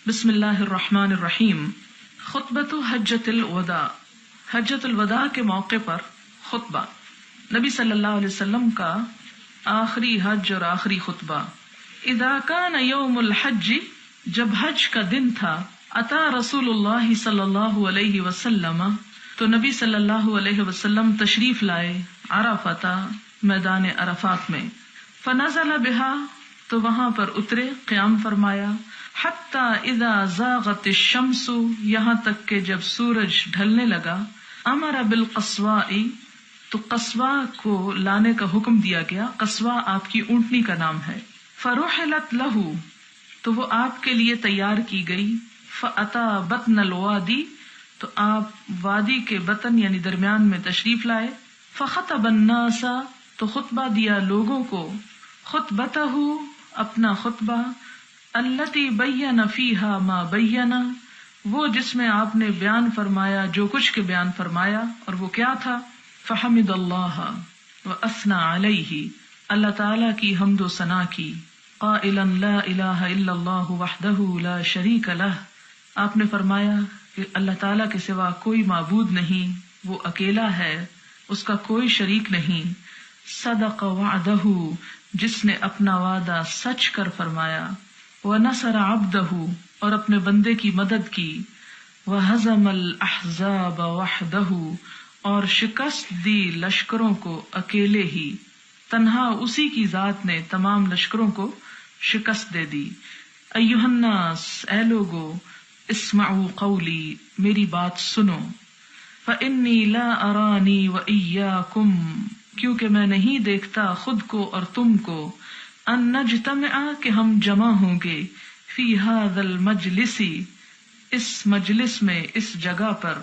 بسم اللہ الرحمن الرحیم۔ خطبۃ حجۃ الوداع، حجۃ الوداع کے موقع پر خطبہ، نبی صلی اللہ علیہ وسلم کا آخری حج اور آخری خطبہ۔ اذا کان یوم الحج، جب حج کا دن تھا، اتا رسول اللہ صلی اللہ علیہ وسلم، تو نبی صلی اللہ علیہ وسلم تشریف لائے عرفہ، میدان عرفات میں۔ فنزل بہا، تو وہاں پر اترے، قیام فرمایا۔ حتی اذا زاغت الشمس، یہاں تک کہ جب سورج ڈھلنے لگا۔ امر بالقصواء، تو قصواء کو لانے کا حکم دیا گیا۔ قصواء آپ کی اونٹنی کا نام ہے۔ فرحلت لہ، تو وہ آپ کے لیے تیار کی گئی۔ فاتا بطن الوادی، تو آپ وادی کے بطن یعنی درمیان میں تشریف لائے۔ فخطب الناس، تو خطبہ دیا لوگوں کو۔ خطبتہ، اپنا خطبہ۔ التی بین فیہا ما بین، وہ جس میں آپ نے بیان فرمایا جو کچھ کے بیان فرمایا، اور وہ کیا تھا؟ فحمد اللہ واثنى علیہ، اللہ تعالی کی حمد و ثنا کی۔ قائلا لا الہ الا اللہ وحدہ لا شریک لہ، آپ نے فرمایا کہ اللہ تعالی کے سوا کوئی معبود نہیں، وہ اکیلا ہے، اس کا کوئی شریک نہیں۔ صدق وعدہ، جس نے اپنا وعدہ سچ کر فرمایا۔ وَنَصَرَ عَبْدَهُ، اور اپنے بندے کی مدد کی۔ وَهَزَمَ الْأَحْزَابَ وَحْدَهُ، اور شکست دی لشکروں کو اکیلے ہی، تنہا اسی کی ذات نے تمام لشکروں کو شکست دے دی۔ ایھا الناس، اے لوگو، اسمعوا قولی، میری بات سنو۔ فإنی لا ارانی وإیاکم، کیونکہ میں نہیں دیکھتا خود کو اور تم کو، ان نجتمع، کہ ہم جمع ہوں گے، فی ھذا المجلس، اس مجلس میں، اس جگہ پر،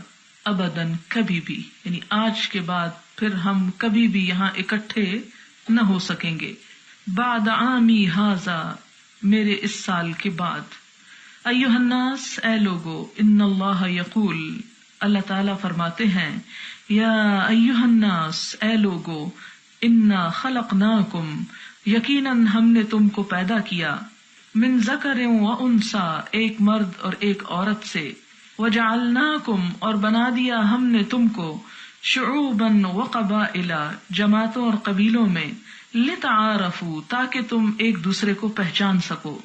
ابداً، کبھی بھی، یعنی آج کے بعد پھر ہم کبھی بھی یہاں اکٹھے نہ ہو سکیں گے۔ بعد عامی ھذا، میرے اس سال کے بعد۔ ایھا الناس، اے لوگو، ان اللہ یقول، اللہ تعالیٰ فرماتے ہیں، یا ایھا الناس، اے لوگو، انا خلقناکم، یقیناً ہم نے تم کو پیدا کیا، من ذکر و انثی، ایک مرد اور ایک عورت سے، وجعلناکم، اور بنا دیا ہم نے تم کو، شعوبا و قبائل، جماعتوں اور قبیلوں میں، لتعارفوا، تاکہ تم ایک دوسرے کو پہچان سکو۔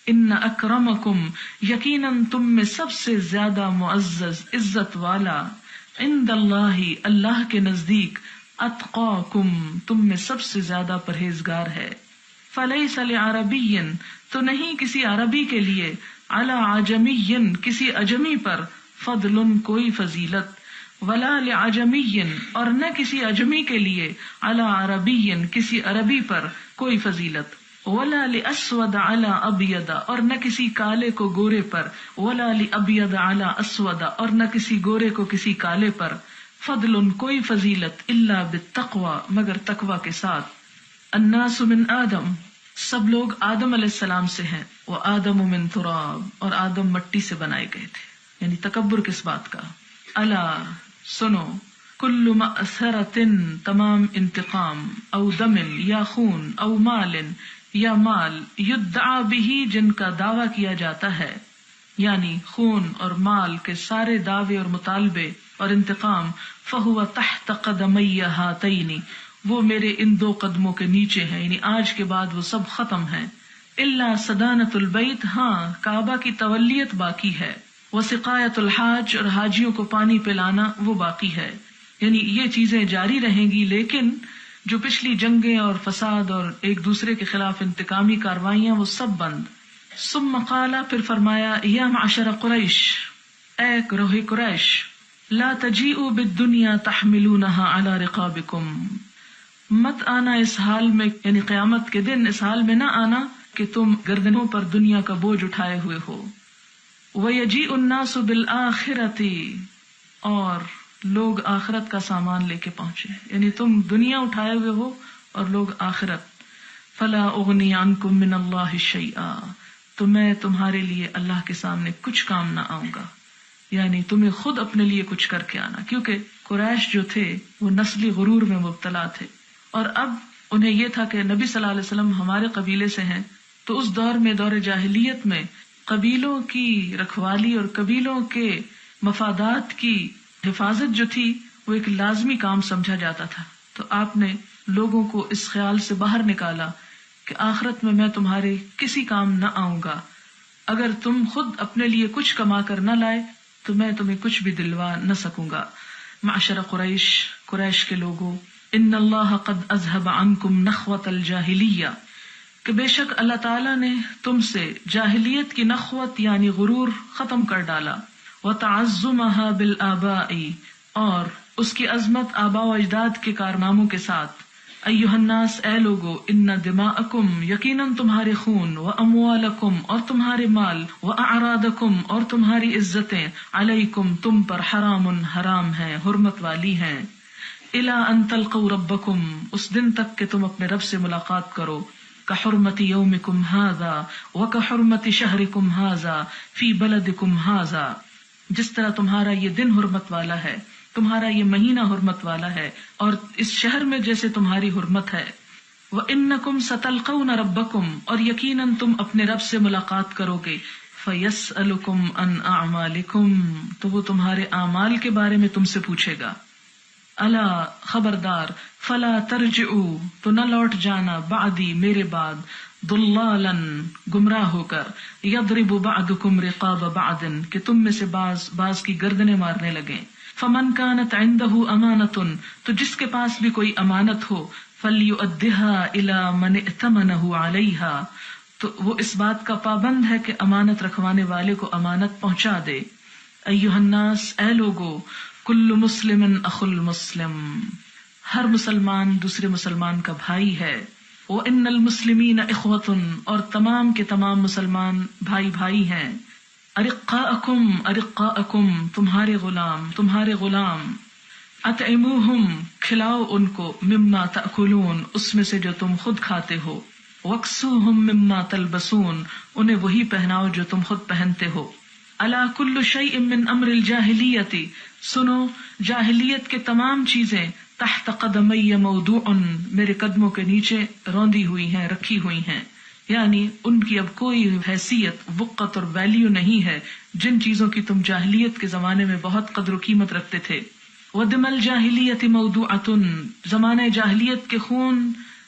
ان اکرمکم، یقیناً تم میں سب سے زیادہ معزز، عزت والا، عند اللہ، اللہ کے نزدیک، اتقاکم، تم میں سب سے زیادہ پرہیزگار ہے۔ فلیس لعربی، تو نہیں کسی عربی کے لیے، علی عجمی، کسی عجمی پر، فضل، کوئی فضیلت، ولا لعجمی، اور نہ کسی عجمی کے لیے، علی عربی، کسی عربی پر کوئی فضیلت، ولا لاسود علی ابید، اور نہ کسی کالے کو گورے پر، ولا لابید علی اسود، اور نہ کسی گورے کو کسی کالے پر، فضل، کوئی فضیلت، الا بالتقوی، مگر تقوی کے ساتھ۔ الناس من آدم، سب لوگ آدم علیہ السلام سے ہیں، وآدم من تراب، اور آدم مٹی سے بنائے گئے تھے، یعنی تکبر کس بات کا۔ الا، سنو، کل مأثرۃ، تمام انتقام، او دم، یا خون، او مال، یا مال، یدعا بہ، جن کا دعویٰ کیا جاتا ہے، یعنی خون اور مال کے سارے دعوے اور مطالبے اور انتقام، فہو تحت قدمی ہاتین، وہ میرے ان دو قدموں کے نیچے ہیں، یعنی آج کے بعد وہ سب ختم ہیں۔ الا صدانۃ البیت، ہاں کعبہ کی تولیت باقی ہے، وسقایۃ الحاج، اور حاجیوں کو پانی پلانا وہ باقی ہے، یعنی یہ چیزیں جاری رہیں گی، لیکن جو پچھلی جنگیں اور فساد اور ایک دوسرے کے خلاف انتقامی کاروائیاں وہ سب بند۔ ثم قال، پھر فرمایا، یا معشر قریش، اے گروہ قریش، لا تجیئوا بالدنیا تحملونها علی رقابکم، مت آنا اس حال میں، یعنی قیامت کے دن اس حال میں نہ آنا کہ تم گردنوں پر دنیا کا بوجھ اٹھائے ہوئے ہو۔ وَيَجِيءُ النَّاسُ بِالْآخِرَةِ، اور لوگ آخرت کا سامان لے کے پہنچے، یعنی تم دنیا اٹھائے ہوئے ہو اور لوگ آخرت۔ فَلَا أُغْنِي عَنْكُم مِّنَ اللَّهِ شَيْئًا، تو میں تمہارے لیے اللہ کے سامنے کچھ کام نہ آؤں گا، یعنی تمہیں خود اپنے لیے کچھ کر کے آنا، کیونکہ قریش جو تھے وہ نسلی غرور میں مبتلا تھے، اور اب انہیں یہ تھا کہ نبی صلی اللہ علیہ وسلم ہمارے قبیلے سے ہیں، تو اس دور میں، دور جاہلیت میں، قبیلوں کی رکھوالی اور قبیلوں کے مفادات کی حفاظت جو تھی وہ ایک لازمی کام سمجھا جاتا تھا. تو آپ نے لوگوں کو اس خیال سے باہر نکالا کہ آخرت میں تمہارے کسی کام نہ آؤں گا. اگر تم خود اپنے لیے کچھ کما کر نہ لائے تو میں تمہیں کچھ بھی دلوا نہ سکوں گا. معشر قریش کے لوگوں، ان اللہ قد اذهب عنکم نخوۃ الجاہلیہ، کہ بے شک اللہ تعالیٰ نے تم سے جاہلیت کی نخوت یعنی غرور ختم کر ڈالا. وتعظمها بالآباء، اور اس کی عظمت آباء و اجداد کے کارناموں کے ساتھ. ایھا الناس، اے لوگو، ان دماءکم، یقیناً تمہارے خون، واموالکم، اور تمہارے مال، واعراضکم، اور تمہاری عزتیں، علیکم، تم پر، حرام ہیں، حرمت والی ہیں. الی ان تلقوا ربکم، اس دن تک کہ تم اپنے رب سے ملاقات کرو. کحرمت یومکم ھذا وکحرمت شہرکم ھذا فی بلدکم ھذا، جس طرح تمہارا یہ دن حرمت والا ہے، تمہارا یہ مہینہ حرمت والا ہے، اور اس شہر میں جیسے تمہاری حرمت ہے. وَإِنَّكُمْ سَتَلْقَوْنَ رَبَّكُمْ، اور یقیناً تم اپنے رب سے ملاقات کرو گے. فَيَسْأَلُكُمْ عَنْ أَعْمَالِكُمْ، تو وہ تمہارے اعمال کے بارے میں تم سے پوچھے گا. الا، خبردار، فَلَا تَرْجِعُوا، تو نہ لوٹ جانا، بعدی، میرے بعد، ضلالاً، گمراہ ہو کر، یضرب بعضکم رقاب بعض، کہ تم میں سے بعض کی گردنیں مارنے لگیں. فمن كانت عنده امانۃ، تو جس کے پاس بھی کوئی امانت ہو، فلیؤدها الى من ائتمنه علیها، تو وہ اس بات کا پابند ہے کہ امانت رکھوانے والے کو امانت پہنچا دے. ایھا الناس، اے لوگو، کل مسلم اخو المسلم، ہر مسلمان دوسرے مسلمان کا بھائی ہے. وان المسلمین اخوۃ، اور تمام کے تمام مسلمان بھائی ہیں. ارقاءکم، تمہارے غلام. اطعموہم، کھلاؤ ان کو، مما تأکلون، اس میں سے جو تم خود کھاتے ہو. واکسوہم مما تلبسون، انہیں وہی پہناؤ جو تم خود پہنتے ہو. الا کل شیء من امر الجاہلیۃ، سنو، جاہلیت کے تمام چیزیں، تحت قدمی موضوع، میرے قدموں کے نیچے روندی ہوئی ہیں، رکھی ہوئی ہیں. یعنی ان کی اب کوئی حیثیت، وقت اور ویلیو نہیں ہے جن چیزوں کی تم جاہلیت کے زمانے میں بہت قدر و قیمت رکھتے تھے. ودم الجاہلیت موضوعۃ، زمانہ جاہلیت کے خون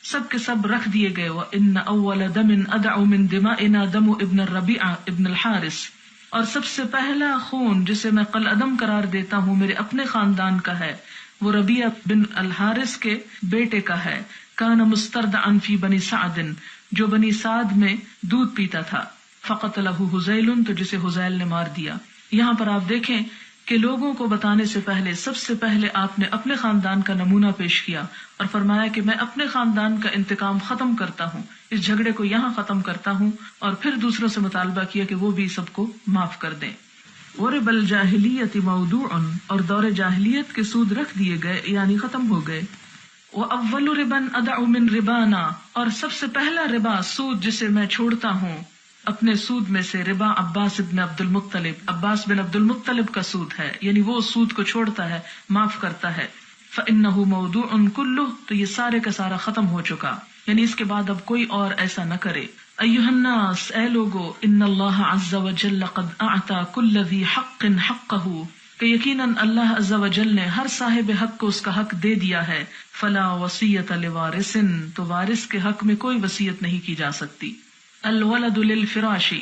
سب کے سب رکھ دیے گئے. وان اول دم ادع من دمائنا دم ابن الربیع ابن الحارث، اور سب سے پہلا خون جسے میں قلعدم قرار دیتا ہوں میرے اپنے خاندان کا ہے، وہ ربیع بن الحارث کے بیٹے کا ہے. کان مسترضعا فی بنی سعد، جو بنی سعد میں دودھ پیتا تھا. فقتلہ حذیل، تو جسے حذیل نے مار دیا. یہاں پر آپ دیکھیں کہ لوگوں کو بتانے سے پہلے سب سے پہلے آپ نے اپنے خاندان کا نمونہ پیش کیا اور فرمایا کہ میں اپنے خاندان کا انتقام ختم کرتا ہوں، اس جھگڑے کو یہاں ختم کرتا ہوں، اور پھر دوسروں سے مطالبہ کیا کہ وہ بھی سب کو معاف کر دیں. ورب الجاہلیت موضوع، اور دور جاہلیت کے سود رکھ دیے گئے یعنی ختم ہو گئے. وَأَوَّلُ رِبًا أَدَعُ مِن رِبَانَا، اور سب سے پہلا ربا، سود جسے میں چھوڑتا ہوں اپنے سود میں سے، ربا عباس بن عبد المطلب کا سود ہے، یعنی وہ سود کو چھوڑتا ہے، معاف کرتا ہے. فَإِنَّهُ مَوْضُوعٌ كُلُّهُ، تو یہ سارے کا سارا ختم ہو چکا، یعنی اس کے بعد اب کوئی اور ایسا نہ کرے. ایھا الناس، اے لوگو، ان اللہ عز وجل قد اعطى كل ذی حق حقہ، کہ یقیناً اللہ عز وجل نے ہر صاحب حق کو اس کا حق دے دیا ہے. فلا وصیۃ لوارث، تو وارث کے حق میں کوئی وصیت نہیں کی جا سکتی. الولد للفراش،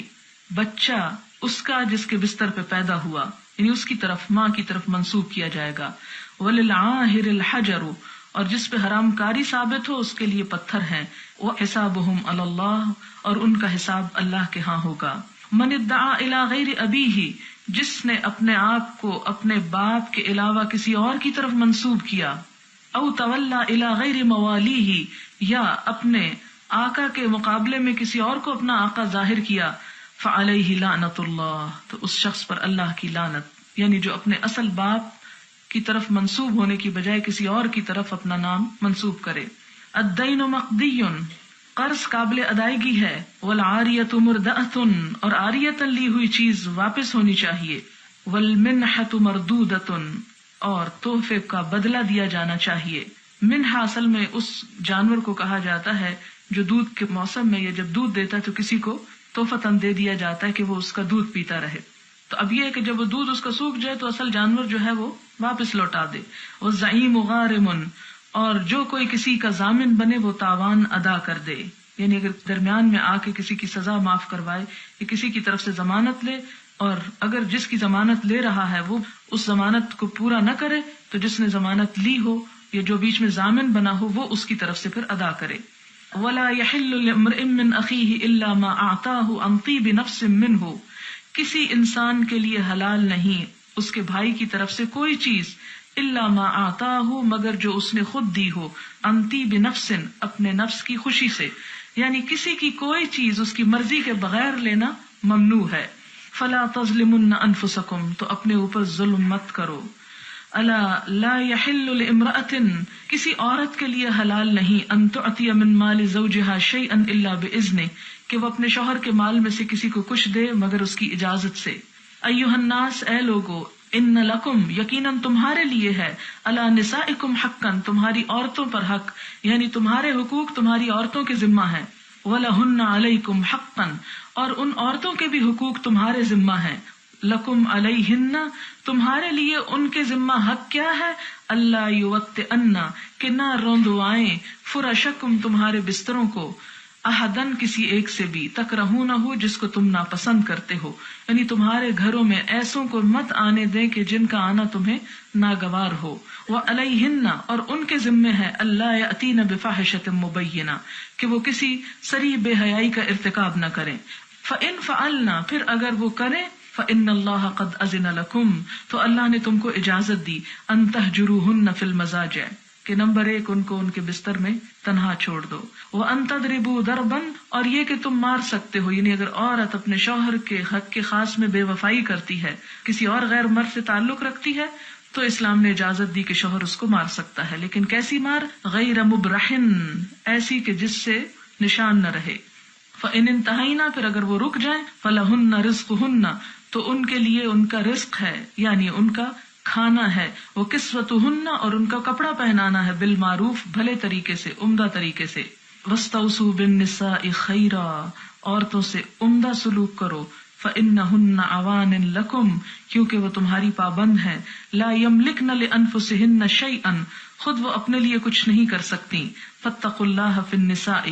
بچہ اس کا جس کے بستر پہ پیدا ہوا، یعنی اس کی طرف، ماں کی طرف منسوب کیا جائے گا. وللعاہر الحجر، اور جس پہ حرام کاری ثابت ہو اس کے لیے پتھر ہیں. وحسابہم علی اللہ، اور ان کا حساب اللہ کے ہاں ہوگا. من ادعا الی غیر ابیہ، جس نے اپنے آپ کو اپنے باپ کے علاوہ کسی اور کی طرف منسوب کیا. او تولا الی غیر موالیہ، یا اپنے آقا کے مقابلے میں کسی اور کو اپنا آقا ظاہر کیا. فعلیہ لعنت اللہ، تو اس شخص پر اللہ کی لعنت، یعنی جو اپنے اصل باپ کی طرف منسوب ہونے کی بجائے کسی اور کی طرف اپنا نام منسوب کرے. الدین مقضی، قرض قابل ادائیگی ہے. والعاریۃ مردأۃ، اور عاریۃ لی ہوئی چیز واپس ہونی چاہیے. والمنحۃ مردودۃ، اور تحفے کا بدلہ دیا جانا چاہیے. منحہ اصل میں اس جانور کو کہا جاتا ہے جو دودھ کے موسم میں یا جب دودھ دیتا ہے تو کسی کو تحفتاً دے دیا جاتا ہے کہ وہ اس کا دودھ پیتا رہے. تو اب یہ ہے کہ جب وہ دودھ اس کا سوکھ جائے تو اصل جانور جو ہے وہ واپس لوٹا دے. وَالزَّعِیمُ غَارِمٌ، اور جو کوئی کسی کا ضامن بنے وہ تاوان ادا کر دے. یعنی اگر درمیان میں آ کے کسی کی سزا معاف کروائے یا کسی کی طرف سے ضمانت لے، اور اگر جس کی ضمانت لے رہا ہے وہ اس ضمانت کو پورا نہ کرے تو جس نے ضمانت لی ہو یا جو بیچ میں ضامن بنا ہو وہ اس کی طرف سے پھر ادا کرے. وَلَا يَحِلُّ لِامْرِئٍ مِّنْ أَخِيهِ إِلَّا مَا أَعْطَاهُ عَنْ طِيبِ نَفْسٍ مِّنْهُ، کسی انسان کے لیے حلال نہیں اس کے بھائی کی طرف سے کوئی چیز، الا ما آتاہ، مگر جو اس نے خود دی ہو، عن طیب نفس، اپنے نفس کی خوشی سے. یعنی کسی کی کوئی چیز اس کی مرضی کے بغیر لینا ممنوع ہے. فلا تظلمن انفسکم، تو اپنے اوپر ظلم مت کرو. الا لا يحل لامرأة، کسی عورت کے لیے حلال نہیں، ان تعطی من مال زوجها شيئا الا باذنه، کہ وہ اپنے شوہر کے مال میں سے کسی کو کچھ دے مگر اس کی اجازت سے. ایھا الناس، اے لوگو، ان لکم، یقیناً تمہارے لیے ہے، علی نسائکم حقا، تمہاری عورتوں پر حق، یعنی تمہارے حقوق تمہاری عورتوں کے ذمہ ہیں. ولہن علیکم حقا، اور ان عورتوں کے بھی حقوق تمہارے ذمہ ہیں. لکم علیہن، تمہارے لیے ان کے ذمہ حق کیا ہے؟ اللہ یوطئن، کہ نہ روندوائیں، فرشکم، تمہارے بستروں کو، احدن، کسی ایک سے بھی، تکرہونہ، جس کو تم ناپسند کرتے ہو. یعنی تمہارے گھروں میں ایسوں کو مت آنے دیں کہ جن کا آنا تمہیں ناگوار ہو. وعلیہن، اور ان کے ذمے ہے، اللہ یأتین بفاحشۃ مبینہ، کہ وہ کسی صریح بے حیائی کا ارتکاب نہ کریں. فإن فعلنا، پھر اگر وہ کریں، فإن اللہ قد أذن لکم، تو اللہ نے تم کو اجازت دی، ان تہجروہن فی المضاجع، کہ نمبر 1 ان کو ان کے بستر میں تنہا چھوڑ دو. وَأَن تَضْرِبُوا ضَرْبًا، اور یہ کہ تم مار سکتے ہو. یعنی اگر عورت اپنے شوہر کے حق کے خاص میں بے وفائی کرتی ہے، کسی اور غیر مرد سے تعلق رکھتی ہے، تو اسلام نے اجازت دی کہ شوہر اس کو مار سکتا ہے. لیکن کیسی مار؟ غیر مبرحن، ایسی کہ جس سے نشان نہ رہے. فَإِنِ انْتَهَيْنَا، پھر اگر وہ رک جائیں، فَلَهُنَّ رِزْقُهُنَّ، تو ان کے لیے ان کا رزق ہے، یعنی ان کا کھانا ہے. وہ کسوتہن، اور ان کا کپڑا پہنانا ہے، بالمعروف، بھلے طریقے سے، عمدہ طریقے سے. واستوصوا بالنساء خیرا، عورتوں سے عمدہ سلوک کرو. فإنہن عوان لکم، کیونکہ وہ تمہاری پابند ہیں. لا یملکن لانفسہن شیئا، خود وہ اپنے لیے کچھ نہیں کر سکتی. فاتقوا اللہ فی النساء،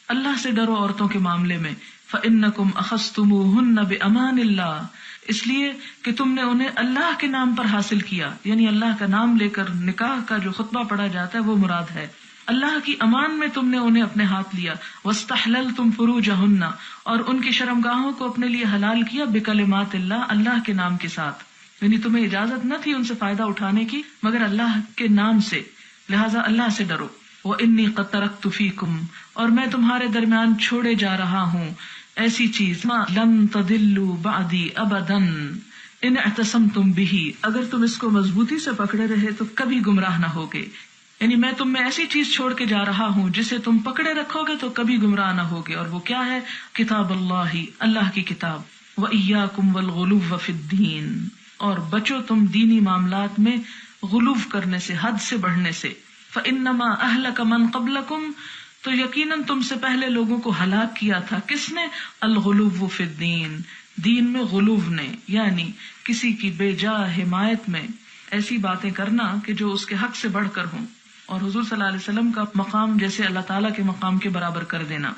اللہ سے ڈرو عورتوں کے معاملے میں. فإنکم اخذتموہن بأمان اللہ، اس لیے کہ تم نے انہیں اللہ کے نام پر حاصل کیا. یعنی اللہ کا نام لے کر نکاح کا جو خطبہ پڑھا جاتا ہے وہ مراد ہے. اللہ کی امان میں تم نے انہیں اپنے ہاتھ لیا. واستحللتم فروجہن، اور ان کی شرمگاہوں کو اپنے لیے حلال کیا، بکلمات اللہ، اللہ کے نام کے ساتھ. یعنی تمہیں اجازت نہ تھی ان سے فائدہ اٹھانے کی مگر اللہ کے نام سے، لہذا اللہ سے ڈرو. وانی قد ترکت فیکم، اور میں تمہارے درمیان چھوڑے جا رہا ہوں ایسی چیز، ما لن تضلوا بعدی ابدا ان اعتصمتم به، اگر تم اس کو مضبوطی سے پکڑے رہے تو کبھی گمراہ نہ ہوگے. یعنی میں تم میں ایسی چیز چھوڑ کے جا رہا ہوں جسے تم پکڑے رکھو گے تو کبھی گمراہ نہ ہوگے. اور وہ کیا ہے؟ کتاب اللہ، اللہ کی کتاب. وإیاکم والغلو فی الدین، اور بچو تم دینی معاملات میں غلو کرنے سے، حد سے بڑھنے سے. فإنما أهلك من قبلكم، تو یقیناً تم سے پہلے لوگوں کو ہلاک کیا تھا. کس نے؟ الغلو فی الدین، دین میں غلو نے، یعنی کسی کی بے جا حمایت میں ایسی باتیں کرنا کہ جو اس کے حق سے بڑھ کر ہوں، اور حضور صلی اللہ علیہ وسلم کا مقام جیسے اللہ تعالیٰ کے مقام کے برابر کر دینا.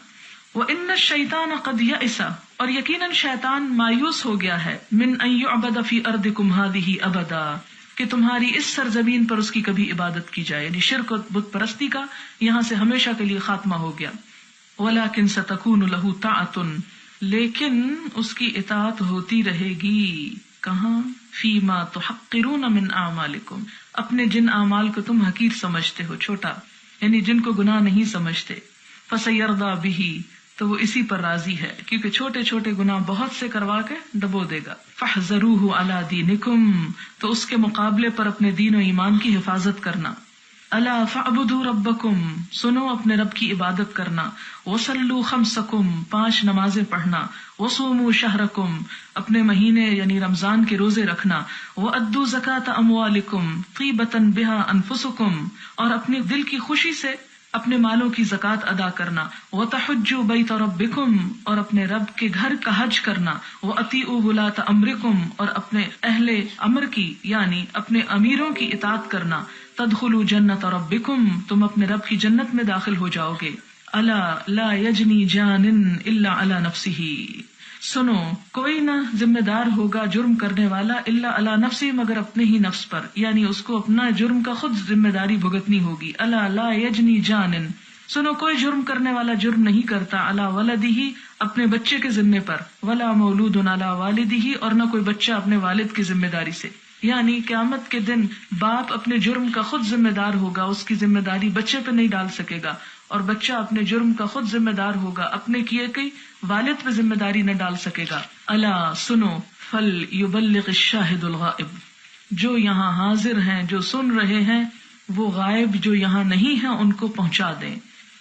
وَإِنَّ الشَّيْطَانَ قَدْ يَئِسَ، اور یقیناً شیطان مایوس ہو گیا ہے، مِنْ أَنْ يُعْبَدَ فِي أَرْضِكُمْ هَذِهِ أَبَدًا، کہ تمہاری اس سرزمین پر اس کی کبھی عبادت کی جائے. یعنی شرک و بت پرستی کا یہاں سے ہمیشہ کے لیے خاتمہ ہو گیا. وَلَكِنْ سَتَكُونُ لَهُ طَاعَةٌ، لیکن اس کی اطاعت ہوتی رہے گی. کہاں؟ فِيمَا تُحَقِّرُونَ مِنْ أَعْمَالِكُمْ، اپنے جن اعمال کو تم حقیر سمجھتے ہو، چھوٹا، یعنی جن کو گناہ نہیں سمجھتے. فَسَيَرْضَى بِهِ، تو وہ اسی پر راضی ہے، کیونکہ چھوٹے چھوٹے گناہ بہت سے کروا کے ڈبو دے گا. فَاحْذَرُوهُ عَلَى دِينِكُمْ، تو اس کے مقابلے پر اپنے دین و ایمان کی حفاظت کرنا. أَلَا فَاعْبُدُوا رَبَّكُمْ، سنو اپنے رب کی عبادت کرنا. وَصَلُّوا خَمْسَكُمْ، 5 نمازیں پڑھنا. وَصُومُوا شَهْرَكُمْ، اپنے مہینے یعنی رمضان کے روزے رکھنا. وَأَدُّوا زَكَاةَ أَمْوَالِكُمْ طِيبَةً بِهَا أَنفُسُكُمْ، اور اپنے دل کی خوشی سے اپنے مالوں کی زکوٰۃ ادا کرنا، وَتَحُجُّوا بَيْتَ رَبِّكُمْ اور اپنے رب کے گھر کا حج کرنا، وَأَطِيعُوا وُلَاةَ أَمْرِكُمْ اور اپنے اہل امر کی یعنی اپنے امیروں کی اطاعت کرنا، تدخلوا جنت ربکم تم اپنے رب کی جنت میں داخل ہو جاؤ گے۔ الا لا یجنی جان الا علی نفسہ سنو کوئی نہ ذمہ دار ہوگا جرم کرنے والا الا علی نفسہ مگر اپنے ہی نفس پر، یعنی اس کو اپنا جرم کا خود ذمہ داری بھگتنی ہوگی۔ الا لا یجنی جان سنو کوئی جرم کرنے والا جرم نہیں کرتا علی ولدہ اپنے بچے کے ذمے پر، ولا مولود علی والدہ اور نہ کوئی بچہ اپنے والد کی ذمہ داری سے، یعنی قیامت کے دن باپ اپنے جرم کا خود ذمہ دار ہوگا، اس کی ذمہ داری بچے پہ نہیں ڈال سکے گا، اور بچہ اپنے جرم کا خود ذمہ دار ہوگا، اپنے کیے گئی والد پہ ذمہ داری نہ ڈال سکے گا۔ الا سنو فل یبلغ الشاہد الغائب جو یہاں حاضر ہیں جو سن رہے ہیں وہ غائب جو یہاں نہیں ہیں ان کو پہنچا دیں۔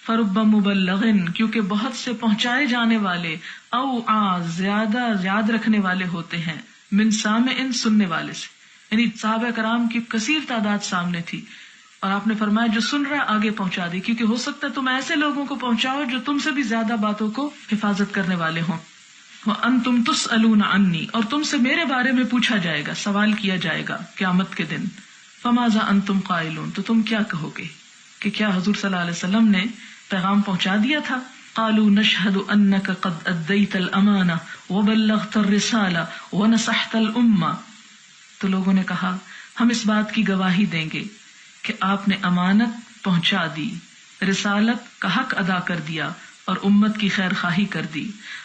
فرب مبلغ کیونکہ بہت سے پہنچائے جانے والے او زیادہ یاد رکھنے والے ہوتے ہیں، من سامع سننے والے سے، یعنی صحابہ کرام کی کثیر تعداد سامنے تھی اور آپ نے فرمایا جو سن رہا ہے آگے پہنچا دے، کیونکہ ہو سکتا ہے تم ایسے لوگوں کو پہنچاؤ جو تم سے بھی زیادہ باتوں کو حفاظت کرنے والے ہوں۔ وَأَنْتُمْ تُسْأَلُونَ عَنِّي اور تم سے میرے بارے میں پوچھا جائے گا، سوال کیا جائے گا قیامت کے دن۔ فَمَاذَا أَنْتُمْ قَائِلُونَ تو تم کیا کہو گے کہ کیا حضور صلی اللہ علیہ وسلم نے پیغام پہنچا دیا تھا؟ قالوا نشهد انك قد اديت الامانه وبلغت الرساله ونصحت الامه تو لوگوں نے کہا ہم اس بات کی گواہی دیں گے کہ آپ نے امانت پہنچا دی، رسالت کا حق ادا کر دیا اور امت کی خیر خواہی کر دی۔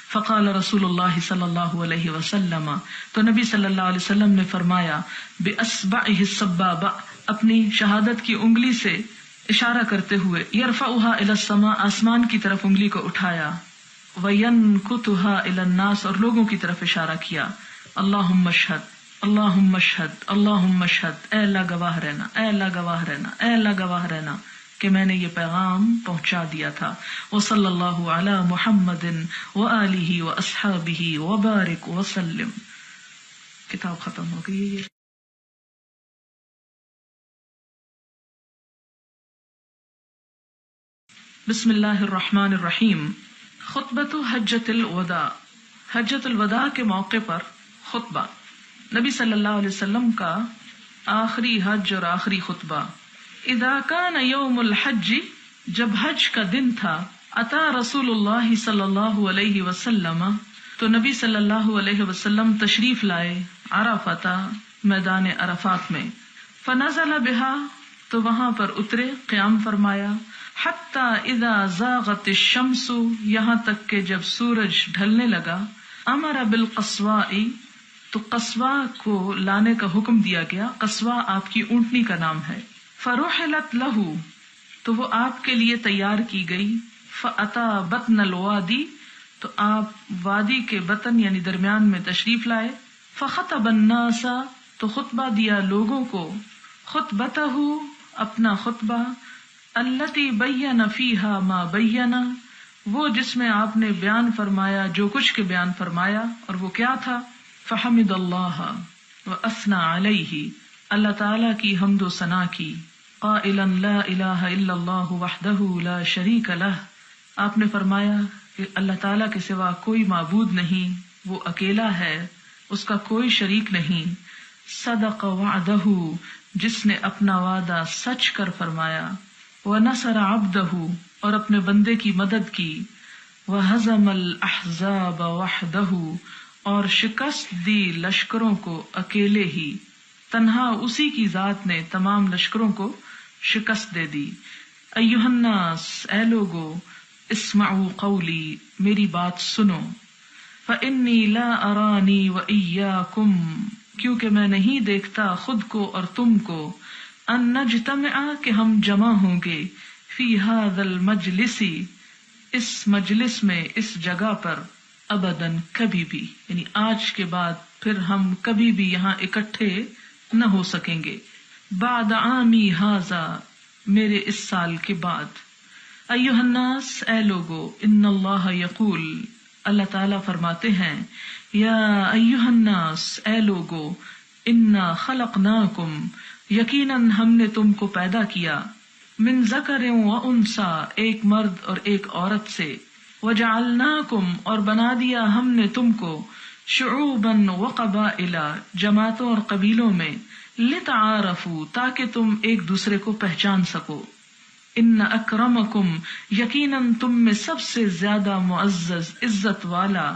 فقال رسول اللہ صلی اللہ علیہ وسلم تو نبی صلی اللہ علیہ وسلم نے فرمایا باصبعه السبابہ اپنی شہادت کی انگلی سے اشارہ کرتے ہوئے، یرفعها الى السماء آسمان کی طرف انگلی کو اٹھایا، وینکتها الى الناس اور لوگوں کی طرف اشارہ کیا، اللہم اشہد اللہم اشہد اللہم اشہد اے اللہ گواہ رہنا، اے اللہ گواہ رہنا، اے اللہ گواہ رہنا کہ میں نے یہ پیغام پہنچا دیا تھا۔ وصلی اللہ علی محمد وآلہ واصحابہ وبارک وسلم۔ کتاب ختم ہو گئی ہے۔ بسم اللہ الرحمن الرحیم۔ خطبۃ حجۃ الوداع حجۃ الوداع کے موقع پر خطبہ، نبی صلی اللہ علیہ وسلم کا آخری حج اور آخری خطبہ۔ اذا کان یوم الحج جب حج کا دن تھا، اتا رسول اللہ صلی اللہ علیہ وسلم تو نبی صلی اللہ علیہ وسلم تشریف لائے عرفۃ میدان عرفات میں، فنزل بہا تو وہاں پر اترے، قیام فرمایا، حتی اذا زاغت الشمس یہاں تک کہ جب سورج ڈھلنے لگا، امر بالقصواء تو قصواء کو لانے کا حکم دیا گیا، قصواء آپ کی اونٹنی کا نام ہے، فرحلت لہ تو وہ آپ کے لیے تیار کی گئی، فاتا بطن الوادی تو آپ وادی کے بطن یعنی درمیان میں تشریف لائے، فخطب الناس تو خطبہ دیا لوگوں کو، خطبتہ اپنا خطبہ، التی بین فیہا ما بین وہ جس میں آپ نے بیان فرمایا جو کچھ کے بیان فرمایا، اور وہ کیا تھا؟ فحمد اللہ واثنى علیہ اللہ تعالی کی حمد و ثنا کی، قائلا لا الہ الا اللہ وحدہ لا شریک لہ آپ نے فرمایا کہ اللہ تعالی کے سوا کوئی معبود نہیں، وہ اکیلا ہے، اس کا کوئی شریک نہیں، صدق وعدہ جس نے اپنا وعدہ سچ کر فرمایا، وَنَصَرَ عَبْدَهُ اور اپنے بندے کی مدد کی، وَهَزَمَ الْأَحْزَابَ وَحْدَهُ اور شکست دی لشکروں کو اکیلے ہی، تنہا اسی کی ذات نے تمام لشکروں کو شکست دے دی۔ ایھا الناس اے لوگو، اسمعوا قولی میری بات سنو، فإنی لا ارانی وإیاکم کیونکہ میں نہیں دیکھتا خود کو اور تم کو، ان نجتمع کہ ہم جمع ہوں گے، فی ھذا المجلس اس مجلس میں اس جگہ پر، ابداً کبھی بھی، یعنی آج کے بعد پھر ہم کبھی بھی یہاں اکٹھے نہ ہو سکیں گے، بعد عامی ھذا میرے اس سال کے بعد۔ ایھا الناس اے لوگو، ان اللہ یقول اللہ تعالیٰ فرماتے ہیں، یا ایھا الناس اے لوگو، انا خلقناکم یقیناً ہم نے تم کو پیدا کیا، من ذکر و انثی، ایک مرد اور ایک عورت سے، وجعلناکم، اور بنا دیا ہم نے تم کو، شعوبا وقبائل، جماعتوں اور قبیلوں میں، لتعارفوا، تاکہ تم ایک دوسرے کو پہچان سکو، ان اکرمکم، یقیناً تم میں سب سے زیادہ معزز عزت والا،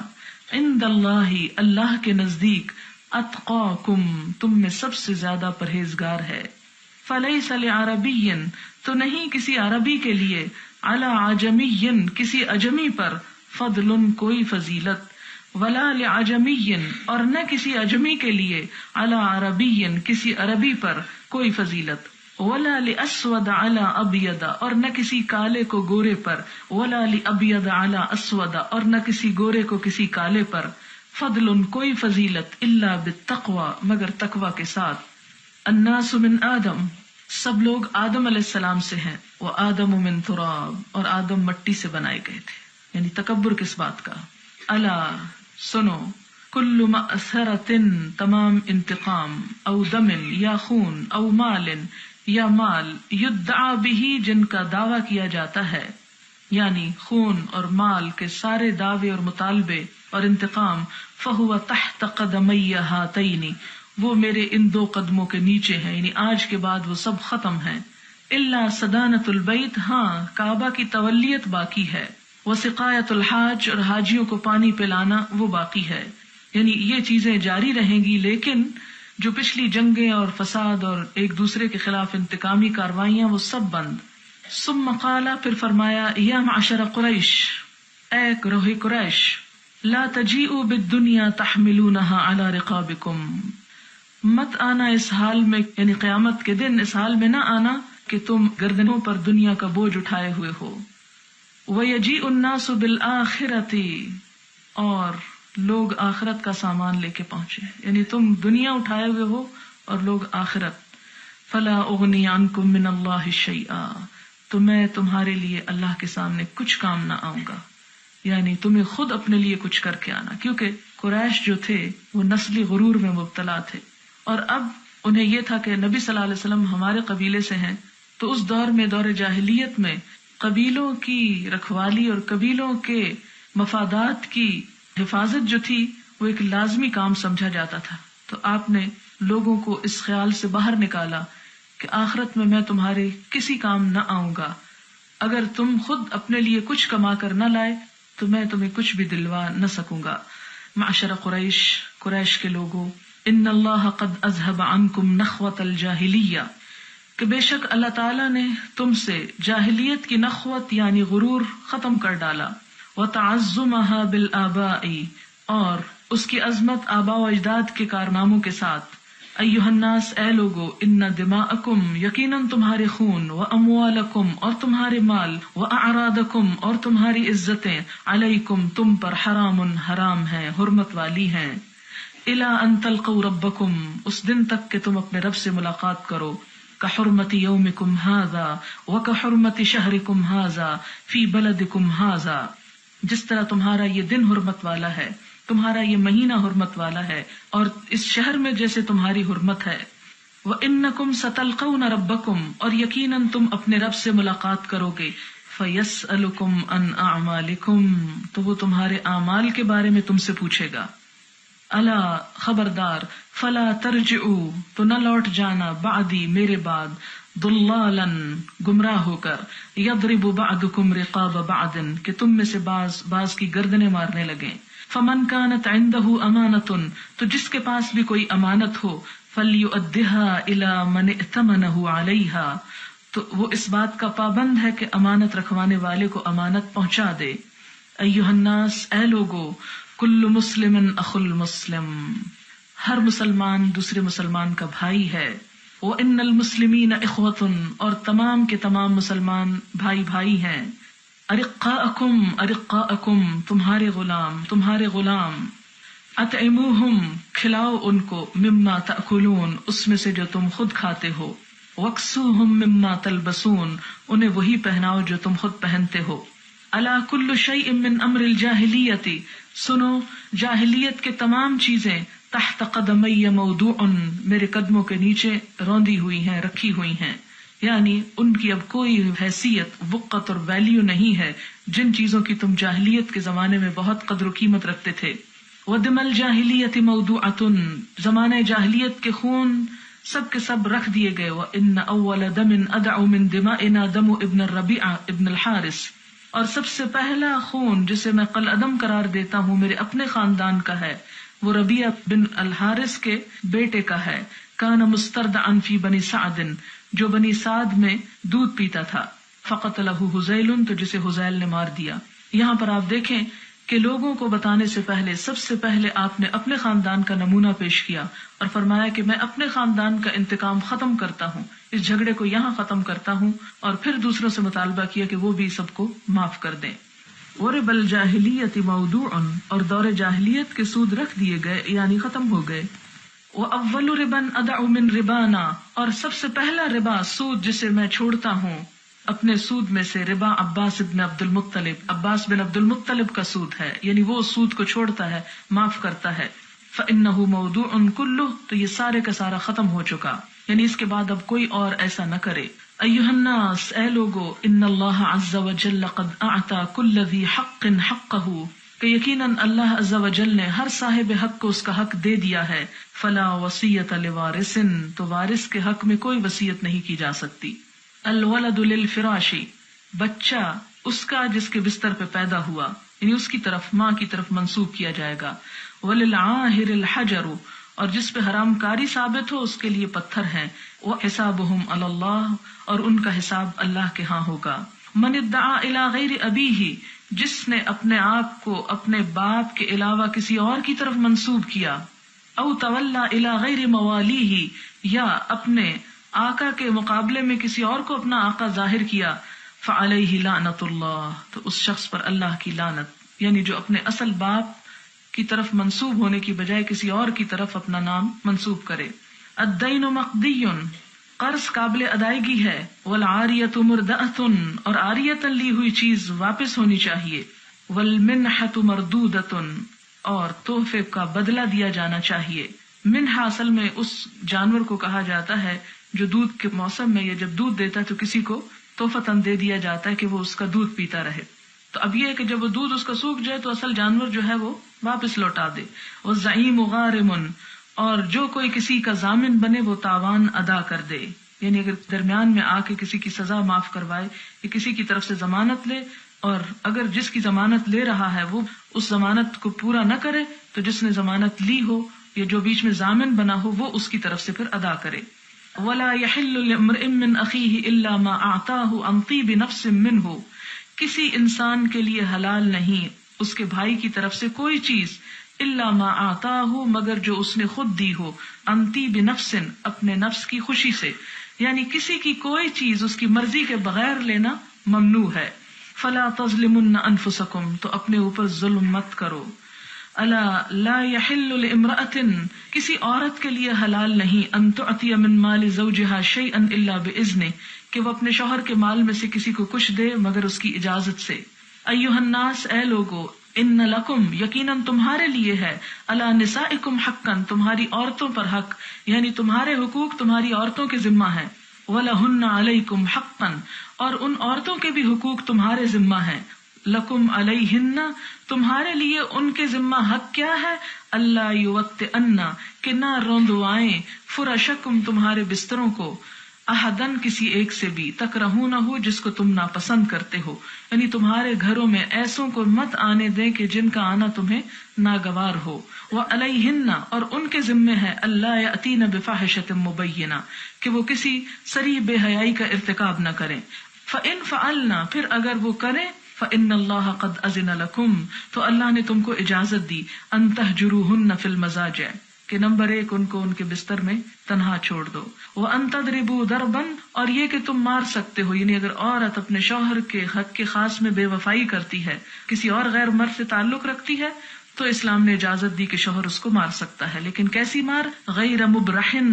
عند اللہ، اللہ کے نزدیک، اتقاکم، تم میں سب سے زیادہ پرہیزگار ہے، فلیس لعربی، تو نہیں کسی عربی کے لیے، علی عجمی، کسی اجمی پر، فضل، کوئی فضیلت، ولا لعجمی، اور نہ کسی اجمی کے لیے، علی عربی، کسی عربی پر کوئی فضیلت، ولا لاسود علی ابید، اور نہ کسی کالے کو گورے پر، ولا لابید علی اسود، اور نہ کسی گورے کو کسی کالے پر، فضل، کوئی فضیلت، الا بالتقوی، مگر تقوی کے ساتھ، الناس من آدم، سب لوگ آدم علیہ السلام سے ہیں، وآدم من تراب، اور آدم مٹی سے بنائے گئے تھے، یعنی تکبر کس بات کا، الا، سنو، کل مأثرۃ، تمام انتقام، او دم، یا خون، او مال، یا مال، یدعا بہ، جن کا دعویٰ کیا جاتا ہے، یعنی خون اور مال کے سارے دعوے اور مطالبے اور انتقام، فہو تحت قدمی ہاتین، وہ میرے ان دو قدموں کے نیچے ہیں، یعنی آج کے بعد وہ سب ختم ہیں، الا صدانۃ البیت، ہاں کعبہ کی تولیت باقی ہے، وسقایۃ الحاج، اور حاجیوں کو پانی پلانا وہ باقی ہے، یعنی یہ چیزیں جاری رہیں گی، لیکن جو پچھلی جنگیں اور فساد اور ایک دوسرے کے خلاف انتقامی کاروائیاں وہ سب بند۔ ثم قال، پھر فرمایا، یا معشر قریش، اے گروہ قریش، لا تجیئوا بالدنیا تحملونها على رقابکم، مت آنا اس حال میں، یعنی قیامت کے دن اس حال میں نہ آنا کہ تم گردنوں پر دنیا کا بوجھ اٹھائے ہوئے ہو، وَيَجِيءُ النَّاسُ بِالْآخِرَةِ، اور لوگ آخرت کا سامان لے کے پہنچے، یعنی تم دنیا اٹھائے ہوئے ہو اور لوگ آخرت، فَلَا أُغْنِي عَنْكُم مِّنَ اللَّهِ شَيْئًا، تو میں تمہارے لیے اللہ کے سامنے کچھ کام نہ آؤں گا، یعنی تمہیں خود اپنے لیے کچھ کر کے آنا، کیونکہ قریش جو تھے وہ نسلی غرور میں مبتلا تھے، اور اب انہیں یہ تھا کہ نبی صلی اللہ علیہ وسلم ہمارے قبیلے سے ہیں، تو اس دور میں، دور جاہلیت میں، قبیلوں کی رکھوالی اور قبیلوں کے مفادات کی حفاظت جو تھی وہ ایک لازمی کام سمجھا جاتا تھا، تو آپ نے لوگوں کو اس خیال سے باہر نکالا کہ آخرت میں تمہارے کسی کام نہ آؤں گا، اگر تم خود اپنے لیے کچھ کما کر نہ لائے تو میں تمہیں کچھ بھی دلوا نہ سکوں گا۔ معشر قریش، قریش کے لوگوں، ان اللہ قد اذهب عنکم نخوۃ الجاہلیہ، کہ بے شک اللہ تعالیٰ نے تم سے جاہلیت کی نخوت یعنی غرور ختم کر ڈالا، وتعظمها بالآباء، اور اس کی عظمت آباء و اجداد کے کارناموں کے ساتھ، ایھا الناس، اے لوگو، ان دماءکم، یقیناً تمہارے خون، واموالکم، اور تمہارے مال، واعراضکم، اور تمہاری عزتیں، علیکم، تم پر، حرام، حرام ہیں، حرمت والی ہیں، الی ان تلقوا ربکم، اس دن تک کہ تم اپنے رب سے ملاقات کرو، کحرمت یومکم ھذا وکحرمت شہرکم ھذا فی بلدکم ھذا، جس طرح تمہارا یہ دن حرمت والا ہے، تمہارا یہ مہینہ حرمت والا ہے، اور اس شہر میں جیسے تمہاری حرمت ہے، وَإِنَّكُمْ سَتَلْقَوْنَ رَبَّكُمْ، اور یقیناً تم اپنے رب سے ملاقات کرو گے، فَيَسْأَلُكُمْ عَنْ أَعْمَالِكُمْ، تو وہ تمہارے اعمال کے بارے میں تم سے پوچھے گا، الا، خبردار، فَلَا تَرْجِعُوا، تو نہ لوٹ جانا، بعدی، میرے بعد، ضلالا، گمراہ ہو کر، یضرب بعضکم رقاب بعض، کہ تم میں سے بعض کی گردنیں مارنے لگیں، فمن كانت عنده امانة، تو جس کے پاس بھی کوئی امانت ہو، فلیؤدها الى من ائتمنه علیها، تو وہ اس بات کا پابند ہے کہ امانت رکھوانے والے کو امانت پہنچا دے، ایھا الناس، اے لوگو، کل مسلم اخو المسلم، ہر مسلمان دوسرے مسلمان کا بھائی ہے، وان المسلمین اخوۃ، اور تمام کے تمام مسلمان بھائی بھائی ہیں، ارقاءکم، ارقاءکم، تمہارے غلام، اطعموہم، کھلاؤ ان کو، مما تأکلون، اس میں سے جو تم خود کھاتے ہو، واکسوہم مما تلبسون، انہیں وہی پہناؤ جو تم خود پہنتے ہو، الا کل شیء من امر الجاہلیۃ، سنو، جاہلیت کے تمام چیزیں، تحت قدمی موضوع، میرے قدموں کے نیچے روندی ہوئی ہیں، رکھی ہوئی ہیں، یعنی ان کی اب کوئی حیثیت، وقت اور ویلیو نہیں ہے جن چیزوں کی تم جاہلیت کے زمانے میں بہت قدر و قیمت رکھتے تھے. وَدِمَ الْجَاهِلِيَّةِ مَوْضُوعَةٌ، زمانہ جاہلیت کے خون سب کے سب رکھ دیے گئے. وَإِنَّ أَوَّلَ دَمٍ أَدْعُ مِن دِمَائِنَا دَمُ ابن الربیع ابن الحارث، اور سب سے پہلا خون جسے میں قلعدم قرار دیتا ہوں میرے اپنے خاندان کا ہے، وہ ربیع بن الحارث کے بیٹے کا ہے. کان مستردعا فی بنی سعد، جو بنی سعد میں دودھ پیتا تھا. فقتلہ حذیل، تو جسے حذیل نے مار دیا. یہاں پر آپ دیکھیں کہ لوگوں کو بتانے سے پہلے سب سے پہلے آپ نے اپنے خاندان کا نمونہ پیش کیا اور فرمایا کہ میں اپنے خاندان کا انتقام ختم کرتا ہوں، اس جھگڑے کو یہاں ختم کرتا ہوں، اور پھر دوسروں سے مطالبہ کیا کہ وہ بھی سب کو معاف کر دیں. ورب الجاہلیت موضوع، اور دور جاہلیت کے سود رکھ دیے گئے یعنی ختم ہو گئے. وَأَوَّلُ رِبًا أَدَعُ مِن رِبَانَا، اور سب سے پہلا ربا سود جسے میں چھوڑتا ہوں اپنے سود میں سے، ربا عباس بن عبد المطلب، عباس بن عبد المطلب کا سود ہے، یعنی وہ سود کو چھوڑتا ہے، معاف کرتا ہے. فَإِنَّهُ مَوْضُوعٌ كُلُّهُ، تو یہ سارے کا سارا ختم ہو چکا، یعنی اس کے بعد اب کوئی اور ایسا نہ کرے. ایھا الناس، اے لوگو، ان اللہ عز وجل قد اعطى كل ذی حق حقہ، کہ یقیناً اللہ عز و جل نے ہر صاحب حق کو اس کا حق دے دیا ہے. فلا وصیۃ لوارث، تو وارث کے حق میں کوئی وصیت نہیں کی جا سکتی. الولد للفراش، بچہ اس کا جس کے بستر پہ پیدا ہوا، یعنی اس کی طرف، ماں کی طرف منسوب کیا جائے گا. وللعاہر الحجر، اور جس پہ حرام کاری ثابت ہو اس کے لیے پتھر ہیں. وحسابهم علی اللہ، اور ان کا حساب اللہ کے ہاں ہوگا. من ادعا الی غیر ابیہ، جس نے اپنے آپ کو اپنے باپ کے علاوہ کسی اور کی طرف منسوب کیا. او تولا الی غیر موالیہ، یا اپنے آقا کے مقابلے میں کسی اور کو اپنا آقا ظاہر کیا. فعلیہ لعنت اللہ، تو اس شخص پر اللہ کی لعنت، یعنی جو اپنے اصل باپ کی طرف منسوب ہونے کی بجائے کسی اور کی طرف اپنا نام منسوب کرے. الدین مقضی، قرض قابل ادائیگی ہے. والعاریۃ مردأۃ، اور عاریۃ لی ہوئی چیز واپس ہونی چاہیے. والمنحۃ مردودۃ، اور تحفے کا بدلہ دیا جانا چاہیے. منحہ اصل میں اس جانور کو کہا جاتا ہے جو دودھ کے موسم میں یا جب دودھ دیتا ہے تو کسی کو تحفتاً دے دیا جاتا ہے کہ وہ اس کا دودھ پیتا رہے. تو اب یہ ہے کہ جب وہ دودھ اس کا سوکھ جائے تو اصل جانور جو ہے وہ واپس لوٹا دے. والزعیم غارم، اور جو کوئی کسی کا ضامن بنے وہ تاوان ادا کر دے، یعنی اگر درمیان میں آ کے کسی کی سزا معاف کروائے یا کسی کی طرف سے ضمانت لے، اور اگر جس کی ضمانت لے رہا ہے وہ اس ضمانت کو پورا نہ کرے تو جس نے ضمانت لی ہو یا جو بیچ میں ضامن بنا ہو وہ اس کی طرف سے پھر ادا کرے. ولا يحل لامرئ من اخیہ الا ما اعطاہ عن طیب نفس منہ، کسی انسان کے لیے حلال نہیں اس کے بھائی کی طرف سے کوئی چیز، الا ما اعطاہ، مگر جو اس نے خود دی ہو، عن طیب نفس، اپنے نفس کی خوشی سے، یعنی کسی کی کوئی چیز اس کی مرضی کے بغیر لینا ممنوع ہے. فلا تظلمن انفسکم، تو اپنے اوپر ظلم مت کرو. الا لا يحل لامرأۃ، کسی عورت کے لیے حلال نہیں، ان تعطی من مال زوجها شیئا الا باذنہ، کہ وہ اپنے شوہر کے مال میں سے کسی کو کچھ دے مگر اس کی اجازت سے. ایھا الناس، اے لوگو، ان لکم، یقیناً تمہارے لیے ہے، علی نسائکم حقا، تمہاری عورتوں پر حق، یعنی تمہارے حقوق تمہاری عورتوں کے ذمہ ہیں. ولہن علیکم حقا، اور ان عورتوں کے بھی حقوق تمہارے ذمہ ہیں. لکم علیہن، تمہارے لیے ان کے ذمہ حق کیا ہے؟ اللہ یوطئن، کہ نہ روندوائیں، فرشکم، تمہارے بستروں کو، احدن، کسی ایک سے بھی، تکرہونہ، جس کو تم ناپسند کرتے ہو، یعنی تمہارے گھروں میں ایسوں کو مت آنے دیں کہ جن کا آنا تمہیں ناگوار ہو. وعلیہن، اور ان کے ذمہ ہے، اللہ یأتین بفاحشۃ مبینہ، کہ وہ کسی صریح بے حیائی کا ارتکاب نہ کریں. فإن فعلنا، پھر اگر وہ کریں، فإن اللہ قد أذن لکم، تو اللہ نے تم کو اجازت دی، ان تہجروہن فی المضاجع، کہ نمبر 1 ان کو ان کے بستر میں تنہا چھوڑ دو. وَأَن تَضْرِبُوا ضَرْبًا، اور یہ کہ تم مار سکتے ہو، یعنی اگر عورت اپنے شوہر کے حق کے خاص میں بے وفائی کرتی ہے، کسی اور غیر مرد سے تعلق رکھتی ہے، تو اسلام نے اجازت دی کہ شوہر اس کو مار سکتا ہے. لیکن کیسی مار؟ غیر مبرحن،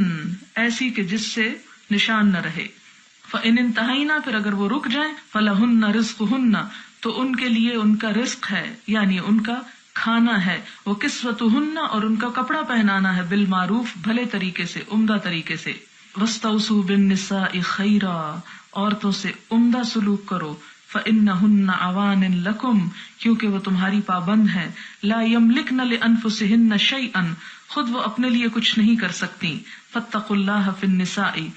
ایسی کہ جس سے نشان نہ رہے. فَإِنِ انتہینا، پھر اگر وہ رک جائیں، فَلَهُنَّ رِزْقُهُنَّ، تو ان کے لیے ان کا رزق ہے، یعنی ان کا کھانا ہے. وہ کسوتہن، اور ان کا کپڑا پہنانا ہے، بالمعروف، بھلے طریقے سے، عمدہ طریقے سے. وَاسْتَوْصُوا بِالنِّسَاءِ خَيْرًا، عورتوں سے عمدہ سلوک کرو، فَإِنَّهُنَّ عَوَانٍ لَكُمْ، کیونکہ وہ تمہاری پابند ہیں، لَا يَمْلِكْنَ لِأَنفُسِهِنَّ شَيْئًا، خود وہ اپنے لیے کچھ نہیں کر سکتی، فَاتَّقُوا اللَّهَ فِي النِّسَاءِ،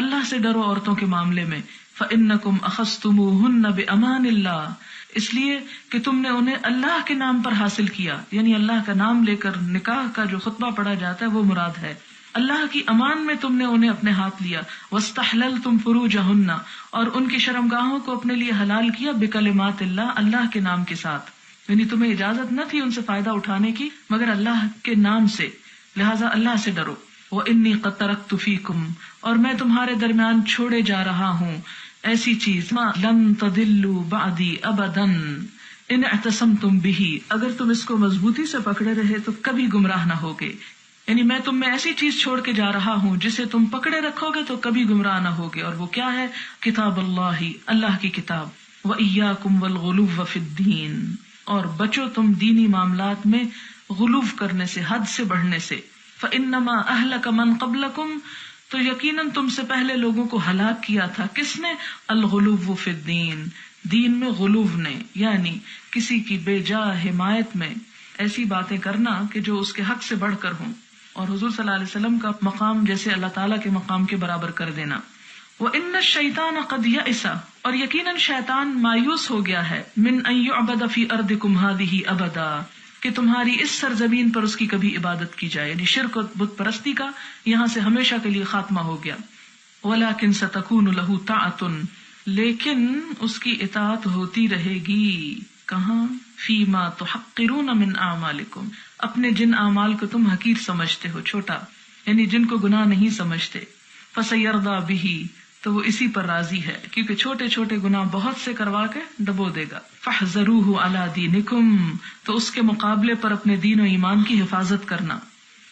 اللہ سے ڈرو عورتوں کے معاملے میں، فَإِنَّكُمْ أَخَذْتُمُوهُنَّ بِأَمَانِ اللَّهِ، اس لیے کہ تم نے انہیں اللہ کے نام پر حاصل کیا، یعنی اللہ کا نام لے کر نکاح کا جو خطبہ پڑھا جاتا ہے وہ مراد ہے، اللہ کی امان میں تم نے انہیں اپنے ہاتھ لیا، وَاسْتَحْلَلْتُمْ فُرُوجَهُنَّ، اور ان کی شرمگاہوں کو اپنے لیے حلال کیا، بِكَلِمَاتِ اللَّهِ، اللہ کے نام کے ساتھ، یعنی تمہیں اجازت نہ تھی ان سے فائدہ اٹھانے کی مگر اللہ کے نام سے، لہٰذا اللہ سے ڈرو۔ وَإِنِّي قَدْ تَرَكْتُ فِيكُمْ، اور میں تمہارے درمیان چھوڑے جا رہا ہوں ایسی چیز، مَا لَن تَضِلُّوا بَعْدِي أَبَدًا إِنِ اعْتَصَمْتُمْ بِهِ، اگر تم اس کو مضبوطی سے پکڑے رہے تو کبھی گمراہ نہ ہوگے، یعنی میں تم میں ایسی چیز چھوڑ کے جا رہا ہوں جسے تم پکڑے رکھو گے تو کبھی گمراہ نہ ہوگے، اور وہ کیا ہے؟ کتاب اللہ، اللہ کی کتاب، وَإِيَّاكُمْ وَالْغُلُوَّ فِي الدِّينِ، اور بچو تم دینی معاملات میں غلو کرنے سے، حد سے بڑھنے سے، فَإِنَّمَا أَهْلَكَ مَنْ قَبْلَكُمْ، تو یقیناً تم سے پہلے لوگوں کو ہلاک کیا تھا، کس نے؟ الغلو فی الدین، دین میں غلو نے، یعنی کسی کی بے جا حمایت میں ایسی باتیں کرنا کہ جو اس کے حق سے بڑھ کر ہوں، اور حضور صلی اللہ علیہ وسلم کا مقام جیسے اللہ تعالیٰ کے مقام کے برابر کر دینا۔ وَإِنَّ الشَّيْطَانَ قَدْ يَئِسَ، اور یقیناً شیطان مایوس ہو گیا ہے، مِنْ أَنْ يُعْبَدَ فِي أَرْضِكُمْ هَذِهِ أَبَدًا، کہ تمہاری اس سرزمین پر اس کی کبھی عبادت کی جائے، یعنی شرک و بت پرستی کا یہاں سے ہمیشہ کے لیے خاتمہ ہو گیا۔ وَلَكِنْ سَتَكُونُ لَهُ طَاعَةٌ، لیکن اس کی اطاعت ہوتی رہے گی، کہاں؟ فِيمَا تُحَقِّرُونَ مِنْ أَعْمَالِكُمْ، اپنے جن اعمال کو تم حقیر سمجھتے ہو، چھوٹا، یعنی جن کو گناہ نہیں سمجھتے، فَسَيَرْضَى بِهِ، تو وہ اسی پر راضی ہے، کیونکہ چھوٹے چھوٹے گناہ بہت سے کروا کے ڈبو دے گا۔ فَاحْذَرُوهُ عَلَى دِينِكُمْ، تو اس کے مقابلے پر اپنے دین و ایمان کی حفاظت کرنا۔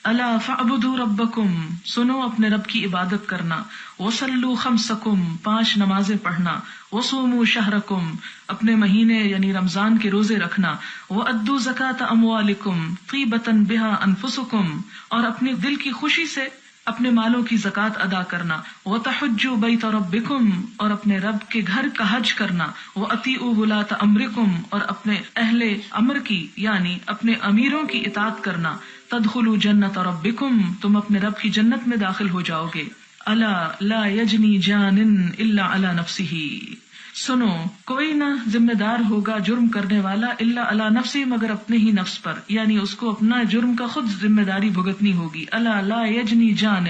الا فاعبدوا ربکم، سنو اپنے رب کی عبادت کرنا، وصلوا خمسکم، 5 نمازیں پڑھنا، وصوموا شہرکم، اپنے مہینے یعنی رمضان کے روزے رکھنا، وادوا زکاة اموالکم طیبۃ بها انفسکم، اور اپنے دل کی خوشی سے اپنے مالوں کی زکوٰۃ ادا کرنا، وتحجوا بیت ربکم، اور اپنے رب کے گھر کا حج کرنا، واطیعوا ولاة امرکم، اور اپنے اہل امر کی یعنی اپنے امیروں کی اطاعت کرنا، تدخلوا جنت ربکم، تم اپنے رب کی جنت میں داخل ہو جاؤ گے۔ الا لا یجنی جان الا علی نفسہ، سنو کوئی نہ ذمہ دار ہوگا جرم کرنے والا الا علی نفسی، مگر اپنے ہی نفس پر، یعنی اس کو اپنا جرم کا خود ذمہ داری بھگتنی ہوگی۔ الا لا یجنی جان،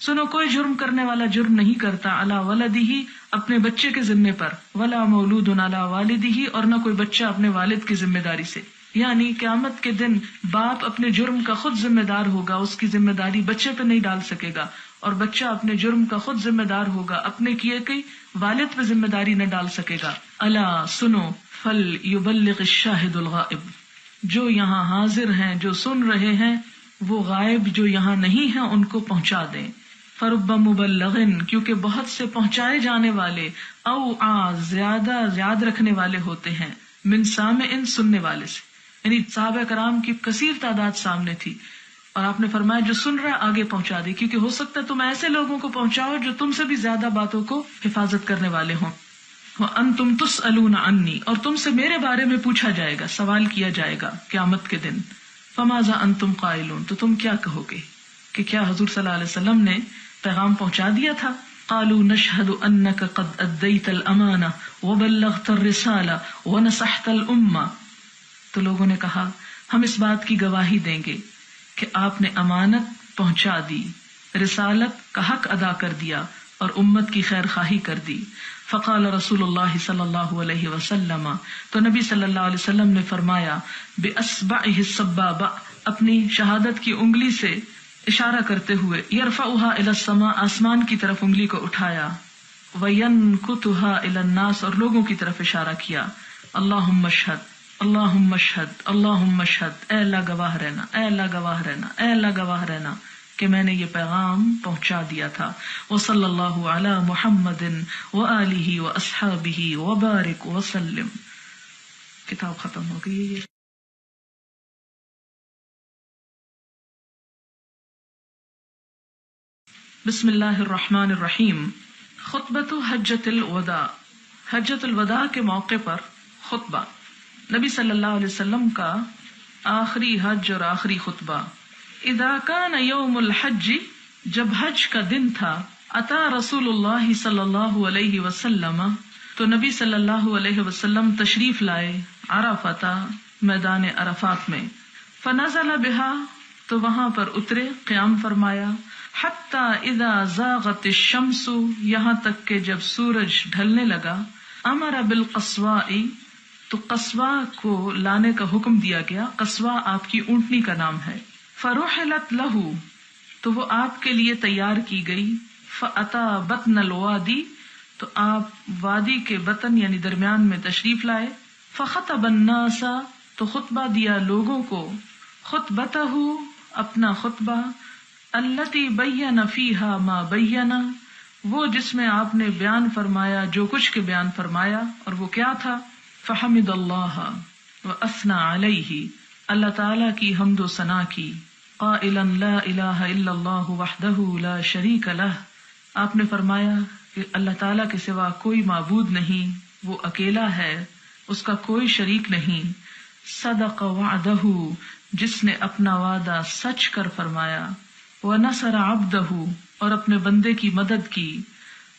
سنو کوئی جرم کرنے والا جرم نہیں کرتا، علی ولدہ، اپنے بچے کے ذمے پر، ولا مولود علی والدہ، اور نہ کوئی بچہ اپنے والد کی ذمہ داری سے، یعنی قیامت کے دن باپ اپنے جرم کا خود ذمہ دار ہوگا، اس کی ذمہ داری بچے پہ نہیں ڈال سکے گا، اور بچہ اپنے جرم کا خود ذمہ دار ہوگا، اپنے کیے کی والد پہ ذمہ داری نہ ڈال سکے گا۔ الا سنو، فل یبلغ الشاہد الغائب، جو یہاں حاضر ہیں، جو سن رہے ہیں، وہ غائب جو یہاں نہیں ہیں ان کو پہنچا دیں۔ فرب مبلغ، کیونکہ بہت سے پہنچائے جانے والے، او زیادہ یاد رکھنے والے ہوتے ہیں، من سامع، سننے والے سے، یعنی صحابہ کرام کی کثیر تعداد سامنے تھی، اور آپ نے فرمایا جو سن رہا آگے پہنچا دے، کیونکہ ہو سکتا ہے تم ایسے لوگوں کو پہنچاؤ جو تم سے بھی زیادہ باتوں کو حفاظت کرنے والے ہوں۔ وَأَنْتُمْ تُسْأَلُونَ عَنِّي، اور تم سے میرے بارے میں پوچھا جائے گا، سوال کیا جائے گا قیامت کے دن۔ فَمَاذَا أَنْتُمْ قَائِلُونَ، تو تم کیا کہو گے کہ کیا حضور صلی اللہ علیہ وسلم نے پیغام پہنچا دیا تھا؟ قَالُوا نَشْهَدُ أَنَّكَ قَدْ أَدَّيْتَ الْأَمَانَةَ وَبَلَّغْتَ الرِّسَالَةَ وَنَصَحْتَ الْأُمَّةَ، تو لوگوں نے کہا ہم اس بات کی گواہی دیں گے کہ آپ نے امانت پہنچا دی، رسالت کا حق ادا کر دیا، اور امت کی خیر خواہی کر دی۔ فقال رسول اللہ صلی اللہ علیہ وسلم، تو نبی صلی اللہ علیہ وسلم نے فرمایا، بِأَصْبَعِهِ السَّبَّابَةِ، اپنی شہادت کی انگلی سے اشارہ کرتے ہوئے، يَرْفَعُهَا إِلَى السَّمَاءِ، آسمان کی طرف انگلی کو اٹھایا، وَيَنْكُتُهَا إِلَى النَّاسِ، اور لوگوں کی طرف اشارہ کیا، اللہم اشہد، اللہم اشہد، اللہم اشہد، اے اللہ گواہ رہنا، اے اللہ گواہ رہنا، اے اللہ گواہ رہنا کہ میں نے یہ پیغام پہنچا دیا تھا۔ وصلی اللہ علی محمد وآلہ واصحابہ وبارک وسلم۔ کتاب ختم ہو گئی ہے۔ بسم اللہ الرحمن الرحیم۔ خطبۃ حجۃ الوداع، حجۃ الوداع کے موقع پر خطبہ، نبی صلی اللہ علیہ وسلم کا آخری حج اور آخری خطبہ۔ اذا کان یوم الحج، جب حج کا دن تھا، اتا رسول اللہ صلی اللہ علیہ وسلم، تو نبی صلی اللہ علیہ وسلم تشریف لائے عرفہ، میدان عرفات میں، فنزل بها، تو وہاں پر اترے، قیام فرمایا، حتی اذا زاغت الشمس، یہاں تک کہ جب سورج ڈھلنے لگا، امر بالقصواء، تو قصواء کو لانے کا حکم دیا گیا۔ قصواء آپ کی اونٹنی کا نام ہے۔ فرحلت لہ، تو وہ آپ کے لیے تیار کی گئی۔ فاتا بطن الوادی، تو آپ وادی کے بطن یعنی درمیان میں تشریف لائے۔ فخطب الناس، تو خطبہ دیا لوگوں کو، خطبتہ، اپنا خطبہ، التی بین فیہا ما بین، وہ جس میں آپ نے بیان فرمایا جو کچھ کے بیان فرمایا، اور وہ کیا تھا؟ فحمد اللہ واثنى علیہ، اللہ تعالی کی حمد و ثنا کی، قائلا لا الہ الا اللہ وحدہ لا شریک لہ، آپ نے فرمایا کہ اللہ تعالی کے سوا کوئی معبود نہیں، وہ اکیلا ہے، اس کا کوئی شریک نہیں۔ صدق وعدہ، جس نے اپنا وعدہ سچ کر فرمایا، وَنَصَرَ عَبْدَهُ، اور اپنے بندے کی مدد کی،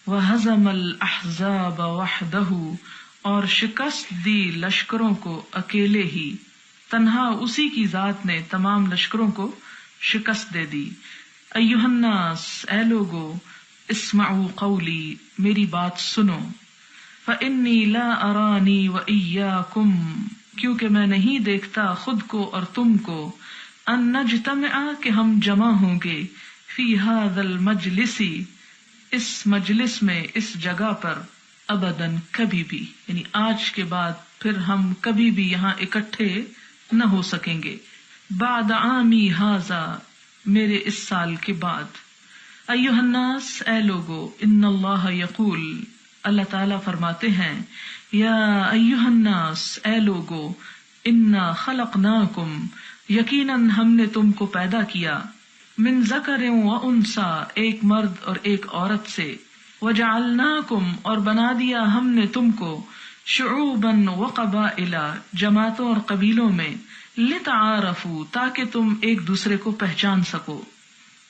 وَهَزَمَ الْأَحْزَابَ وَحْدَهُ، اور شکست دی لشکروں کو اکیلے ہی، تنہا اسی کی ذات نے تمام لشکروں کو شکست دے دی۔ ایھا الناس، اے لوگو، اسمعوا قولی، میری بات سنو، فإنی لا ارانی وإیاکم، کیونکہ میں نہیں دیکھتا خود کو اور تم کو، ان نجتمع، کہ ہم جمع ہوں گے، فی ھذا المجلس، اس مجلس میں، اس جگہ پر، ابداً، کبھی بھی، یعنی آج کے بعد پھر ہم کبھی بھی یہاں اکٹھے نہ ہو سکیں گے، بعد عامی ھذا، میرے اس سال کے بعد۔ ایھا الناس، اے لوگو، ان اللہ یقول، اللہ تعالیٰ فرماتے ہیں، یا ایھا الناس، اے لوگو، انا خلقناکم، یقیناً ہم نے تم کو پیدا کیا، من ذکر و انثی، ایک مرد اور ایک عورت سے، وجعلناکم، اور بنا دیا ہم نے تم کو، شعوبا و قبائل، جماعتوں اور قبیلوں میں، لتعارفوا، تاکہ تم ایک دوسرے کو پہچان سکو۔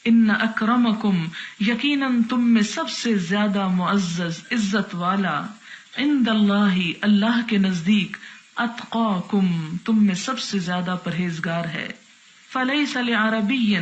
ان اکرمکم، یقیناً تم میں سب سے زیادہ معزز، عزت والا، عند اللہ، اللہ کے نزدیک، اتقاکم، تم میں سب سے زیادہ پرہیزگار ہے۔ فلیس لعربی،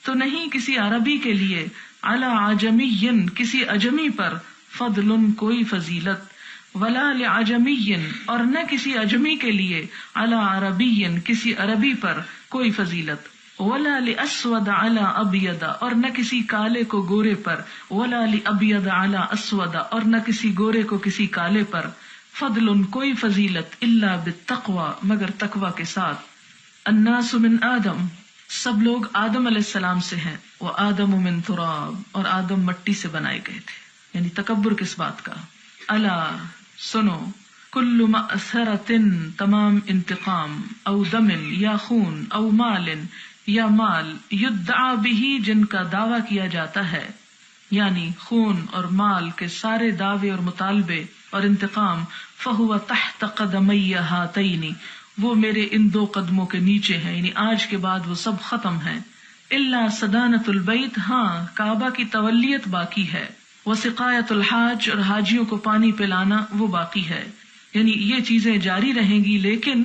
تو نہیں کسی عربی کے لیے، علی عجمی، کسی اجمی پر، فضل، کوئی فضیلت، ولا لعجمی، اور نہ کسی اجمی کے لیے، علی عربی، کسی عربی پر کوئی فضیلت، ولا لاسود علی ابیض، اور نہ کسی کالے کو گورے پر، ولا لابیض علی اسود، اور نہ کسی گورے کو کسی کالے پر، فضل، کوئی فضیلت، الا بالتقوی، مگر تقوی کے ساتھ۔ الناس من آدم، سب لوگ آدم علیہ السلام سے ہیں، وآدم من تراب، اور آدم مٹی سے بنائے گئے تھے، یعنی تکبر کس بات کا؟ الا، سنو، کل مأثرۃ، تمام انتقام، او دم، یا خون، او مال، یا مال، یدعا بہ، جن کا دعویٰ کیا جاتا ہے، یعنی خون اور مال کے سارے دعوے اور مطالبے اور انتقام، فہو تحت قدمی ہاتین، وہ میرے ان دو قدموں کے نیچے ہیں، یعنی آج کے بعد وہ سب ختم ہیں۔ الا صدانۃ البیت، ہاں کعبہ کی تولیت باقی ہے، وسقایۃ الحاج، اور حاجیوں کو پانی پلانا وہ باقی ہے، یعنی یہ چیزیں جاری رہیں گی، لیکن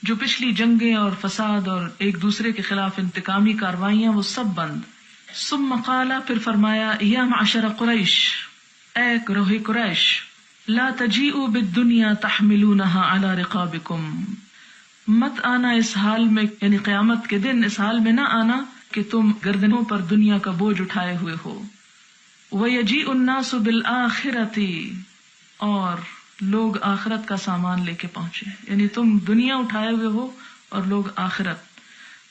جو پچھلی جنگیں اور فساد اور ایک دوسرے کے خلاف انتقامی کاروائیاں وہ سب بند۔ ثم قال، پھر فرمایا، یا معشر قریش، اے گروہ قریش، لا تجیئوا بالدنیا تحملونها علی رقابکم، مت آنا اس حال میں، یعنی قیامت کے دن اس حال میں نہ آنا کہ تم گردنوں پر دنیا کا بوجھ اٹھائے ہوئے ہو۔ وَيَجِيءُ النَّاسُ بِالْآخِرَةِ، اور لوگ آخرت کا سامان لے کے پہنچے، یعنی تم دنیا اٹھائے ہوئے ہو اور لوگ آخرت۔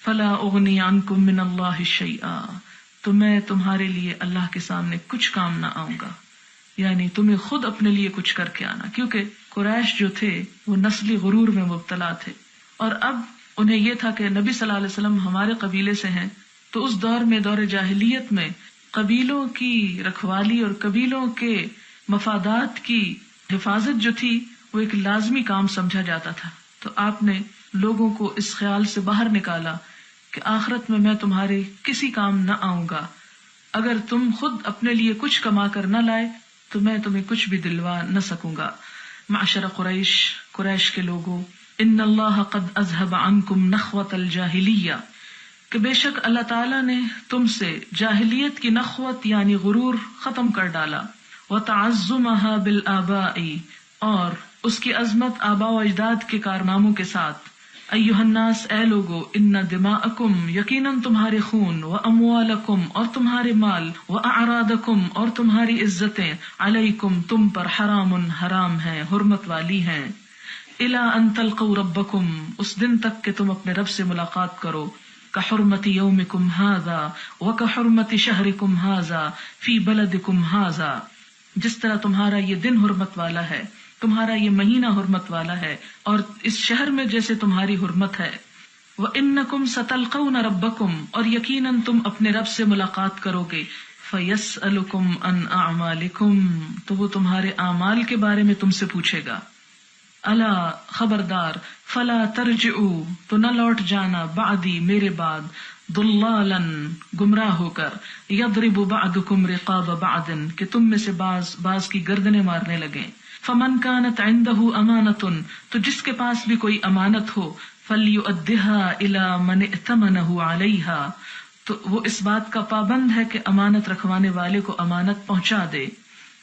فَلَا أُغْنِي عَنْكُم مِّنَ اللَّهِ شَيْئًا، تو میں تمہارے لیے اللہ کے سامنے کچھ کام نہ آؤں گا، یعنی تمہیں خود اپنے لیے کچھ کر کے آنا، کیونکہ قریش جو تھے وہ نسلی غرور میں مبتلا تھے، اور اب انہیں یہ تھا کہ نبی صلی اللہ علیہ وسلم ہمارے قبیلے سے ہیں، تو اس دور میں، دور جاہلیت میں، قبیلوں کی رکھوالی اور قبیلوں کے مفادات کی حفاظت جو تھی وہ ایک لازمی کام سمجھا جاتا تھا. تو آپ نے لوگوں کو اس خیال سے باہر نکالا کہ آخرت میں تمہارے کسی کام نہ آؤں گا. اگر تم خود اپنے لیے کچھ کما کر نہ لائے تو میں تمہیں کچھ بھی دلوا نہ سکوں گا. معشر قریش، قریش کے لوگوں، ان اللہ قد اذهب عنکم نخوۃ الجاہلیہ، کہ بے شک اللہ تعالیٰ نے تم سے جاہلیت کی نخوت یعنی غرور ختم کر ڈالا. وتعظمها بالآباء، اور اس کی عظمت آباء و اجداد کے کارناموں کے ساتھ. ایھا الناس، اے لوگو، ان دماءکم، یقیناً تمہارے خون، واموالکم، اور تمہارے مال، واعراضکم، اور تمہاری عزتیں، علیکم، تم پر، حرام، حرام ہیں، حرمت والی ہیں. الی ان تلقوا ربکم، اس دن تک کہ تم اپنے رب سے ملاقات کرو. کحرمت یومکم ھذا وکحرمت شہرکم ھذا فی بلدکم ھذا، جس طرح تمہارا یہ دن حرمت والا ہے، تمہارا یہ مہینہ حرمت والا ہے، اور اس شہر میں جیسے تمہاری حرمت ہے. وَإِنَّكُمْ سَتَلْقَوْنَ رَبَّكُمْ، اور یقیناً تم اپنے رب سے ملاقات کرو گے. فَيَسْأَلُكُمْ عَنْ أَعْمَالِكُمْ، تو وہ تمہارے اعمال کے بارے میں تم سے پوچھے گا. الا، خبردار، فَلَا تَرْجِعُوا، تو نہ لوٹ جانا، بعدی، میرے بعد، ضلالاً، گمراہ ہو کر، یضرب بعضکم رقاب بعض، کہ تم میں سے بعض کی گردنیں مارنے لگیں. فمن كانت عنده امانة، تو جس کے پاس بھی کوئی امانت ہو، فليؤدها الى من ائتمنه عليها، تو وہ اس بات کا پابند ہے کہ امانت رکھوانے والے کو امانت پہنچا دے.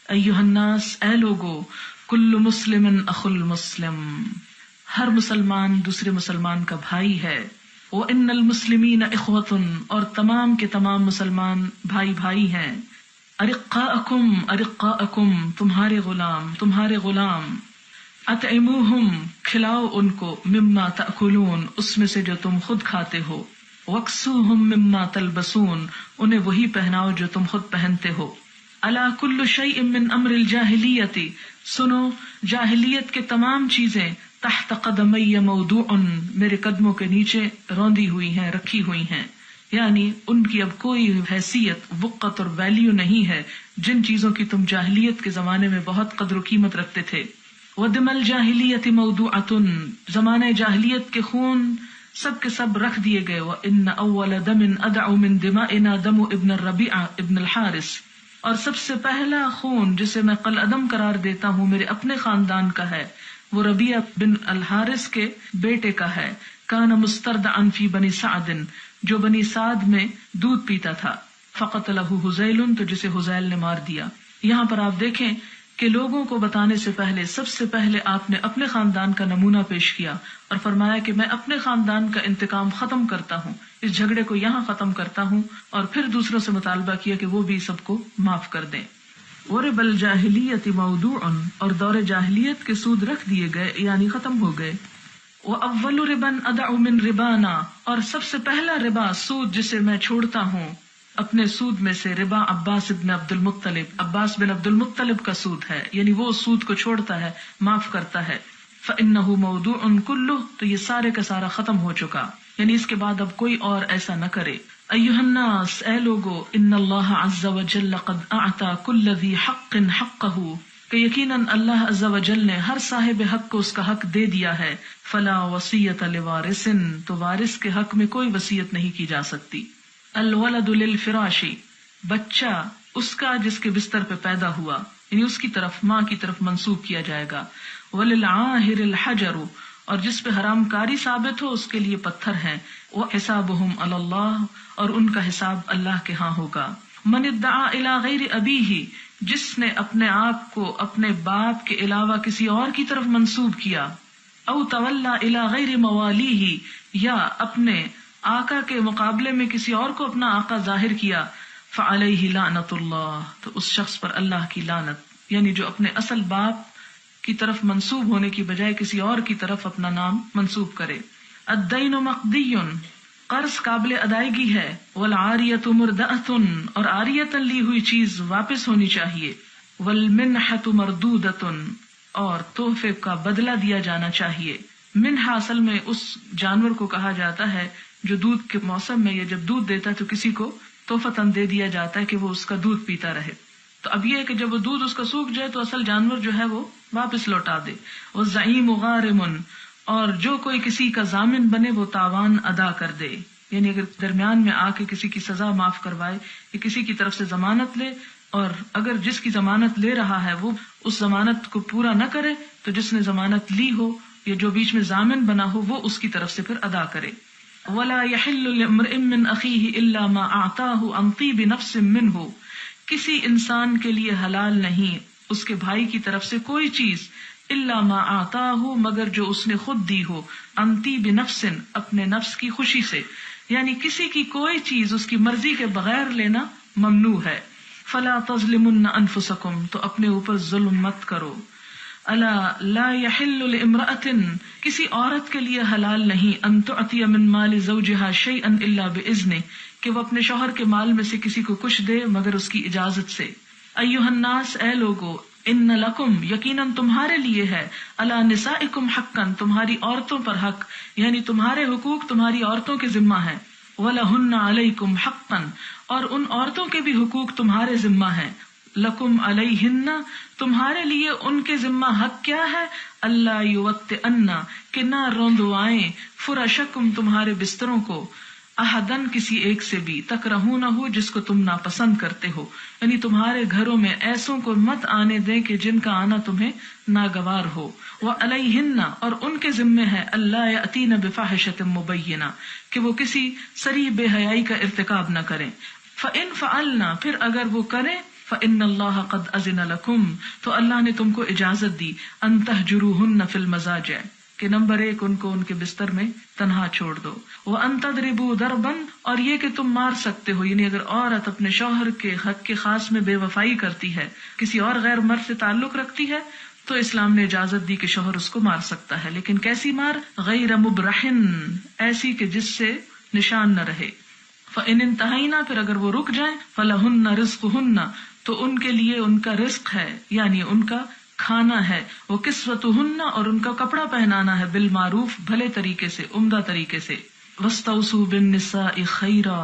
ایھا الناس، اے لوگو، کل مسلم اخو المسلم، ہر مسلمان دوسرے مسلمان کا بھائی ہے. وان المسلمین اخوة، اور تمام کے تمام مسلمان بھائی بھائی ہیں. ارقاءکم، ارقاءکم، تمہارے غلام، تمہارے غلام. اطعموہم، کھلاؤ ان کو، مما تأکلون، اس میں سے جو تم خود کھاتے ہو. وکسوہم مما تلبسون، انہیں وہی پہناؤ جو تم خود پہنتے ہو. الا کل شیء من امر الجاہلیت، سنو، جاہلیت کے تمام چیزیں، تحت قدمی موضوع، میرے قدموں کے نیچے روندی ہوئی ہیں، رکھی ہوئی ہیں. یعنی ان کی اب کوئی حیثیت، وقت اور ویلیو نہیں ہے جن چیزوں کی تم جاہلیت کے زمانے میں بہت قدر و قیمت رکھتے تھے. ودم الجاہلیت موضوعۃ، زمانہ جاہلیت کے خون سب کے سب رکھ دیے گئے. وان اول دم ادع من دمائنا دم ابن الربیع ابن الحارث، اور سب سے پہلا خون جسے میں قلعدم قرار دیتا ہوں میرے اپنے خاندان کا ہے، وہ ربیع بن الحارث کے بیٹے کا ہے. کان مستردعا فی بنی سعد، جو بنی سعد میں دودھ پیتا تھا. فقتلہ حذیل، تو جسے حذیل نے مار دیا. یہاں پر آپ دیکھیں کہ لوگوں کو بتانے سے پہلے سب سے پہلے آپ نے اپنے خاندان کا نمونہ پیش کیا اور فرمایا کہ میں اپنے خاندان کا انتقام ختم کرتا ہوں، اس جھگڑے کو یہاں ختم کرتا ہوں، اور پھر دوسروں سے مطالبہ کیا کہ وہ بھی سب کو معاف کر دیں. ورب الجاہلیت موضوع، اور دور جاہلیت کے سود رکھ دیے گئے یعنی ختم ہو گئے. وَأَوَّلُ رِبًا أَدَعُ مِن رِبَانَا، اور سب سے پہلا ربا، سود جسے میں چھوڑتا ہوں اپنے سود میں سے، ربا عباس بن عبد المطلب، عباس بن عبد المطلب کا سود ہے، یعنی وہ سود کو چھوڑتا ہے، معاف کرتا ہے. فَإِنَّهُ مَوْضُوعٌ كُلُّهُ، تو یہ سارے کا سارا ختم ہو چکا، یعنی اس کے بعد اب کوئی اور ایسا نہ کرے. ایھا الناس، اے لوگو، ان اللہ عز وجل قد اعطى كل ذی حق حقہ، کہ یقیناً اللہ عز و جل نے ہر صاحب حق کو اس کا حق دے دیا ہے. فلا وصیۃ لوارث، تو وارث کے حق میں کوئی وصیت نہیں کی جا سکتی. الولد للفراش، بچہ اس کا جس کے بستر پہ پیدا ہوا، یعنی اس کی طرف، ماں کی طرف منسوب کیا جائے گا. وللعاہر الحجر، اور جس پہ حرام کاری ثابت ہو اس کے لیے پتھر ہیں. وحسابهم علی اللہ، اور ان کا حساب اللہ کے ہاں ہوگا. من ادعا الی غیر ابیہ، جس نے اپنے آپ کو اپنے باپ کے علاوہ کسی اور کی طرف منسوب کیا. او تولا الی غیر موالیہ، یا اپنے آقا کے مقابلے میں کسی اور کو اپنا آقا ظاہر کیا. فعلیہ لعنت اللہ، تو اس شخص پر اللہ کی لعنت، یعنی جو اپنے اصل باپ کی طرف منسوب ہونے کی بجائے کسی اور کی طرف اپنا نام منسوب کرے. الدین مقضی، قرض قابل ادائیگی ہے. والعاریۃ مردأۃ، اور عاریۃ لی ہوئی چیز واپس ہونی چاہیے. والمنحۃ مردودۃ، اور تحفے کا بدلہ دیا جانا چاہیے. منحہ اصل میں اس جانور کو کہا جاتا ہے جو دودھ کے موسم میں یا جب دودھ دیتا ہے تو کسی کو تحفتاً دے دیا جاتا ہے کہ وہ اس کا دودھ پیتا رہے. تو اب یہ ہے کہ جب وہ دودھ اس کا سوکھ جائے تو اصل جانور جو ہے وہ واپس لوٹا دے. وَالزَّعِیمُ غَارِمٌ، اور جو کوئی کسی کا ضامن بنے وہ تاوان ادا کر دے. یعنی اگر درمیان میں آ کے کسی کی سزا معاف کروائے یا کسی کی طرف سے ضمانت لے، اور اگر جس کی ضمانت لے رہا ہے وہ اس ضمانت کو پورا نہ کرے تو جس نے ضمانت لی ہو یا جو بیچ میں ضامن بنا ہو وہ اس کی طرف سے پھر ادا کرے. وَلَا يَحِلُّ لِامْرِئٍ مِّنْ أَخِيهِ إِلَّا مَا أَعْطَاهُ عَنْ طِيبِ نَفْسٍ مِّنْهُ، کسی انسان کے لیے حلال نہیں اس کے بھائی کی طرف سے کوئی چیز، الا ما آتاہ، مگر جو اس نے خود دی ہو، عن طیب نفس، اپنے نفس کی خوشی سے. یعنی کسی کی کوئی چیز اس کی مرضی کے بغیر لینا ممنوع ہے. فلا تظلمن انفسکم، تو اپنے اوپر ظلم مت کرو. الا لا يحل لامرأة، کسی عورت کے لیے حلال نہیں، ان تعطی من مال زوجها شيئا الا باذنه، کہ وہ اپنے شوہر کے مال میں سے کسی کو کچھ دے مگر اس کی اجازت سے. ایھا الناس، اے لوگو، ان لکم، یقیناً تمہارے لیے ہے، علی نسائکم حقا، تمہاری عورتوں پر حق، یعنی تمہارے حقوق تمہاری عورتوں کے ذمہ ہیں. ولہن علیکم حقا، اور ان عورتوں کے بھی حقوق تمہارے ذمہ ہیں. لکم علیہن، تمہارے لیے ان کے ذمہ حق کیا ہے؟ اللہ یوطئن، کہ نہ روندوائیں، فرشکم، تمہارے بستروں کو، احدن، کسی ایک سے بھی، تکرہونہ، جس کو تم ناپسند کرتے ہو. یعنی تمہارے گھروں میں ایسوں کو مت آنے دیں کہ جن کا آنا تمہیں ناگوار ہو. وعلیہن، اور ان کے ذمے ہے، اللہ یأتین بفاحشۃ مبینہ، کہ وہ کسی صریح بے حیائی کا ارتکاب نہ کریں. فإن فعلنا، پھر اگر وہ کریں، فإن اللہ قد أذن لکم، تو اللہ نے تم کو اجازت دی، ان تہجروہن فی المضاجع، کہ نمبر 1 ان کو ان کے بستر میں تنہا چھوڑ دو. وَأَن تَضْرِبُوا ضَرْبًا، اور یہ کہ تم مار سکتے ہو. یعنی اگر عورت اپنے شوہر کے حق کے خاص میں بے وفائی کرتی ہے، کسی اور غیر مرد سے تعلق رکھتی ہے، تو اسلام نے اجازت دی کہ شوہر اس کو مار سکتا ہے. لیکن کیسی مار؟ غیر مبرحن، ایسی کہ جس سے نشان نہ رہے. فَإِنِ انْتَهَيْنَا، پھر اگر وہ رک جائیں، فَلَهُنَّ رِزْقُهُنَّ، تو ان کے لیے ان کا رزق ہے، یعنی ان کا کھانا ہے. وہ کسوتہن، اور ان کا کپڑا پہنانا ہے، بالمعروف، بھلے طریقے سے، عمدہ طریقے سے. واستوصوا بالنساء خیرا،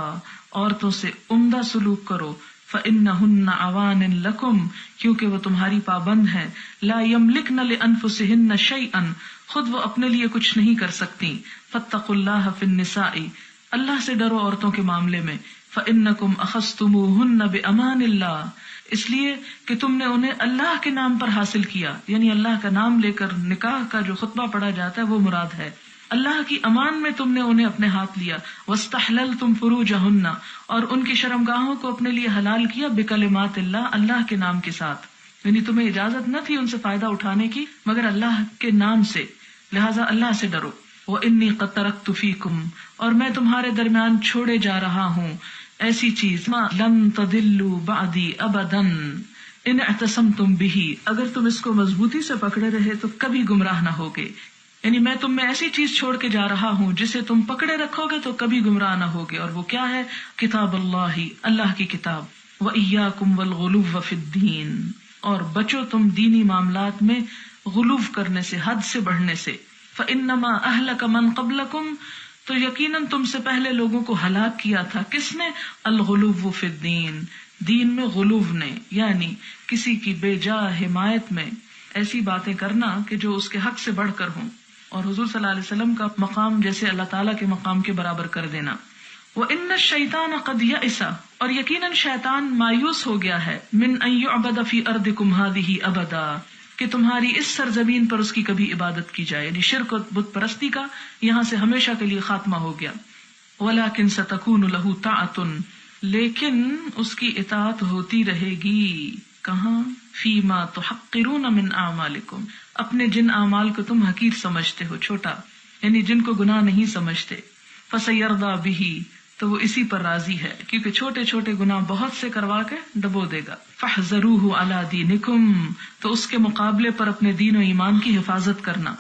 عورتوں سے عمدہ سلوک کرو. فإنہن عوان لکم، کیونکہ وہ تمہاری پابند ہیں. لا یملکن لانفسہن شیئا، خود وہ اپنے لیے کچھ نہیں کر سکتی. فاتقوا اللہ فی النساء، اللہ سے ڈرو عورتوں کے معاملے میں. فإنکم اخذتموہن بأمان اللہ، اس لیے کہ تم نے انہیں اللہ کے نام پر حاصل کیا. یعنی اللہ کا نام لے کر نکاح کا جو خطبہ پڑھا جاتا ہے وہ مراد ہے. اللہ کی امان میں تم نے انہیں اپنے ہاتھ لیا. واستحللتم فروجہن، اور ان کی شرمگاہوں کو اپنے لیے حلال کیا، بکلمات اللہ، اللہ کے نام کے ساتھ. یعنی تمہیں اجازت نہ تھی ان سے فائدہ اٹھانے کی مگر اللہ کے نام سے، لہذا اللہ سے ڈرو. وانی قد ترکت فیکم، اور میں تمہارے درمیان چھوڑے جا رہا ہوں ایسی چیز، ما لن تضلوا بعدی ابدا ان اعتصمتم به، اگر تم اس کو مضبوطی سے پکڑے رہے تو کبھی گمراہ نہ ہوگے. یعنی میں تم میں ایسی چیز چھوڑ کے جا رہا ہوں جسے تم پکڑے رکھو گے تو کبھی گمراہ نہ ہوگے. اور وہ کیا ہے؟ کتاب اللہ، اللہ کی کتاب. وإیاکم والغلو فی الدین، اور بچو تم دینی معاملات میں غلو کرنے سے، حد سے بڑھنے سے. فإنما أهلك من قبلكم، تو یقیناً تم سے پہلے لوگوں کو ہلاک کیا تھا. کس نے؟ الغلو فی الدین، دین میں غلو نے، یعنی کسی کی بے جا حمایت میں ایسی باتیں کرنا کہ جو اس کے حق سے بڑھ کر ہوں، اور حضور صلی اللہ علیہ وسلم کا مقام جیسے اللہ تعالیٰ کے مقام کے برابر کر دینا. وَإِنَّ الشَّيْطَانَ قَدْ يَئِسَ، اور یقیناً شیطان مایوس ہو گیا ہے، مِنْ أَنْ يُعْبَدَ فِي أَرْضِكُمْ هَذِهِ أَبَدًا، کہ تمہاری اس سرزمین پر اس کی کبھی عبادت کی جائے. یعنی شرک و بت پرستی کا یہاں سے ہمیشہ کے لیے خاتمہ ہو گیا. وَلَكِنْ سَتَكُونُ لَهُ طَاعَةٌ، لیکن اس کی اطاعت ہوتی رہے گی. کہاں؟ فِيمَا تُحَقِّرُونَ مِنْ أَعْمَالِكُمْ، اپنے جن اعمال کو تم حقیر سمجھتے ہو، چھوٹا، یعنی جن کو گناہ نہیں سمجھتے. فَسَيَرْضَى بِهِ، تو وہ اسی پر راضی ہے، کیونکہ چھوٹے چھوٹے گناہ بہت سے کروا کے ڈبو دے گا. فَاحْذَرُوهُ عَلَى دِينِكُمْ، تو اس کے مقابلے پر اپنے دین و ایمان کی حفاظت کرنا.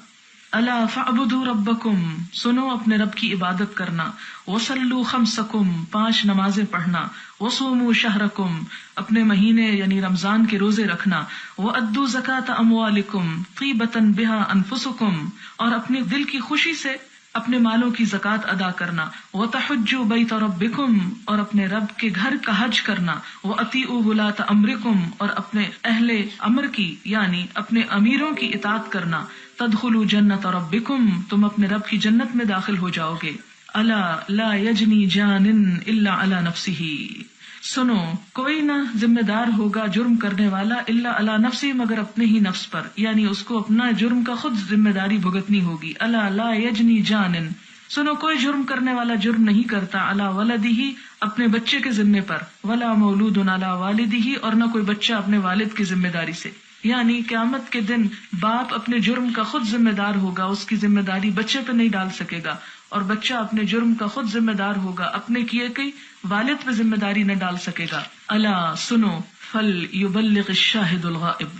الا فاعبدوا ربکم، سنو اپنے رب کی عبادت کرنا. وصلوا خمسکم، 5 نمازیں پڑھنا. وصوموا شہرکم، اپنے مہینے یعنی رمضان کے روزے رکھنا. وادوا زکاة اموالکم طیبۃ بها انفسکم، اور اپنے دل کی خوشی سے اپنے مالوں کی زکوٰۃ ادا کرنا، وَتَحُجُّوا بَيْتَ رَبِّكُمْ اور اپنے رب کے گھر کا حج کرنا، وَأَطِيعُوا وُلَاةَ أَمْرِكُمْ اور اپنے اہل امر کی یعنی اپنے امیروں کی اطاعت کرنا، تَدْخُلُوا جَنَّةَ رَبِّكُمْ تم اپنے رب کی جنت میں داخل ہو جاؤ گے۔ أَلَا لَا يَجْنِي جَانٍ إِلَّا عَلَى نَفْسِهِ سنو کوئی نہ ذمہ دار ہوگا جرم کرنے والا الا علی نفسی مگر اپنے ہی نفس پر، یعنی اس کو اپنا جرم کا خود ذمہ داری بھگتنی ہوگی۔ الا لا یجنی جانن سنو کوئی جرم کرنے والا جرم نہیں کرتا علی ولدہ اپنے بچے کے ذمے پر، ولا مولود علی والدہ اور نہ کوئی بچہ اپنے والد کی ذمہ داری سے، یعنی قیامت کے دن باپ اپنے جرم کا خود ذمہ دار ہوگا، اس کی ذمہ داری بچے پہ نہیں ڈال سکے گا، اور بچہ اپنے جرم کا خود ذمہ دار ہوگا، اپنے کیے کی والد پہ ذمہ داری نہ ڈال سکے گا۔ الا سنو فل یبلغ الشاہد الغائب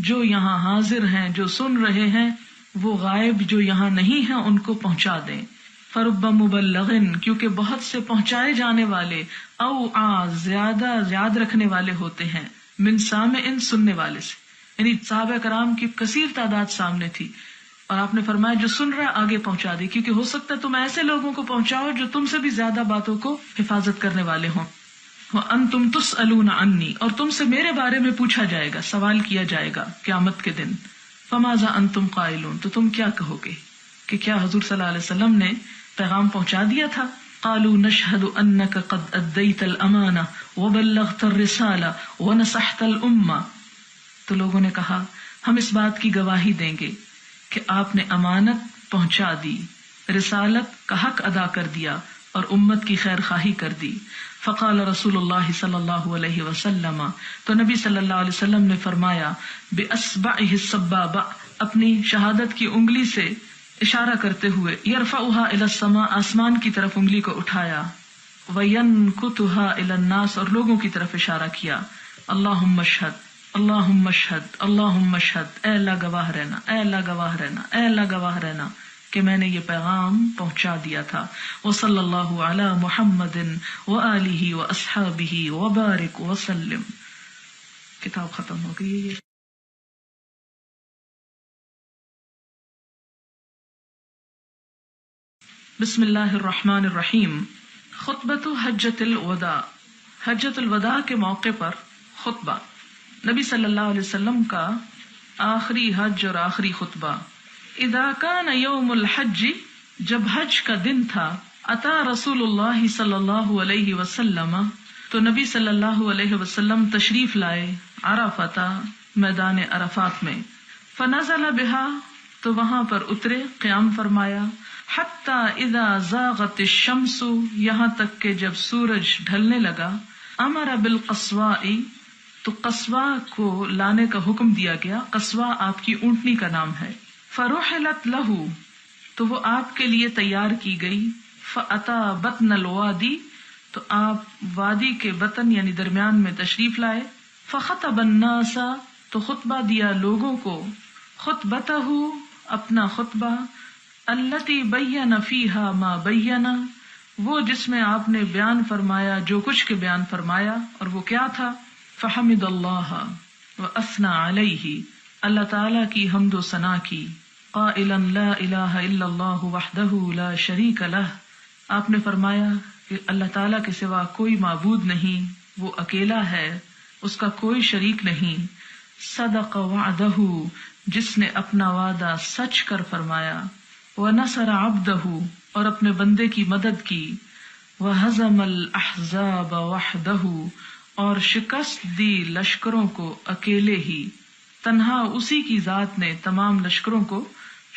جو یہاں حاضر ہیں جو سن رہے ہیں وہ غائب جو یہاں نہیں ہیں ان کو پہنچا دیں۔ فرب مبلغ کیونکہ بہت سے پہنچائے جانے والے، او زیادہ یاد رکھنے والے ہوتے ہیں، من سامع سننے والے سے، یعنی صحابہ کرام کی کثیر تعداد سامنے تھی، اور آپ نے فرمایا جو سن رہا ہے آگے پہنچا دے، کیونکہ ہو سکتا ہے تم ایسے لوگوں کو پہنچاؤ جو تم سے بھی زیادہ باتوں کو حفاظت کرنے والے ہوں۔ وَأَنْتُمْ تُسْأَلُونَ عَنِّي اور تم سے میرے بارے میں پوچھا جائے گا، سوال کیا جائے گا قیامت کے دن۔ فَمَاذَا أَنْتُمْ قَائِلُونَ تو تم کیا کہو گے کہ کیا حضور صلی اللہ علیہ وسلم نے پیغام پہنچا دیا تھا؟ قَالُوا نَشْهَدُ أَنَّكَ قَدْ أَدَّيْتَ الْأَمَانَةَ وَبَلَّغْتَ الرِّسَالَةَ وَنَصَحْتَ الْأُمَّةَ تو لوگوں نے کہا ہم اس بات کی گواہی دیں گے کہ آپ نے امانت پہنچا دی، رسالت کا حق ادا کر دیا اور امت کی خیر خواہی کر دی۔ فقال رسول اللہ صلی اللہ علیہ وسلم تو نبی صلی اللہ علیہ وسلم نے فرمایا بِأَصْبَعِهِ السَّبَّابَةِ اپنی شہادت کی انگلی سے اشارہ کرتے ہوئے، يَرْفَعُهَا إِلَى السَّمَاءِ آسمان کی طرف انگلی کو اٹھایا، وَيَنْكُتُهَا إِلَى النَّاسِ اور لوگوں کی طرف اشارہ کیا، اللہم اشہد اللہم اشہد اللہم اشہد اے اللہ گواہ رہنا، اے اللہ گواہ رہنا، اے اللہ گواہ رہنا کہ میں نے یہ پیغام پہنچا دیا تھا۔ وصلی اللہ علی محمد وآلہ واصحابہ وبارک وسلم۔ کتاب ختم ہو گئی ہے۔ بسم اللہ الرحمن الرحیم۔ خطبۃ حجۃ الوداع حجۃ الوداع کے موقع پر خطبہ، نبی صلی اللہ علیہ وسلم کا آخری حج اور آخری خطبہ۔ اذا کان یوم الحج جب حج کا دن تھا، اتا رسول اللہ صلی اللہ علیہ وسلم تو نبی صلی اللہ علیہ وسلم تشریف لائے عرفہ میدان عرفات میں، فنزل بها تو وہاں پر اترے، قیام فرمایا، حتی اذا زاغت الشمس یہاں تک کہ جب سورج ڈھلنے لگا، امر بالقصواء تو قصوا کو لانے کا حکم دیا گیا، قصوا آپ کی اونٹنی کا نام ہے، فرحلت لہ تو وہ آپ کے لیے تیار کی گئی، فاتا بطن الوادی تو آپ وادی کے بطن یعنی درمیان میں تشریف لائے، فخطب الناس تو خطبہ دیا لوگوں کو، خطبتہ اپنا خطبہ، التی بین فیہا ما بین وہ جس میں آپ نے بیان فرمایا جو کچھ کے بیان فرمایا، اور وہ کیا تھا، فحمد اللہ واثنى علیہ اللہ تعالی کی حمد و ثنا کی، قائلا لا الہ الا اللہ وحدہ لا شریک لہ آپ نے فرمایا کہ اللہ تعالیٰ کے سوا کوئی معبود نہیں، وہ اکیلا ہے، اس کا کوئی شریک نہیں، صدق وعدہ جس نے اپنا وعدہ سچ کر فرمایا، ونصر عبدہ اور اپنے بندے کی مدد کی، وہزم الاحزاب وحدہ اور شکست دی لشکروں کو اکیلے ہی، تنہا اسی کی ذات نے تمام لشکروں کو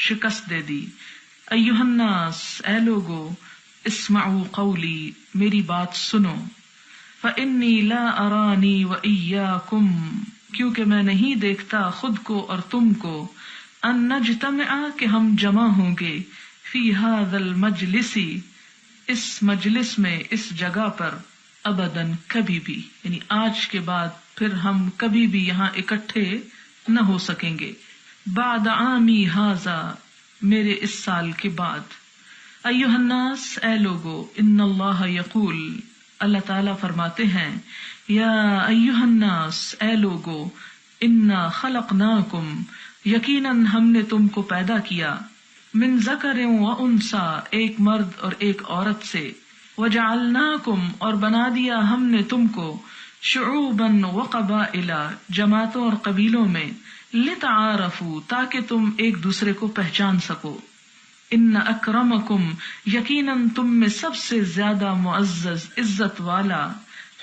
شکست دے دی۔ ایھا الناس اے لوگو، اسمعوا قولی میری بات سنو، فانی لا ارانی وایاکم کیونکہ میں نہیں دیکھتا خود کو اور تم کو، ان نجتمع کہ ہم جمع ہوں گے، فی ھذا المجلس اس مجلس میں اس جگہ پر، ابداً کبھی بھی، یعنی آج کے بعد پھر ہم کبھی بھی یہاں اکٹھے نہ ہو سکیں گے، بعد عامی ھذا میرے اس سال کے بعد۔ ایھا الناس اے لوگو، ان اللہ یقول اللہ تعالیٰ فرماتے ہیں، یا ایھا الناس اے لوگو، انا خلقناکم یقیناً ہم نے تم کو پیدا کیا، من ذکر و انثی، ایک مرد اور ایک عورت سے، وجعلناکم، اور بنا دیا ہم نے تم کو، شعوبا و قبائل، جماعتوں اور قبیلوں میں، لتعارفوا، تاکہ تم ایک دوسرے کو پہچان سکو، ان اکرمکم، یقیناً تم میں سب سے زیادہ معزز عزت والا،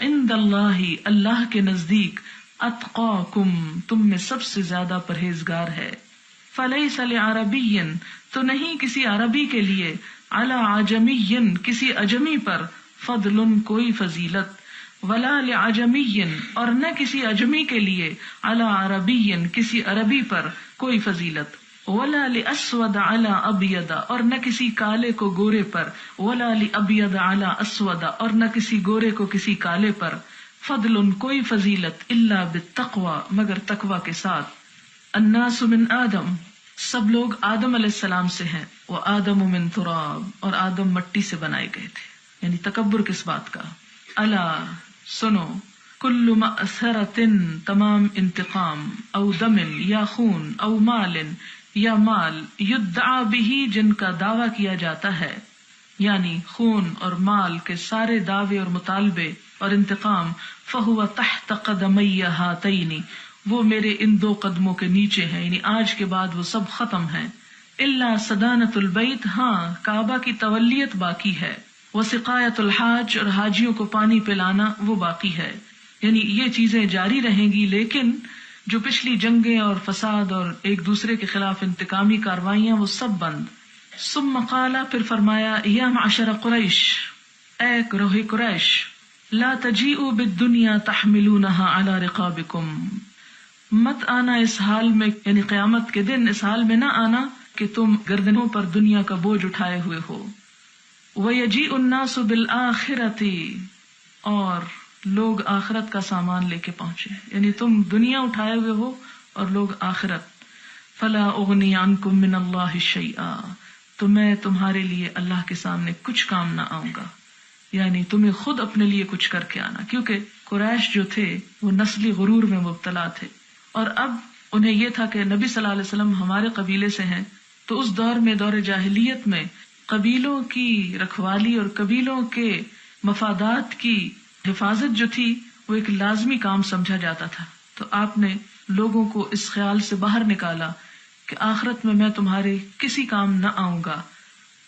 عند اللہ، اللہ کے نزدیک، اتقاکم، تم میں سب سے زیادہ پرہیزگار ہے، فلیس لعربی، تو نہیں کسی عربی کے لیے، علی عجمی، کسی عجمی پر، فضل، کوئی فضیلت، ولا لعجمی، اور نہ کسی عجمی کے لیے، علی عربی، کسی عربی پر کوئی فضیلت، ولا لاسود علی ابید، اور نہ کسی کالے کو گورے پر، ولا لابید علی اسود، اور نہ کسی گورے کو کسی کالے پر، فضل، کوئی فضیلت، الا بالتقوی، مگر تقوی کے ساتھ، الناس من آدم، سب لوگ آدم علیہ السلام سے ہیں، وآدم من تراب، اور آدم مٹی سے بنائے گئے تھے، یعنی تکبر کس بات کا، الا، سنو، کل مأثرۃ، تمام انتقام، او دم، یا خون، او مال، یا مال، یدعا بہ، جن کا دعویٰ کیا جاتا ہے، یعنی خون اور مال کے سارے دعوے اور مطالبے اور انتقام، فہو تحت قدمی ہاتین، وہ میرے ان دو قدموں کے نیچے ہیں، یعنی آج کے بعد وہ سب ختم ہیں، الا صدانۃ البیت، ہاں کعبہ کی تولیت باقی ہے، وسقایۃ الحاج، اور حاجیوں کو پانی پلانا وہ باقی ہے، یعنی یہ چیزیں جاری رہیں گی، لیکن جو پچھلی جنگیں اور فساد اور ایک دوسرے کے خلاف انتقامی کاروائیاں وہ سب بند۔ ثم قال، پھر فرمایا، یا معشر قریش، اے گروہ قریش، لا تجیئوا بالدنیا تحملونها علی رقابکم، مت آنا اس حال میں، یعنی قیامت کے دن اس حال میں نہ آنا کہ تم گردنوں پر دنیا کا بوجھ اٹھائے ہوئے ہو، وَيَجِيءُ النَّاسُ بِالْآخِرَةِ، اور لوگ آخرت کا سامان لے کے پہنچے، یعنی تم دنیا اٹھائے ہوئے ہو اور لوگ آخرت، فَلَا أُغْنِي عَنْكُم مِّنَ اللَّهِ شَيْئًا، تو میں تمہارے لیے اللہ کے سامنے کچھ کام نہ آؤں گا، یعنی تمہیں خود اپنے لیے کچھ کر کے آنا، کیونکہ قریش جو تھے وہ نسلی غرور میں مبتلا تھے، اور اب انہیں یہ تھا کہ نبی صلی اللہ علیہ وسلم ہمارے قبیلے سے ہیں، تو اس دور میں، دور جاہلیت میں، قبیلوں کی رکھوالی اور قبیلوں کے مفادات کی حفاظت جو تھی وہ ایک لازمی کام سمجھا جاتا تھا، تو آپ نے لوگوں کو اس خیال سے باہر نکالا کہ آخرت میں میں تمہارے کسی کام نہ آؤں گا،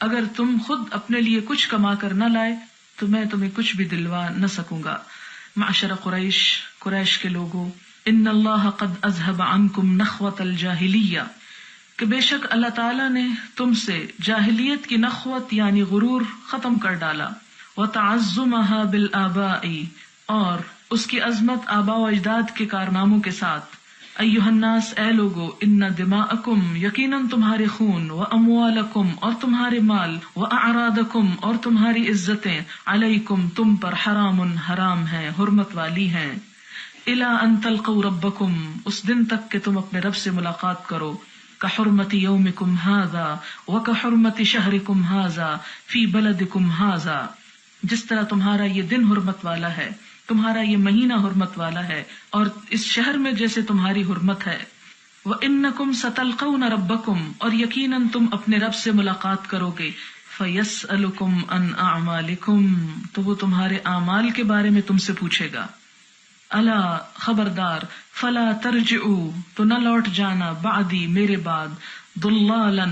اگر تم خود اپنے لیے کچھ کما کر نہ لائے تو میں تمہیں کچھ بھی دلوا نہ سکوں گا۔ معشر قریش، قریش کے لوگوں، ان اللہ قد اذهب عنکم نخوۃ الجاہلیہ، کہ بے شک اللہ تعالیٰ نے تم سے جاہلیت کی نخوت یعنی غرور ختم کر ڈالا، وتعظمها بالآباء، اور اس کی عظمت آباء و اجداد کے کارناموں کے ساتھ، ایھا الناس، اے لوگو، ان دماءکم، یقیناً تمہارے خون، واموالکم، اور تمہارے مال، واعراضکم، اور تمہاری عزتیں، علیکم، تم پر، حرام، حرام ہیں، حرمت والی ہیں، الی ان تلقوا ربکم، اس دن تک کہ تم اپنے رب سے ملاقات کرو، کحرمت یومکم ھذا وکحرمت شہرکم ھذا فی بلدکم ھذا، جس طرح تمہارا یہ دن حرمت والا ہے، تمہارا یہ مہینہ حرمت والا ہے، اور اس شہر میں جیسے تمہاری حرمت ہے، وانکم ستلقون ربکم، اور یقیناً تم اپنے رب سے ملاقات کرو گے، فیسألکم عن اعمالکم، تو وہ تمہارے اعمال کے بارے میں تم سے پوچھے گا، الا، خبردار، فلا ترجعوا، تو نہ لوٹ جانا، بعدی، میرے بعد، ضلالا،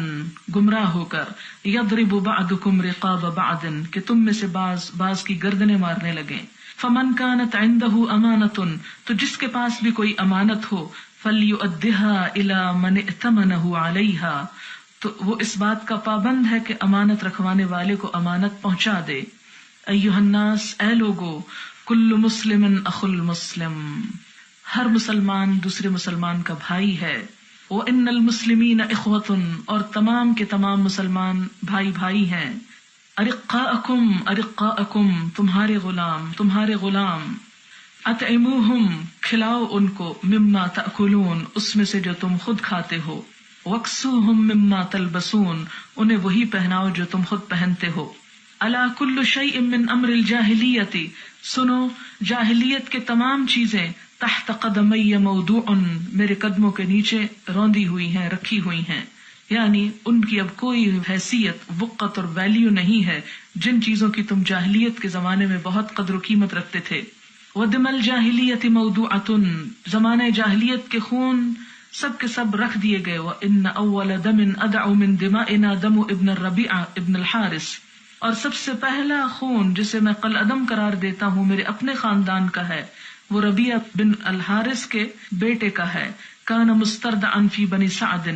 گمراہ ہو کر، یضرب بعضکم رقاب بعض، کہ تم میں سے بعض کی گردنیں مارنے لگیں، فمن كانت عنده امانۃ، تو جس کے پاس بھی کوئی امانت ہو، فلیؤدها الى من ائتمنه علیها، تو وہ اس بات کا پابند ہے کہ امانت رکھوانے والے کو امانت پہنچا دے، ایھا الناس، اے لوگو، کل مسلم اخو المسلم، ہر مسلمان دوسرے مسلمان کا بھائی ہے، وان المسلمین اخوۃ، اور تمام کے تمام مسلمان بھائی بھائی ہیں، ارقاءکم، ارقاءکم، تمہارے غلام، تمہارے غلام، اطعموہم، کھلاؤ ان کو، مما تأکلون، اس میں سے جو تم خود کھاتے ہو، وکسوہم مما تلبسون، انہیں وہی پہناؤ جو تم خود پہنتے ہو، الا کل شیء من امر الجاہلیۃ، سنو، جاہلیت کے تمام چیزیں، تحت قدمی موضوع، میرے قدموں کے نیچے روندی ہوئی ہیں، رکھی ہوئی ہیں، یعنی ان کی اب کوئی حیثیت، وقت اور ویلیو نہیں ہے جن چیزوں کی تم جاہلیت کے زمانے میں بہت قدر و قیمت رکھتے تھے. وَدِمَ الْجَاهِلِيَّةِ مَوْضُوعَةٌ، زمانہ جاہلیت کے خون سب کے سب رکھ دیے گئے. وَإِنَّ أَوَّلَ دَمٍ أَدْعُ مِن دِمَائِنَا دَمُ ابن الربیع ابن الحارث، اور سب سے پہلا خون جسے میں قلعدم قرار دیتا ہوں میرے اپنے خاندان کا ہے، وہ ربیع بن الحارث کے بیٹے کا ہے. کان مستردعا فی بنی سعد،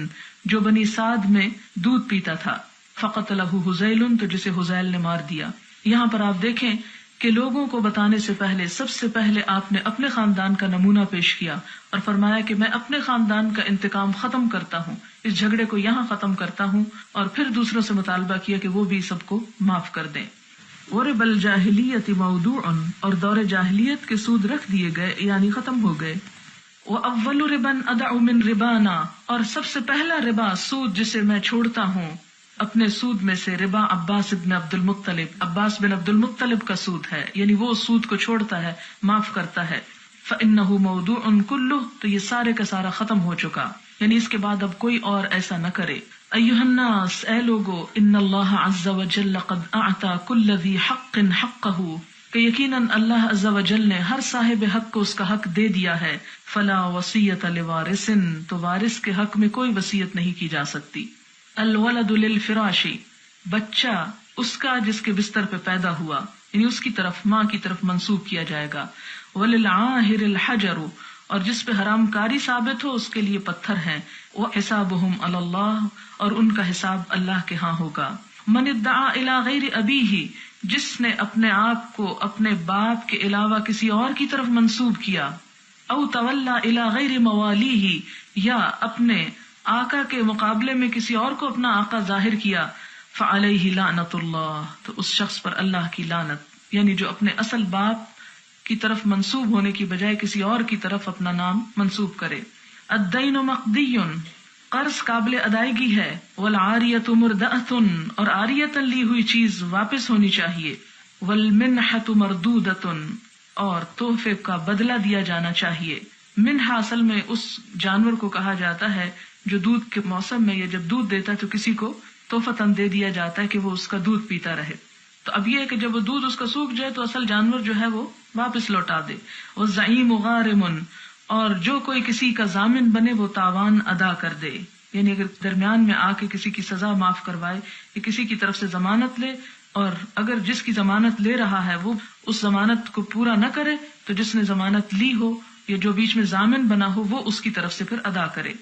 جو بنی سعد میں دودھ پیتا تھا. فقتلہ حذیل، تو جسے حذیل نے مار دیا. یہاں پر آپ دیکھیں کہ لوگوں کو بتانے سے پہلے سب سے پہلے آپ نے اپنے خاندان کا نمونہ پیش کیا اور فرمایا کہ میں اپنے خاندان کا انتقام ختم کرتا ہوں، اس جھگڑے کو یہاں ختم کرتا ہوں، اور پھر دوسروں سے مطالبہ کیا کہ وہ بھی سب کو معاف کر دیں. وَرِبَ الْجَاهِلِيَّةِ مَوْضُوعٌ، اور دور جاہلیت کے سود رکھ دیے گئے یعنی ختم ہو گئے. وَأَوَّلُ رِبًا أَدَعُ مِن رِبَانَا، اور سب سے پہلا ربا سود جسے میں چھوڑتا ہوں اپنے سود میں سے، ربا عباس بن عبد المطلب، عباس بن عبد المطلب کا سود ہے، یعنی وہ سود کو چھوڑتا ہے، معاف کرتا ہے. فَإِنَّهُ مَوْضُوعٌ كُلُّهُ، تو یہ سارے کا سارا ختم ہو چکا، یعنی اس کے بعد اب کوئی اور ایسا نہ کرے. أَيُّهَا النَّاسُ، اے لوگو، إِنَّ اللَّهَ عَزَّ وَجَلَّ قَدْ أَعْطَى كُلَّ ذِي حَقٍّ حَقَّهُ، کہ یقیناً اللہ عز و جل نے ہر صاحب حق کو اس کا حق دے دیا ہے. فلا وصیت لوارث، تو وارث کے حق میں کوئی وصیت نہیں کی جا سکتی. الولد للفراش، بچہ اس کا جس کے بستر پہ پیدا ہوا، یعنی اس کی طرف، ماں کی طرف منسوب کیا جائے گا. وللعاہر الحجر، اور جس پہ حرام کاری ثابت ہو اس کے لیے پتھر ہیں. وحسابهم علی اللہ، اور ان کا حساب اللہ کے ہاں ہوگا. من ادعا الی غیر ابیہ، جس نے اپنے آپ کو اپنے باپ کے علاوہ کسی اور کی طرف منسوب کیا. او تولا الی غیر موالیہ، یا اپنے آقا کے مقابلے میں کسی اور کو اپنا آقا ظاہر کیا. فعلیہ لعنت اللہ، تو اس شخص پر اللہ کی لعنت، یعنی جو اپنے اصل باپ کی طرف منسوب ہونے کی بجائے کسی اور کی طرف اپنا نام منسوب کرے. الدین مقضی، قرض قابل ادائیگی ہے. والعاریۃ مردأۃ، اور عاریۃ لی ہوئی چیز واپس ہونی چاہیے. والمنحۃ مردودۃ، اور تحفے کا بدلہ دیا جانا چاہیے. منحہ اصل میں اس جانور کو کہا جاتا ہے جو دودھ کے موسم میں یا جب دودھ دیتا ہے تو کسی کو تحفتاً دے دیا جاتا ہے کہ وہ اس کا دودھ پیتا رہے. تو اب یہ ہے کہ جب وہ دودھ اس کا سوکھ جائے تو اصل جانور جو ہے وہ واپس لوٹا دے. والزعیم غارم، اور جو کوئی کسی کا ضامن بنے وہ تاوان ادا کر دے، یعنی اگر درمیان میں آ کے کسی کی سزا معاف کروائے یا کسی کی طرف سے ضمانت لے، اور اگر جس کی ضمانت لے رہا ہے وہ اس ضمانت کو پورا نہ کرے تو جس نے ضمانت لی ہو یا جو بیچ میں ضامن بنا ہو وہ اس کی طرف سے پھر ادا کرے.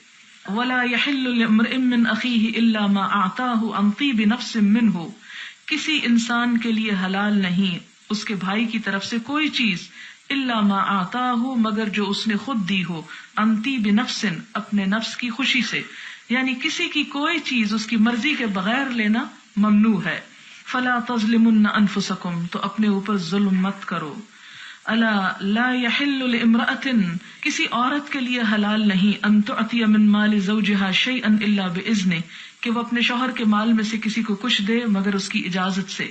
وَلَا يَحِلُّ لِامْرِئٍ مِّنْ أَخِيهِ إِلَّا مَا أَعْطَاهُ عَنْ طِيبِ نَفْسٍ مِّنْهُ، کسی انسان کے لیے حلال نہیں اس کے بھائی کی طرف سے کوئی چیز، إِلَّا مَا أَعْطَاهُ، مگر جو اس نے خود دی ہو، عَنْ طِيبِ نَفْسٍ، اپنے نفس کی خوشی سے، یعنی کسی کی کوئی چیز اس کی مرضی کے بغیر لینا ممنوع ہے. فَلَا تَظْلِمُنَّ أَنفُسَكُمْ، تو اپنے اوپر ظلم مت کرو. الا لا يحل لامرأة، کسی عورت کے لیے حلال نہیں، ان تعطی من مال زوجها شيئا الا باذنه، کہ وہ اپنے شوہر کے مال میں سے کسی کو کچھ دے مگر اس کی اجازت سے.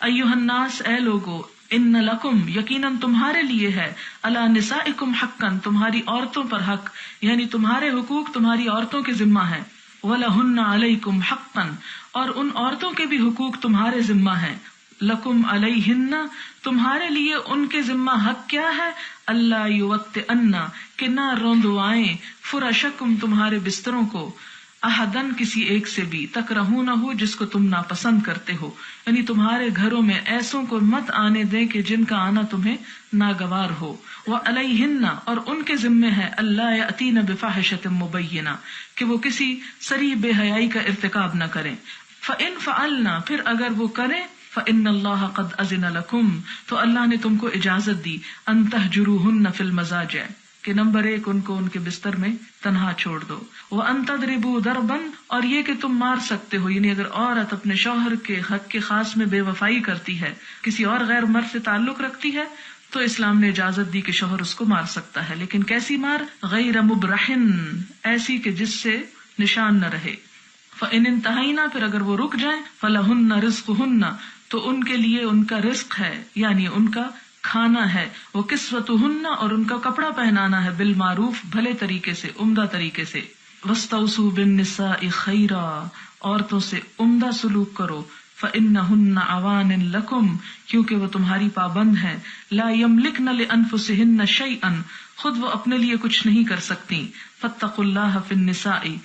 ایھا الناس، اے لوگو، ان لکم، یقیناً تمہارے لیے ہے، علی نسائکم حقا، تمہاری عورتوں پر حق، یعنی تمہارے حقوق تمہاری عورتوں کے ذمہ ہیں. ولہن علیکم حقا، اور ان عورتوں کے بھی حقوق تمہارے ذمہ ہیں. لکم علیہن، تمہارے لیے ان کے ذمہ حق کیا ہے؟ اللہ یوطئن، کہ نہ روندوائیں، فرشکم، تمہارے بستروں کو، احدن، کسی ایک سے بھی، تکرہونہ، جس کو تم ناپسند کرتے ہو، یعنی تمہارے گھروں میں ایسوں کو مت آنے دیں کہ جن کا آنا تمہیں ناگوار ہو. وعلیہن، اور ان کے ذمے ہے، اللہ یأتین بفاحشۃ مبینہ، کہ وہ کسی صریح بے حیائی کا ارتکاب نہ کریں. فإن فعلنا، پھر اگر وہ کریں، فإن اللہ قد أذن لكم، تو اللہ نے تم کو اجازت دی، ان تہجروہن فی المضاجع، کہ نمبر 1 ان کو ان کے بستر میں تنہا چھوڑ دو. وان تضربوا ضربا، اور یہ کہ تم مار سکتے ہو، یعنی اگر عورت اپنے شوہر کے حق کے خاص میں بے وفائی کرتی ہے، کسی اور غیر مرد سے تعلق رکھتی ہے، تو اسلام نے اجازت دی کہ شوہر اس کو مار سکتا ہے، لیکن کیسی مار؟ غیر مبرحن، ایسی کہ جس سے نشان نہ رہے. فإن انتہینا، پھر اگر وہ رک جائیں، فلہن رزقہن، تو ان کے لیے ان کا رزق ہے، یعنی ان کا کھانا ہے. وہ کسوتہن، اور ان کا کپڑا پہنانا ہے، بالمعروف، بھلے طریقے سے، عمدہ طریقے سے. وَاسْتَوْصُوا بِالنِّسَاءِ خَيْرًا، عورتوں سے عمدہ سلوک کرو، فَإِنَّهُنَّ عَوَانٍ لَكُمْ، کیونکہ وہ تمہاری پابند ہیں، لَا يَمْلِكْنَ لِأَنفُسِهِنَّ شَيْئًا، خود وہ اپنے لیے کچھ نہیں کر سکتی، فَاتَّقُوا اللَّهَ فِي النِّسَاءِ،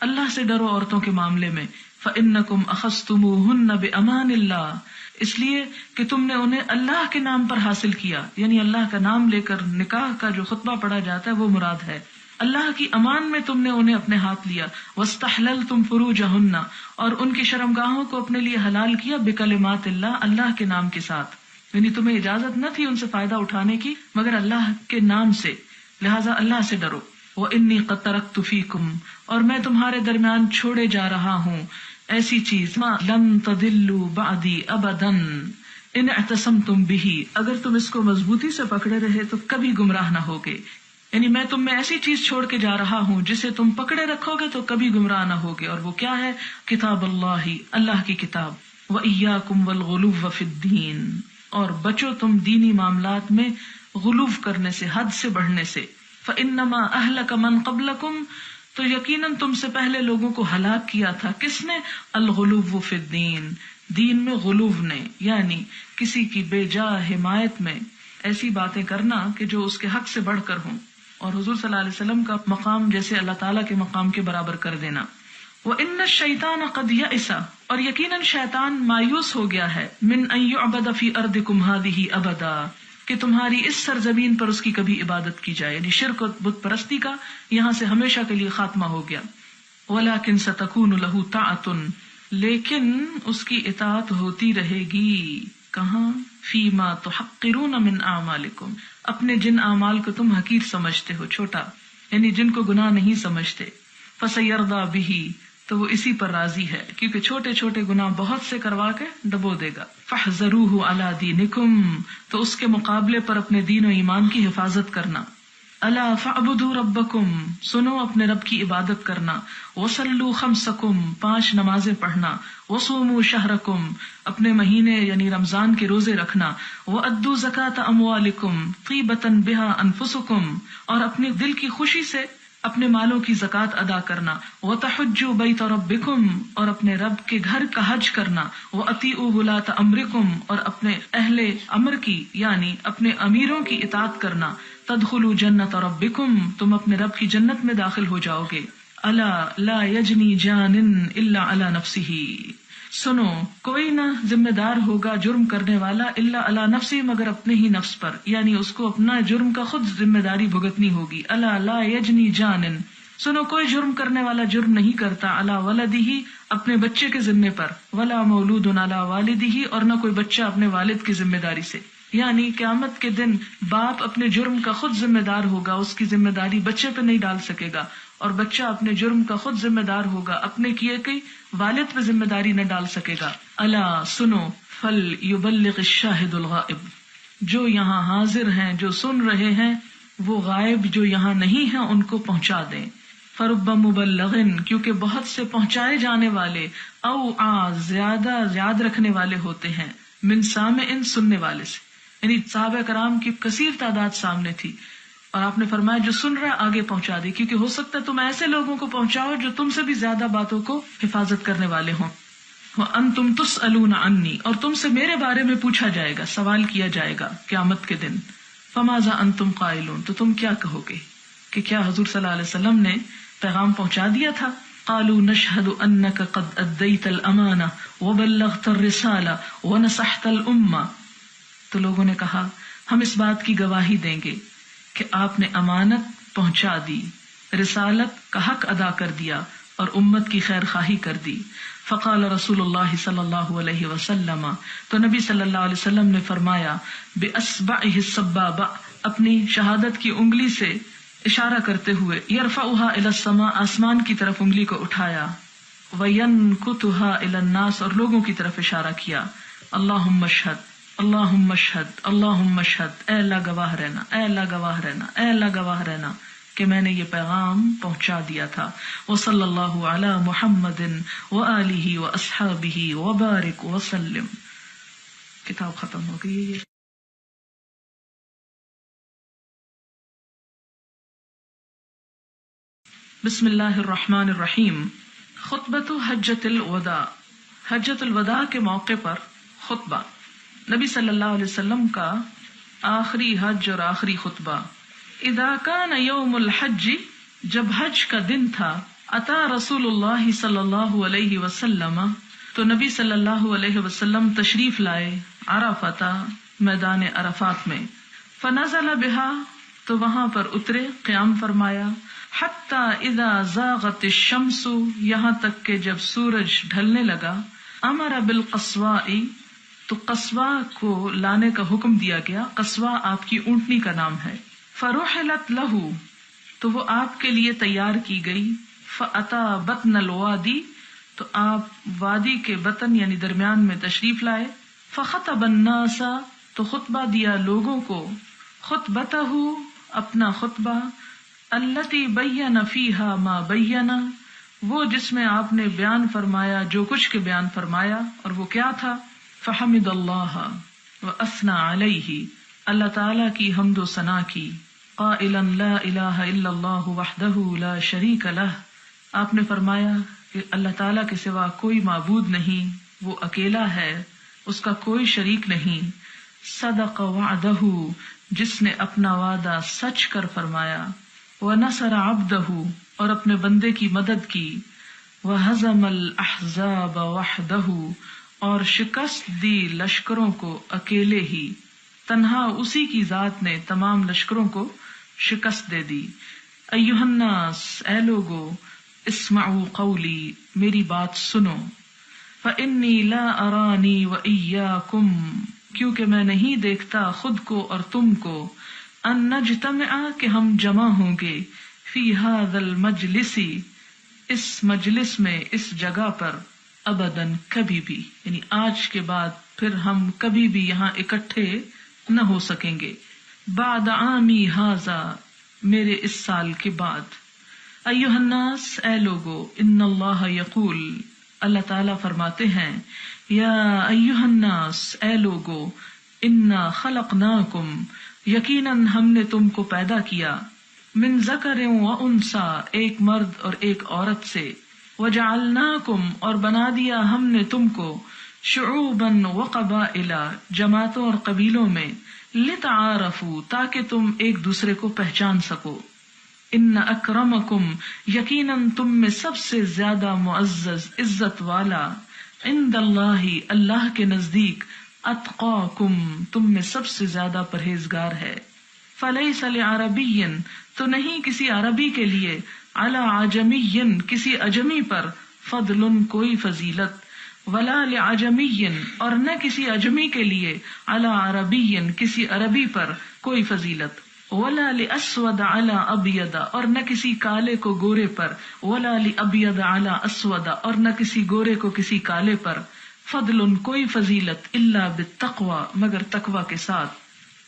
اللہ سے ڈرو عورتوں کے معاملے میں، فَإِنَّكُمْ أَخَذْتُمُوهُنَّ بِأَمَانِ اللَّهِ، اس لیے کہ تم نے انہیں اللہ کے نام پر حاصل کیا، یعنی اللہ کا نام لے کر نکاح کا جو خطبہ پڑھا جاتا ہے وہ مراد ہے، اللہ کی امان میں تم نے انہیں اپنے ہاتھ لیا، وَاسْتَحْلَلْتُمْ فُرُوجَهُنَّ، اور ان کی شرمگاہوں کو اپنے لیے حلال کیا، بِکَلِمَاتِ اللَّهِ، اللہ کے نام کے ساتھ، یعنی تمہیں اجازت نہ تھی ان سے فائدہ اٹھانے کی مگر اللہ کے نام سے، لہذا اللہ سے ڈرو۔ وَإِنِّي قَدْ تَرَكْتُ فِيكُمْ، اور میں تمہارے درمیان چھوڑے جا رہا ہوں ایسی چیز، مَا لَن تَضِلُّوا بَعْدِي أَبَدًا إِنِ اعْتَصَمْتُمْ بِهِ، اگر تم اس کو مضبوطی سے پکڑے رہے تو کبھی گمراہ نہ ہوگے، یعنی میں تم میں ایسی چیز چھوڑ کے جا رہا ہوں جسے تم پکڑے رکھو گے تو کبھی گمراہ نہ ہوگے، اور وہ کیا ہے؟ کتاب اللہ، اللہ کی کتاب، وَإِيَّاكُمْ وَالْغُلُوَّ فِي الدِّينِ، اور بچو تم دینی معاملات میں غلو کرنے سے، حد سے بڑھنے سے، فَإِنَّمَا أَهْلَكَ مَنْ قَبْلَكُمْ، تو یقیناً تم سے پہلے لوگوں کو ہلاک کیا تھا، کس نے؟ الغلو فی الدین، دین میں غلو نے، یعنی کسی کی بے جا حمایت میں ایسی باتیں کرنا کہ جو اس کے حق سے بڑھ کر ہوں، اور حضور صلی اللہ علیہ وسلم کا مقام جیسے اللہ تعالیٰ کے مقام کے برابر کر دینا۔ وَإِنَّ الشَّيْطَانَ قَدْ يَئِسَ، اور یقیناً شیطان مایوس ہو گیا ہے، مِنْ أَنْ يُعْبَدَ فِي أَرْضِكُمْ هَذِهِ أَبَدًا، کہ تمہاری اس سرزمین پر اس کی کبھی عبادت کی جائے، یعنی شرک و بت پرستی کا یہاں سے ہمیشہ کے لیے خاتمہ ہو گیا۔ وَلَكِنْ سَتَكُونُ لَهُ طَاعَةٌ، لیکن اس کی اطاعت ہوتی رہے گی، کہاں؟ فِيمَا تُحَقِّرُونَ مِنْ أَعْمَالِكُمْ، اپنے جن اعمال کو تم حقیر سمجھتے ہو، چھوٹا، یعنی جن کو گناہ نہیں سمجھتے، فَسَيَرْضَى بِهِ، تو وہ اسی پر راضی ہے، کیونکہ چھوٹے چھوٹے گناہ بہت سے کروا کے ڈبو دے گا۔ فَاحْذَرُوهُ عَلَى دِينِكُمْ، تو اس کے مقابلے پر اپنے دین و ایمان کی حفاظت کرنا۔ أَلَا فَاعْبُدُوا رَبَّكُمْ، سنو اپنے رب کی عبادت کرنا، وَصَلُّوا خَمْسَكُمْ، 5 نمازیں پڑھنا، وَصُومُوا شَهْرَكُمْ، اپنے مہینے یعنی رمضان کے روزے رکھنا، وَأَدُّوا زَكَاةَ أَمْوَالِكُمْ طِيبَةً بِهَا أَنفُسُكُمْ، اور اپنی دل کی خوشی سے اپنے مالوں کی زکوٰۃ ادا کرنا، وَتَحُجُّوا بَيْتَ رَبِّكُمْ، اور اپنے رب کے گھر کا حج کرنا، وَأَطِيعُوا وُلَاةَ أَمْرِكُمْ، اور اپنے اہل امر کی یعنی اپنے امیروں کی اطاعت کرنا، تدخلوا جنت ربکم، تم اپنے رب کی جنت میں داخل ہو جاؤ گے۔ الا لا یجنی جان الا علی نفسہ، سنو کوئی نہ ذمہ دار ہوگا جرم کرنے والا الا علی نفسہ، مگر اپنے ہی نفس پر، یعنی اس کو اپنا جرم کا خود ذمہ داری بھگتنی ہوگی۔ الا لا یجنی جان، سنو کوئی جرم کرنے والا جرم نہیں کرتا، علی ولدہ، اپنے بچے کے ذمے پر، ولا مولود علی والدہ، اور نہ کوئی بچہ اپنے والد کی ذمہ داری سے، یعنی قیامت کے دن باپ اپنے جرم کا خود ذمہ دار ہوگا، اس کی ذمہ داری بچے پہ نہیں ڈال سکے گا، اور بچہ اپنے جرم کا خود ذمہ دار ہوگا، اپنے کیے کی والد پہ ذمہ داری نہ ڈال سکے گا۔ الا سنو، فل یبلغ الشاہد الغائب، جو یہاں حاضر ہیں، جو سن رہے ہیں، وہ غائب جو یہاں نہیں ہیں ان کو پہنچا دیں۔ فرب مبلغ، کیونکہ بہت سے پہنچائے جانے والے، او زیادہ یاد رکھنے والے ہوتے ہیں، من سامع، سننے والے سے، یعنی صحابہ کرام کی کثیر تعداد سامنے تھی، اور آپ نے فرمایا جو سن رہا ہے آگے پہنچا دے، کیونکہ ہو سکتا ہے تم ایسے لوگوں کو پہنچاؤ جو تم سے بھی زیادہ باتوں کو حفاظت کرنے والے ہوں۔ وَأَنْتُمْ تُسْأَلُونَ عَنِّي، اور تم سے میرے بارے میں پوچھا جائے گا، سوال کیا جائے گا قیامت کے دن۔ فَمَاذَا أَنْتُمْ قَائِلُونَ، تو تم کیا کہو گے کہ کیا حضور صلی اللہ علیہ وسلم نے پیغام پہنچا دیا تھا؟ قالوا نشهد انك قد اديت الامانه وبلغت الرساله ونصحت الامه، تو لوگوں نے کہا ہم اس بات کی گواہی دیں گے کہ آپ نے امانت پہنچا دی، رسالت کا حق ادا کر دیا اور امت کی خیر خواہی کر دی۔ فقال رسول اللہ صلی اللہ علیہ وسلم، تو نبی صلی اللہ علیہ وسلم نے فرمایا، بِأَصْبَعِهِ السَّبَّابَ، اپنی شہادت کی انگلی سے اشارہ کرتے ہوئے، يَرْفَعُهَا إِلَى السَّمَاء، آسمان کی طرف انگلی کو اٹھایا، وَيَنْكُتُهَا إِلَى النَّاسِ، اور لوگوں کی طرف اشارہ کیا، اللہم اشہد، اللہم اشہد، اللہم اشہد، اے اللہ گواہ رہنا، اے اللہ گواہ رہنا، اے اللہ گواہ رہنا کہ میں نے یہ پیغام پہنچا دیا تھا۔ وصلی اللہ علی محمد وآلہ واصحابہ وبارک وسلم۔ کتاب ختم ہو گئی ہے۔ بسم اللہ الرحمن الرحیم. خطبۃ حجۃ الوداع. حجۃ الوداع کے موقع پر خطبہ. نبی صلی اللہ علیہ وسلم کا آخری حج اور آخری خطبہ. اذا کان یوم الحج، جب حج کا دن تھا، اتا رسول اللہ صلی اللہ علیہ وسلم، تو نبی صلی اللہ علیہ وسلم تشریف لائے عرفہ، میدان عرفات میں. فنزل بہا، تو وہاں پر اترے، قیام فرمایا. حتی اذا زاغت الشمس، یہاں تک کہ جب سورج ڈھلنے لگا. امر بالقصواء، تو قصواء کو لانے کا حکم دیا گیا. قصواء آپ کی اونٹنی کا نام ہے. فرحلت لہ، تو وہ آپ کے لیے تیار کی گئی. فاتا بطن الوادی، تو آپ وادی کے بطن یعنی درمیان میں تشریف لائے. فخطب الناس، تو خطبہ دیا لوگوں کو. خطبتہ، اپنا خطبہ. التی بین فیہا ما بین، وہ جس میں آپ نے بیان فرمایا جو کچھ کے بیان فرمایا. اور وہ کیا تھا؟ فحمد اللہ واثنى علیہ، اللہ تعالی کی حمد و ثنا کی. قائلا لا الہ الا اللہ وحدہ لا شریک لہ، آپ نے فرمایا کہ اللہ تعالی کے سوا کوئی معبود نہیں، وہ اکیلا ہے، اس کا کوئی شریک نہیں. صدق وعدہ، جس نے اپنا وعدہ سچ کر فرمایا. وَنَصَرَ عَبْدَهُ، اور اپنے بندے کی مدد کی. وَهَزَمَ الْأَحْزَابَ وَحْدَهُ، اور شکست دی لشکروں کو اکیلے ہی. تنہا اسی کی ذات نے تمام لشکروں کو شکست دے دی. ایھا الناس، اے لوگو، اسمعوا قولی، میری بات سنو. فإنی لا ارانی وإیاکم، کیونکہ میں نہیں دیکھتا خود کو اور تم کو. ان نجتمع، کہ ہم جمع ہوں گے. فی ھذا المجلس، اس مجلس میں، اس جگہ پر. ابداً، کبھی بھی، یعنی آج کے بعد پھر ہم کبھی بھی یہاں اکٹھے نہ ہو سکیں گے. بعد عامی ھذا، میرے اس سال کے بعد. ایھا الناس، اے لوگو، ان اللہ یقول، اللہ تعالیٰ فرماتے ہیں. یا ایھا الناس، اے لوگو، انا خلقناکم، یقیناً ہم نے تم کو پیدا کیا. من ذکر و انثی، ایک مرد اور ایک عورت سے. وجعلناکم، اور بنا دیا ہم نے تم کو. شعوبا و قبائل، جماعتوں اور قبیلوں میں. لتعارفوا، تاکہ تم ایک دوسرے کو پہچان سکو. ان اکرمکم، یقیناً تم میں سب سے زیادہ معزز، عزت والا. عند اللہ، اللہ کے نزدیک. اتقاکم، تم میں سب سے زیادہ پرہیزگار ہے. فلیس لعربی، تو نہیں کسی عربی کے لیے. علی عجمی، کسی عجمی پر. فضل، کوئی فضیلت. ولا لعجمی، اور نہ کسی عجمی کے لیے. علی عربی، کسی عربی پر کوئی فضیلت. ولا لاسود علی ابید، اور نہ کسی کالے کو گورے پر. ولا لابید علی اسود، اور نہ کسی گورے کو کسی کالے پر. فضل، کوئی فضیلت. الا بالتقوی، مگر تقوی کے ساتھ.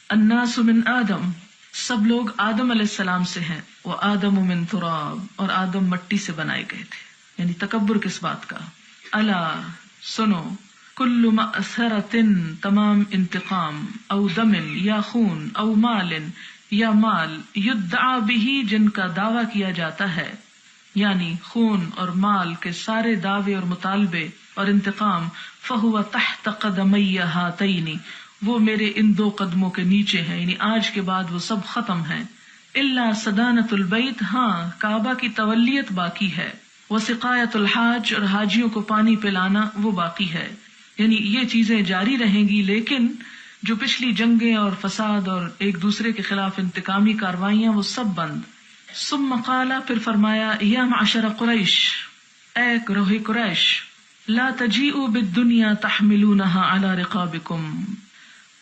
الناس من آدم، سب لوگ آدم علیہ السلام سے ہیں. وآدم من تراب، اور آدم مٹی سے بنائے گئے تھے. یعنی تکبر کس بات کا. الا، سنو. کل مأثرۃ، تمام انتقام. او دم، یا خون. او مال، یا مال. یدعا بہ، جن کا دعویٰ کیا جاتا ہے. یعنی خون اور مال کے سارے دعوے اور مطالبے اور انتقام. فہو تحت قدمی ہاتین، وہ میرے ان دو قدموں کے نیچے ہیں، یعنی آج کے بعد وہ سب ختم ہیں. الا صدانۃ البیت، ہاں کعبہ کی تولیت باقی ہے. وسقایۃ الحاج، اور حاجیوں کو پانی پلانا وہ باقی ہے. یعنی یہ چیزیں جاری رہیں گی، لیکن جو پچھلی جنگیں اور فساد اور ایک دوسرے کے خلاف انتقامی کاروائیاں وہ سب بند. ثم قال، پھر فرمایا. یا معشر قریش، اے گروہ قریش. لا تجیئوا بالدنیا تحملونها على رقابکم،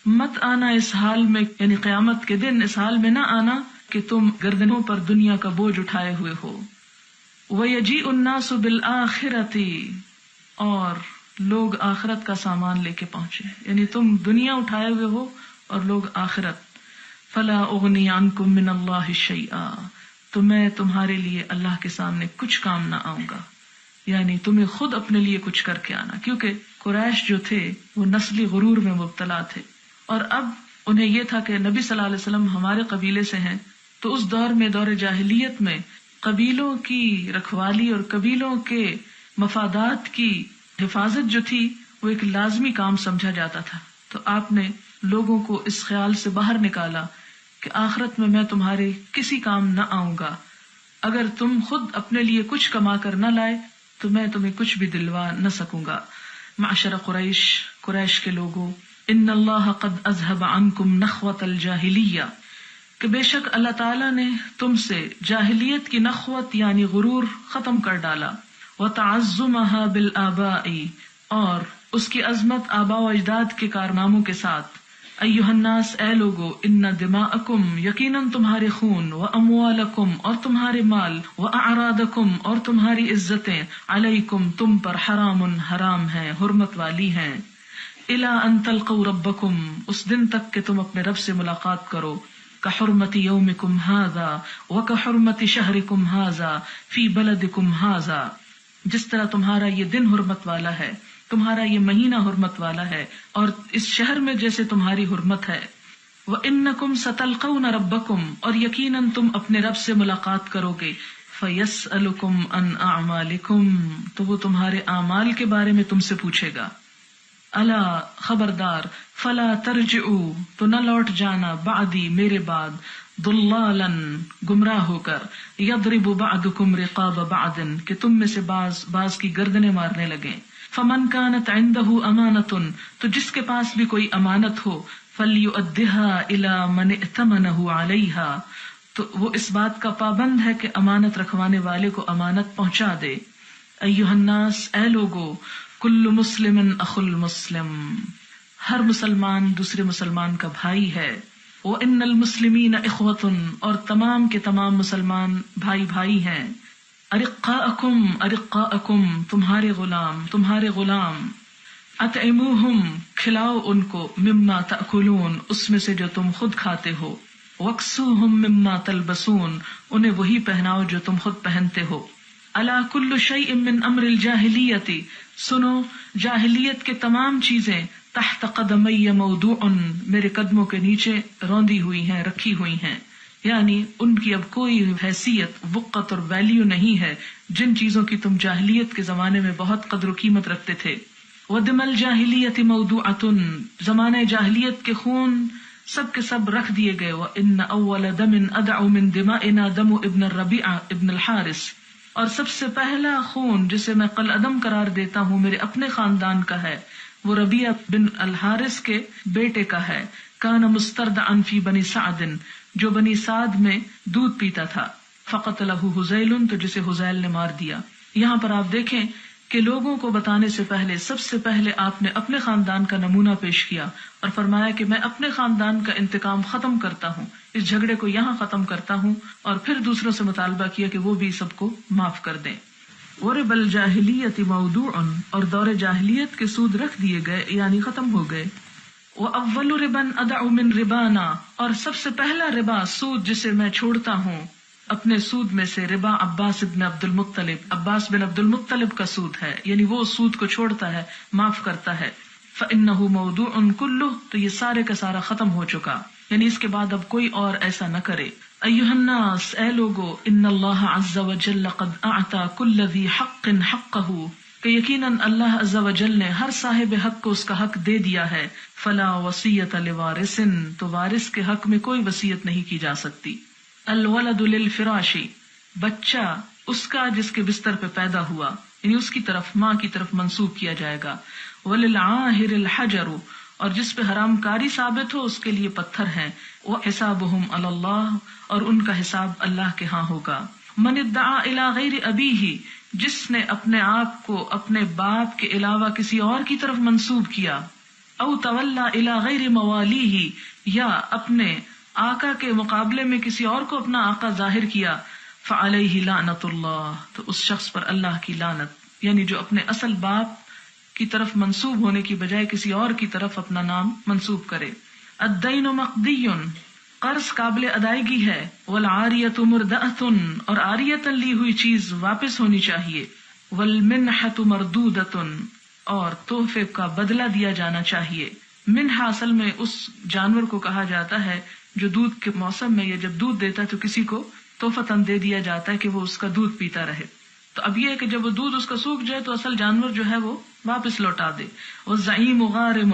مت آنا اس حال میں، یعنی قیامت کے دن اس حال میں نہ آنا کہ تم گردنوں پر دنیا کا بوجھ اٹھائے ہوئے ہو. وَيَجِيءُ النَّاسُ بِالْآخِرَةِ، اور لوگ آخرت کا سامان لے کے پہنچے، یعنی تم دنیا اٹھائے ہوئے ہو اور لوگ آخرت. فَلَا أُغْنِي عَنْكُم مِّنَ اللَّهِ شَيْئًا، تو میں تمہارے لیے اللہ کے سامنے کچھ کام نہ آؤں گا. یعنی تمہیں خود اپنے لیے کچھ کر کے آنا، کیونکہ قریش جو تھے وہ نسلی غرور میں مبتلا تھے، اور اب انہیں یہ تھا کہ نبی صلی اللہ علیہ وسلم ہمارے قبیلے سے ہیں. تو اس دور میں، دور جاہلیت میں، قبیلوں کی رکھوالی اور قبیلوں کے مفادات کی حفاظت جو تھی وہ ایک لازمی کام سمجھا جاتا تھا. تو آپ نے لوگوں کو اس خیال سے باہر نکالا کہ آخرت میں تمہارے کسی کام نہ آؤں گا. اگر تم خود اپنے لیے کچھ کما کر نہ لائے تو میں تمہیں کچھ بھی دلوا نہ سکوں گا. معشر قریش کے لوگوں، ان اللہ قد اذهب عنکم نخوۃ الجاہلیہ، کہ بے شک اللہ تعالیٰ نے تم سے جاہلیت کی نخوت یعنی غرور ختم کر ڈالا. وتعظمها بالآباء، اور اس کی عظمت آباء و اجداد کے کارناموں کے ساتھ. ایھا الناس، اے لوگو، ان دماءکم، یقیناً تمہارے خون، واموالکم، اور تمہارے مال، واعراضکم، اور تمہاری عزتیں، علیکم، تم پر، حرام، حرام ہیں، حرمت والی ہیں. الی ان تلقوا ربکم، اس دن تک کہ تم اپنے رب سے ملاقات کرو. کحرمت یومکم ھذا وکحرمت شہرکم ھذا فی بلدکم ھذا، جس طرح تمہارا یہ دن حرمت والا ہے، تمہارا یہ مہینہ حرمت والا ہے، اور اس شہر میں جیسے تمہاری حرمت ہے. وَإِنَّكُمْ سَتَلْقَوْنَ رَبَّكُمْ، اور یقیناً تم اپنے رب سے ملاقات کرو گے. فَيَسْأَلُكُمْ عَنْ أَعْمَالِكُمْ، تو وہ تمہارے اعمال کے بارے میں تم سے پوچھے گا. الا، خبردار، فَلَا تَرْجِعُوا، تو نہ لوٹ جانا، بعدی، میرے بعد، ضلالا، گمراہ ہو کر، یضرب بعضکم رقاب بعض، کہ تم میں سے بعض کی گردنیں مارنے لگیں. فمن كانت عنده امانة، تو جس کے پاس بھی کوئی امانت ہو، فليؤدها الى من ائتمنه عليها، تو وہ اس بات کا پابند ہے کہ امانت رکھوانے والے کو امانت پہنچا دے. ایھا الناس، اے لوگو، کل مسلم اخو المسلم، ہر مسلمان دوسرے مسلمان کا بھائی ہے. وان المسلمین اخوۃ، اور تمام کے تمام مسلمان بھائی بھائی ہیں. ارقاءکم، تمہارے غلام. اطعموہم، کھلاؤ ان کو، مما تأکلون، اس میں سے جو تم خود کھاتے ہو. واکسوہم مما تلبسون، انہیں وہی پہناؤ جو تم خود پہنتے ہو. الا کل شیء من امر الجاہلیۃ، سنو، جاہلیت کے تمام چیزیں، تحت قدمی موضوع، میرے قدموں کے نیچے روندی ہوئی ہیں، رکھی ہوئی ہیں. یعنی ان کی اب کوئی حیثیت، وقت اور ویلیو نہیں ہے جن چیزوں کی تم جاہلیت کے زمانے میں بہت قدر و قیمت رکھتے تھے. ودم الجاہلیت موضوعۃ، زمانہ جاہلیت کے خون سب کے سب رکھ دیے گئے. وان اول دم ادع من دمائنا دم ابن الربیع ابن الحارث، اور سب سے پہلا خون جسے میں قلعدم قرار دیتا ہوں میرے اپنے خاندان کا ہے، وہ ربیع بن الحارث کے بیٹے کا ہے. کان مستردعا فی بنی سعد، جو بنی سعد میں دودھ پیتا تھا. فقتلہ حذیل، تو جسے حذیل نے مار دیا. یہاں پر آپ دیکھیں کہ لوگوں کو بتانے سے پہلے سب سے پہلے آپ نے اپنے خاندان کا نمونہ پیش کیا اور فرمایا کہ میں اپنے خاندان کا انتقام ختم کرتا ہوں، اس جھگڑے کو یہاں ختم کرتا ہوں، اور پھر دوسروں سے مطالبہ کیا کہ وہ بھی سب کو معاف کر دیں. ورب الجاہلیت موضوع، اور دور جاہلیت کے سود رکھ دیے گئے یعنی ختم ہو گئے. وَأَوَّلُ رِبًا أَدَعُ مِن رِبَانَا، اور سب سے پہلا ربا، سود جسے میں چھوڑتا ہوں اپنے سود میں سے، ربا عباس بن عبد المطلب کا سود ہے، یعنی وہ سود کو چھوڑتا ہے، معاف کرتا ہے. فَإِنَّهُ مَوْضُوعٌ كُلُّهُ، تو یہ سارے کا سارا ختم ہو چکا، یعنی اس کے بعد اب کوئی اور ایسا نہ کرے. ایھا الناس، اے لوگو، ان اللہ عز وجل قد اعطى كل ذی حق حقہ، کہ یقیناً اللہ عز و جل نے ہر صاحب حق کو اس کا حق دے دیا ہے. فلا وصیۃ لوارث، تو وارث کے حق میں کوئی وصیت نہیں کی جا سکتی. الولد للفراش، بچہ اس کا جس کے بستر پہ پیدا ہوا، یعنی اس کی طرف، ماں کی طرف منسوب کیا جائے گا. وللعاہر الحجر، اور جس پہ حرام کاری ثابت ہو اس کے لیے پتھر ہیں. وحسابہم علی اللہ، اور ان کا حساب اللہ کے ہاں ہوگا. من ادعا الی غیر ابیہ، جس نے اپنے آپ کو اپنے باپ کے علاوہ کسی اور کی طرف منسوب کیا. او تولا الی غیر موالیہ، یا اپنے آقا کے مقابلے میں کسی اور کو اپنا آقا ظاہر کیا. فعلیہ لعنت اللہ، تو اس شخص پر اللہ کی لعنت، یعنی جو اپنے اصل باپ کی طرف منسوب ہونے کی بجائے کسی اور کی طرف اپنا نام منسوب کرے. الدین مقضی، قرض قابل ادائیگی ہے. والعاریۃ مردأۃ، اور عاریۃ لی ہوئی چیز واپس ہونی چاہیے. والمنحۃ مردودۃ، اور تحفے کا بدلہ دیا جانا چاہیے. منحہ اصل میں اس جانور کو کہا جاتا ہے جو دودھ کے موسم میں یا جب دودھ دیتا ہے تو کسی کو تحفتاً دے دیا جاتا ہے کہ وہ اس کا دودھ پیتا رہے. تو اب یہ ہے کہ جب وہ دودھ اس کا سوکھ جائے تو اصل جانور جو ہے وہ واپس لوٹا دے. والزعیم غارم،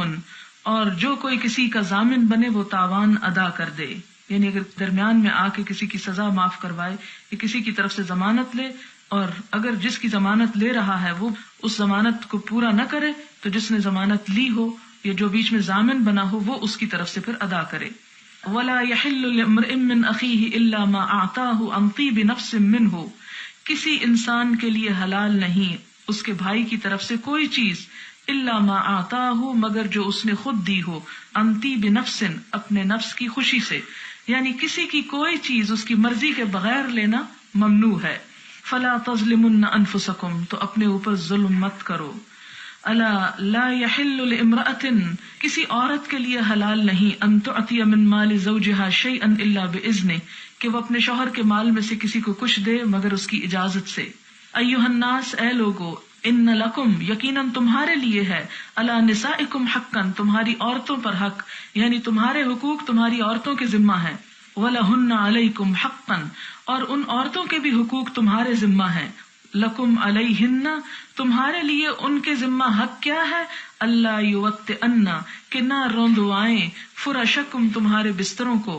اور جو کوئی کسی کا ضامن بنے وہ تاوان ادا کر دے. یعنی اگر درمیان میں آ کے کسی کی سزا معاف کروائے یا کسی کی طرف سے ضمانت لے، اور اگر جس کی ضمانت لے رہا ہے وہ اس ضمانت کو پورا نہ کرے تو جس نے ضمانت لی ہو یا جو بیچ میں ضامن بنا ہو وہ اس کی طرف سے پھر ادا کرے. ولا يحل لامرئ من اخيه الا ما اعطاه عن طيب نفس منه، کسی انسان کے لیے حلال نہیں اس کے بھائی کی طرف سے کوئی چیز الا ما اعطاه، مگر جو اس نے خود دی ہو، عن طيب نفس، اپنے نفس کی خوشی سے. یعنی کسی کی کوئی چیز اس کی مرضی کے بغیر لینا ممنوع ہے. فلا تظلمن انفسکم، تو اپنے اوپر ظلم مت کرو. الا لا يحل لامرأة، کسی عورت کے لیے حلال نہیں ان تعطی من مال زوجها شيئا الا باذنه، کہ وہ اپنے شوہر کے مال میں سے کسی کو کچھ دے مگر اس کی اجازت سے. ایھا الناس، اے لوگو، ان لکم، یقیناً تمہارے لیے ہے، علی نسائکم حقا، تمہاری عورتوں پر حق، یعنی تمہارے حقوق تمہاری عورتوں کے ذمہ ہیں. ولہن علیکم حقا، اور ان عورتوں کے بھی حقوق تمہارے ذمہ ہیں. لکم علیہن، تمہارے لیے ان کے ذمہ حق کیا ہے؟ اللہ یوطئن، کہ نہ روندوائیں، فرشکم، تمہارے بستروں کو،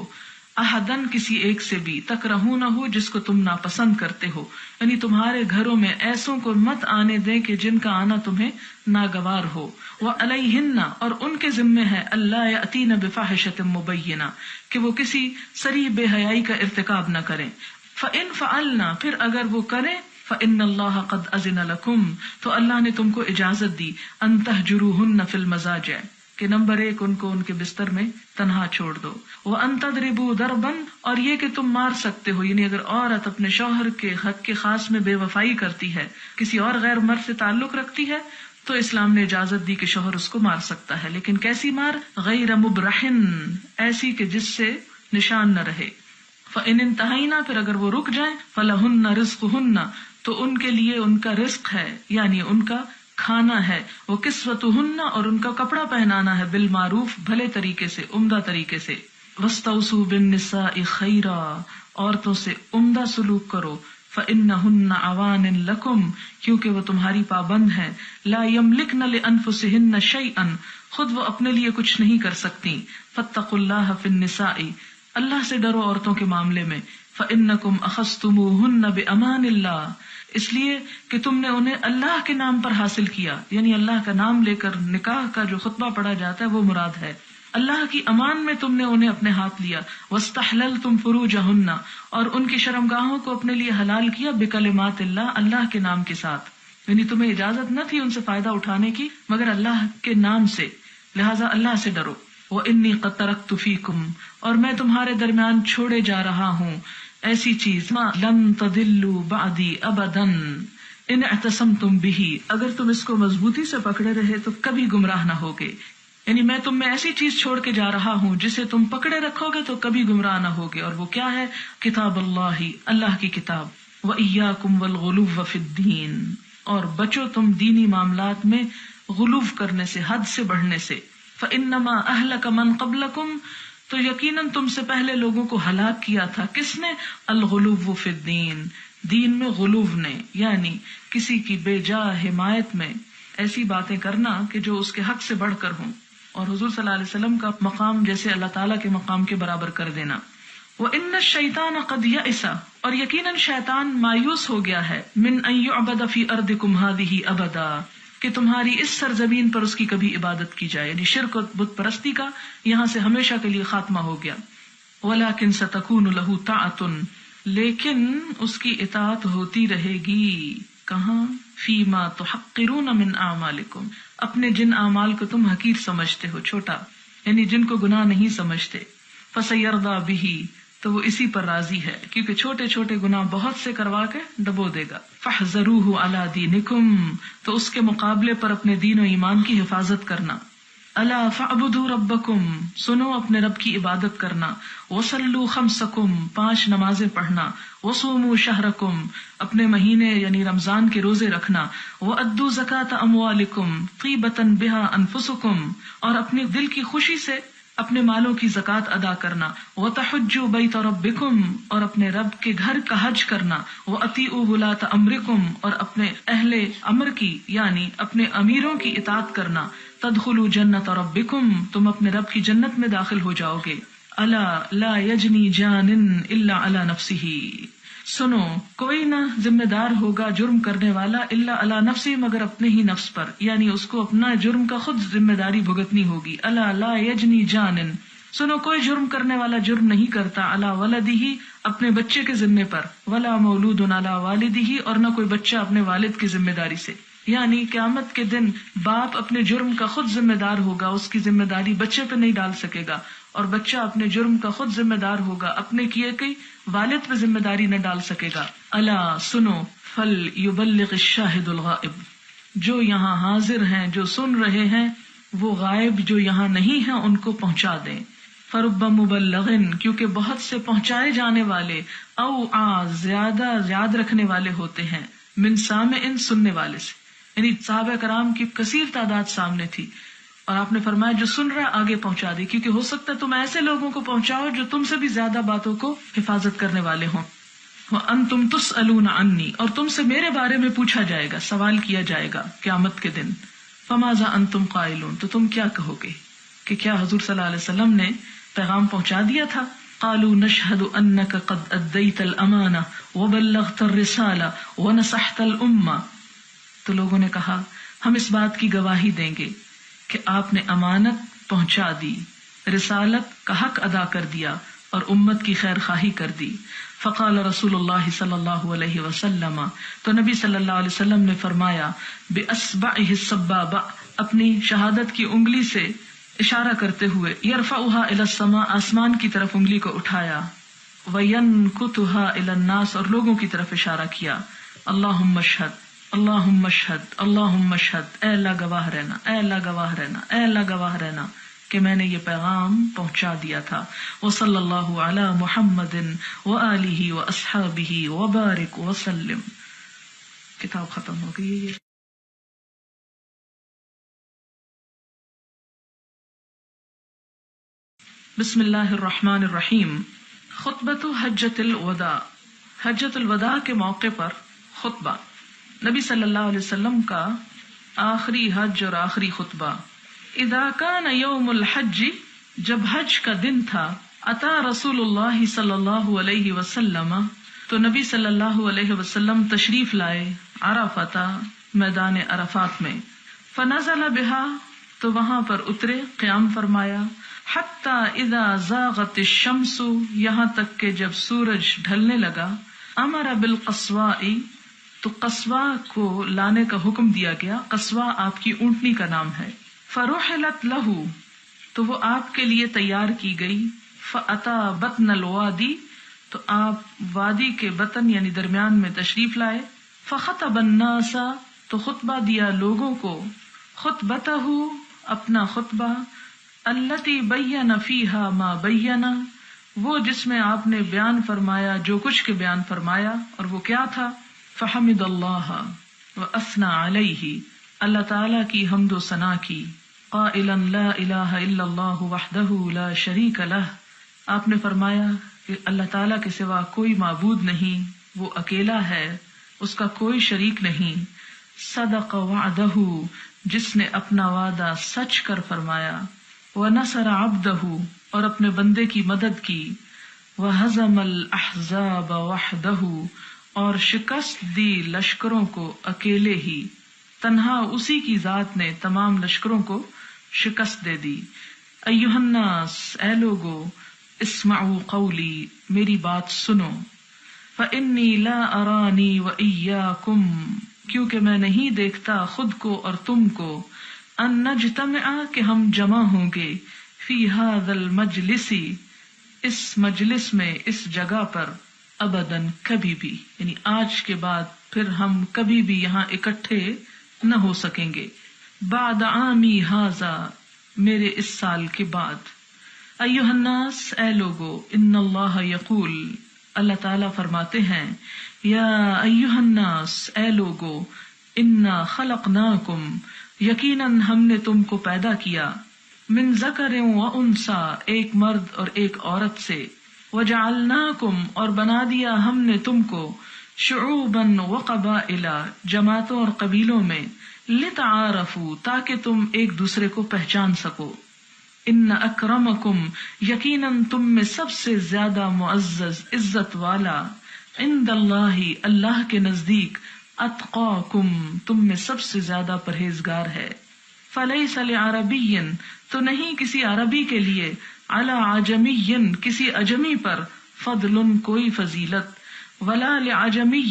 احدن، کسی ایک سے بھی، تکرہونہ، جس کو تم ناپسند کرتے ہو. یعنی تمہارے گھروں میں ایسوں کو مت آنے دیں کہ جن کا آنا تمہیں ناگوار ہو. وعلیہن، اور ان کے ذمے ہے، اللہ یأتین بفاحشۃ مبینہ، کہ وہ کسی صریح بے حیائی کا ارتکاب نہ کریں. فإن فعلنا، پھر اگر وہ کریں، فإن اللہ قد أذن لکم، تو اللہ نے تم کو اجازت دی، ان تہجروہن فی المضاجع، کہ نمبر 1 ان کو ان کے بستر میں تنہا چھوڑ دو. وَأَن تَضْرِبُوا ضَرْبًا، اور یہ کہ تم مار سکتے ہو. یعنی اگر عورت اپنے شوہر کے حق کے خاص میں بے وفائی کرتی ہے، کسی اور غیر مرد سے تعلق رکھتی ہے، تو اسلام نے اجازت دی کہ شوہر اس کو مار سکتا ہے. لیکن کیسی مار؟ غیر مبرحن، ایسی کہ جس سے نشان نہ رہے. فَإِنِ انتہینا، پھر اگر وہ رک جائیں، فَلَهُنَّ رِزْقُهُنَّ، تو ان کے لیے ان کا رزق ہے، یعنی ان کا کھانا ہے. وہ کسوتہن، اور ان کا کپڑا پہنانا ہے، بالمعروف، بھلے طریقے سے، عمدہ طریقے سے. واستوصوا بالنساء خیرا، عورتوں سے عمدہ سلوک کرو. فإنہن عوان لکم، کیونکہ وہ تمہاری پابند ہیں. لا یملکن لانفسہن شیئا، خود وہ اپنے لیے کچھ نہیں کر سکتی. فاتقوا اللہ فی النساء، اللہ سے ڈرو عورتوں کے معاملے میں. فإنکم اخذتموہن بأمان اللہ، اس لیے کہ تم نے انہیں اللہ کے نام پر حاصل کیا. یعنی اللہ کا نام لے کر نکاح کا جو خطبہ پڑھا جاتا ہے وہ مراد ہے. اللہ کی امان میں تم نے انہیں اپنے ہاتھ لیا. واستحللتم فروجہن، اور ان کی شرمگاہوں کو اپنے لیے حلال کیا. بکلمات اللہ، اللہ کے نام کے ساتھ. یعنی تمہیں اجازت نہ تھی ان سے فائدہ اٹھانے کی مگر اللہ کے نام سے، لہٰذا اللہ سے ڈرو. وإنی قد ترکت فیکم، اور میں تمہارے درمیان چھوڑے جا رہا ہوں ایسی چیز، ما لن تضلوا بعدی ابدا ان اعتصمتم به، اگر تم اس کو مضبوطی سے پکڑے رہے تو کبھی گمراہ نہ ہوگے. یعنی میں تم میں ایسی چیز چھوڑ کے جا رہا ہوں جسے تم پکڑے رکھو گے تو کبھی گمراہ نہ ہوگے. اور وہ کیا ہے؟ کتاب اللہ، اللہ کی کتاب. وإیاکم والغلو فی الدین، اور بچو تم دینی معاملات میں غلو کرنے سے، حد سے بڑھنے سے. فإنما أهلك من قبلكم، تو یقیناً تم سے پہلے لوگوں کو ہلاک کیا تھا. کس نے؟ الغلو فی الدین، دین میں غلو نے، یعنی کسی کی بے جا حمایت میں ایسی باتیں کرنا کہ جو اس کے حق سے بڑھ کر ہوں، اور حضور صلی اللہ علیہ وسلم کا مقام جیسے اللہ تعالیٰ کے مقام کے برابر کر دینا. وَإِنَّ الشَّيْطَانَ قَدْ يَئِسَ، اور یقیناً شیطان مایوس ہو گیا ہے، مِنْ أَنْ يُعْبَدَ فِي أَرْضِكُمْ هَذِهِ أَبَدًا، کہ تمہاری اس سرزمین پر اس کی کبھی عبادت کی جائے. یعنی شرک و بت پرستی کا یہاں سے ہمیشہ کے لیے خاتمہ ہو گیا. وَلَكِنْ سَتَكُونُ لَهُ طَاعَةٌ، لیکن اس کی اطاعت ہوتی رہے گی. کہاں؟ فِيمَا تُحَقِّرُونَ مِنْ أَعْمَالِكُمْ، اپنے جن اعمال کو تم حقیر سمجھتے ہو، چھوٹا، یعنی جن کو گناہ نہیں سمجھتے. فَسَيَرْضَى بِهِ، تو وہ اسی پر راضی ہے، کیونکہ چھوٹے چھوٹے گناہ بہت سے کروا کے ڈبو دے گا. فَاحْذَرُوهُ عَلَى دِينِكُمْ، تو اس کے مقابلے پر اپنے دین و ایمان کی حفاظت کرنا. أَلَا فَاعْبُدُوا رَبَّكُمْ، سنو اپنے رب کی عبادت کرنا. وَصَلُّوا خَمْسَكُمْ، 5 نمازیں پڑھنا. وَصُومُوا شَهْرَكُمْ، اپنے مہینے یعنی رمضان کے روزے رکھنا. وَأَدُّوا زَكَاةَ أَمْوَالِكُمْ طِيبَةً بِهَا أَنفُسُكُمْ، اور اپنے دل کی خوشی سے اپنے مالوں کی زکوٰۃ ادا کرنا، وَتَحُجُّوا بَيْتَ رَبِّكُمْ اور اپنے رب کے گھر کا حج کرنا، وَأَطِيعُوا وُلَاةَ أَمْرِكُمْ اور اپنے اہل امر کی یعنی اپنے امیروں کی اطاعت کرنا، تدخلوا جنت ربکم تم اپنے رب کی جنت میں داخل ہو جاؤ گے۔ الا لا یجنی جان الا علی نفسہ، سنو کوئی نہ ذمہ دار ہوگا جرم کرنے والا الا علی نفسہ مگر اپنے ہی نفس پر، یعنی اس کو اپنا جرم کا خود ذمہ داری بھگتنی ہوگی۔ الا لا یجنی جان، سنو کوئی جرم کرنے والا جرم نہیں کرتا علی ولدہ اپنے بچے کے ذمے پر، ولا مولود علی والدہ اور نہ کوئی بچہ اپنے والد کی ذمہ داری سے، یعنی قیامت کے دن باپ اپنے جرم کا خود ذمہ دار ہوگا، اس کی ذمہ داری بچے پہ نہیں ڈال سکے گا، اور بچہ اپنے جرم کا خود ذمہ دار ہوگا، اپنے کیے کی والد پہ ذمہ داری نہ ڈال سکے گا۔ الا سنو فل یبلغ الشاہد الغائب، جو یہاں حاضر ہیں جو سن رہے ہیں وہ غائب جو یہاں نہیں ہیں ان کو پہنچا دیں۔ فرب مبلغ کیونکہ بہت سے پہنچائے جانے والے، او زیادہ یاد رکھنے والے ہوتے ہیں، من سامع سننے والے سے، یعنی صحابہ کرام کی کثیر تعداد سامنے تھی اور آپ نے فرمایا جو سن رہا آگے پہنچا دے، کیونکہ ہو سکتا ہے تم ایسے لوگوں کو پہنچاؤ جو تم سے بھی زیادہ باتوں کو حفاظت کرنے والے ہوں۔ وَأَنْتُمْ تُسْأَلُونَ عَنِّي اور تم سے میرے بارے میں پوچھا جائے گا، سوال کیا جائے گا قیامت کے دن۔ فَمَاذَا أَنْتُمْ قَائِلُونَ تو تم کیا کہو گے کہ کیا حضور صلی اللہ علیہ وسلم نے پیغام پہنچا دیا تھا؟ قالوا نشهد انك قد اديت الامانه وبلغت الرساله ونصحت الامه، تو لوگوں نے کہا ہم اس بات کی گواہی دیں گے کہ آپ نے امانت پہنچا دی، رسالت کا حق ادا کر دیا اور امت کی خیر خواہی کر دی۔ فقال رسول اللہ صلی اللہ علیہ وسلم تو نبی صلی اللہ علیہ وسلم نے فرمایا باصبعه السبابہ اپنی شہادت کی انگلی سے اشارہ کرتے ہوئے، یرفعها الى السماء آسمان کی طرف انگلی کو اٹھایا، وینکتها الى الناس اور لوگوں کی طرف اشارہ کیا، اللہم اشہد اللہم اشہد اللہم اشہد، اے اللہ گواہ رہنا، اے اللہ گواہ رہنا، اے اللہ گواہ رہنا کہ میں نے یہ پیغام پہنچا دیا تھا۔ وصلی اللہ علی محمد وآلہ واصحابہ وبارک وسلم۔ کتاب ختم ہو گئی ہے۔ بسم اللہ الرحمن الرحیم۔ خطبۃ حجۃ الوداع، حجۃ الوداع کے موقع پر خطبہ، نبی صلی اللہ علیہ وسلم کا آخری حج اور آخری خطبہ۔ اذا کان یوم الحج، جب حج کا دن تھا، اتا رسول اللہ صلی اللہ علیہ وسلم تو نبی صلی اللہ علیہ وسلم تشریف لائے عرفۃ میدان عرفات میں، فنزل بها تو وہاں پر اترے، قیام فرمایا، حتی اذا زاغت الشمس یہاں تک کہ جب سورج ڈھلنے لگا، امر بالقصواء تو قصواء کو لانے کا حکم دیا گیا، قصواء آپ کی اونٹنی کا نام ہے، فرحلت لہ تو وہ آپ کے لیے تیار کی گئی، فاتا بطن الوادی تو آپ وادی کے بطن یعنی درمیان میں تشریف لائے، فخطب الناس تو خطبہ دیا لوگوں کو، خطبتہ اپنا خطبہ، التی بین فیہا ما بین وہ جس میں آپ نے بیان فرمایا جو کچھ کے بیان فرمایا، اور وہ کیا تھا؟ فحمد اللہ واثنى علیہ اللہ تعالی کی حمد و ثنا کی، قائلا لا الہ الا اللہ وحدہ لا شریک لہ آپ نے فرمایا کہ اللہ تعالی کے سوا کوئی معبود نہیں، وہ اکیلا ہے، اس کا کوئی شریک نہیں، صدق وعدہ جس نے اپنا وعدہ سچ کر فرمایا، وَنَصَرَ عَبْدَهُ اور اپنے بندے کی مدد کی، وَهَزَمَ الْأَحْزَابَ وَحْدَهُ اور شکست دی لشکروں کو اکیلے ہی، تنہا اسی کی ذات نے تمام لشکروں کو شکست دے دی۔ ایھا الناس اے لوگو، اسمعوا قولی میری بات سنو، فإنی لا ارانی وإیاکم کیونکہ میں نہیں دیکھتا خود کو اور تم کو، ان نجتمع کہ ہم جمع ہوں گے، فی ھذا المجلس اس مجلس میں اس جگہ پر، ابداً کبھی بھی، یعنی آج کے بعد پھر ہم کبھی بھی یہاں اکٹھے نہ ہو سکیں گے، بعد عامی ھذا میرے اس سال کے بعد۔ ایھا الناس اے لوگو، ان اللہ یقول اللہ تعالیٰ فرماتے ہیں، یا ایھا الناس اے لوگو، انا خلقناکم یقیناً ہم نے تم کو پیدا کیا، من ذکر و انثی، ایک مرد اور ایک عورت سے، وجعلناکم، اور بنا دیا ہم نے تم کو، شعوبا و قبائل، جماعتوں اور قبیلوں میں، لتعارفوا، تاکہ تم ایک دوسرے کو پہچان سکو، ان اکرمکم، یقیناً تم میں سب سے زیادہ معزز عزت والا، عند اللہ، اللہ کے نزدیک، اتقاکم، تم میں سب سے زیادہ پرہیزگار ہے۔ فلیس لعربی، تو نہیں کسی عربی کے لیے، علی عجمی، کسی اجمی پر، فضل، کوئی فضیلت، ولا لعجمی،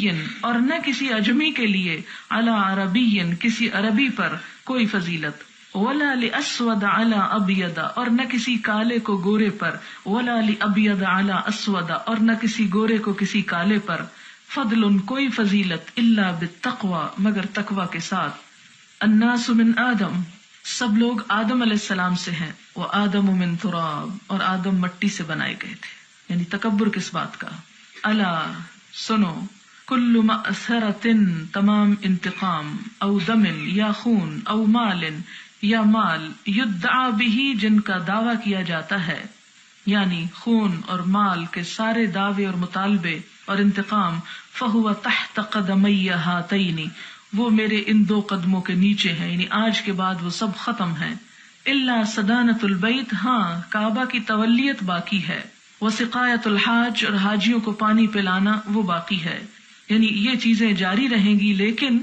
اور نہ کسی اجمی کے لیے، علی عربی، کسی عربی پر کوئی فضیلت، ولا لاسود علی ابیض، اور نہ کسی کالے کو گورے پر، ولا لابیض علی اسود، اور نہ کسی گورے کو کسی کالے پر، فضل، کوئی فضیلت، الا بالتقوی، مگر تقوی کے ساتھ۔ الناس من آدم، سب لوگ آدم علیہ السلام سے ہیں، وآدم من تراب، اور آدم مٹی سے بنائے گئے تھے، یعنی تکبر کس بات کا۔ الا، سنو، کل مأثرۃ، تمام انتقام، او دم، یا خون، او مال، یا مال، یدعا بہ، جن کا دعویٰ کیا جاتا ہے، یعنی خون اور مال کے سارے دعوے اور مطالبے اور انتقام، فہو تحت قدمی ہاتین، وہ میرے ان دو قدموں کے نیچے ہیں، یعنی آج کے بعد وہ سب ختم ہیں، الا صدانۃ البیت، ہاں کعبہ کی تولیت باقی ہے، وسقایۃ الحاج، اور حاجیوں کو پانی پلانا وہ باقی ہے، یعنی یہ چیزیں جاری رہیں گی، لیکن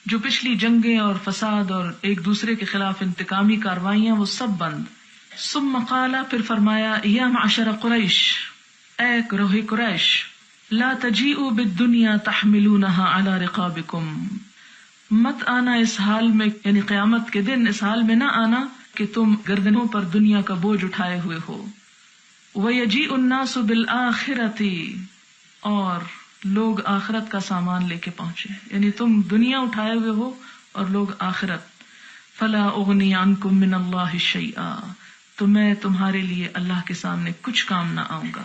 جو پچھلی جنگیں اور فساد اور ایک دوسرے کے خلاف انتقامی کاروائیاں وہ سب بند۔ ثم قال، پھر فرمایا، یا معشر قریش، اے گروہ قریش، لا تجیئوا بالدنیا تحملونها علی رقابکم، مت آنا اس حال میں، یعنی قیامت کے دن اس حال میں نہ آنا کہ تم گردنوں پر دنیا کا بوجھ اٹھائے ہوئے ہو۔ وَيَجِيءُ النَّاسُ بِالْآخِرَةِ، اور لوگ آخرت کا سامان لے کے پہنچے، یعنی تم دنیا اٹھائے ہوئے ہو اور لوگ آخرت۔ فَلَا أُغْنِي عَنْكُم مِّنَ اللَّهِ شَيْئًا، تو میں تمہارے لیے اللہ کے سامنے کچھ کام نہ آؤں گا،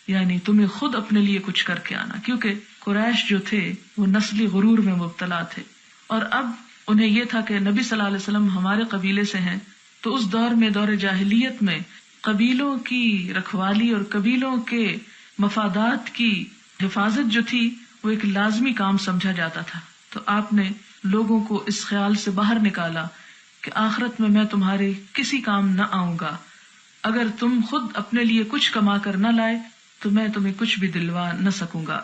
یعنی تمہیں خود اپنے لیے کچھ کر کے آنا، کیونکہ قریش جو تھے وہ نسلی غرور میں مبتلا تھے، اور اب انہیں یہ تھا کہ نبی صلی اللہ علیہ وسلم ہمارے قبیلے سے ہیں، تو اس دور میں، دور جاہلیت میں، قبیلوں کی رکھوالی اور قبیلوں کے مفادات کی حفاظت جو تھی وہ ایک لازمی کام سمجھا جاتا تھا۔ تو آپ نے لوگوں کو اس خیال سے باہر نکالا کہ آخرت میں تمہارے کسی کام نہ آؤں گا، اگر تم خود اپنے لیے کچھ کما کر نہ لائے تو میں تمہیں کچھ بھی دلوا نہ سکوں گا۔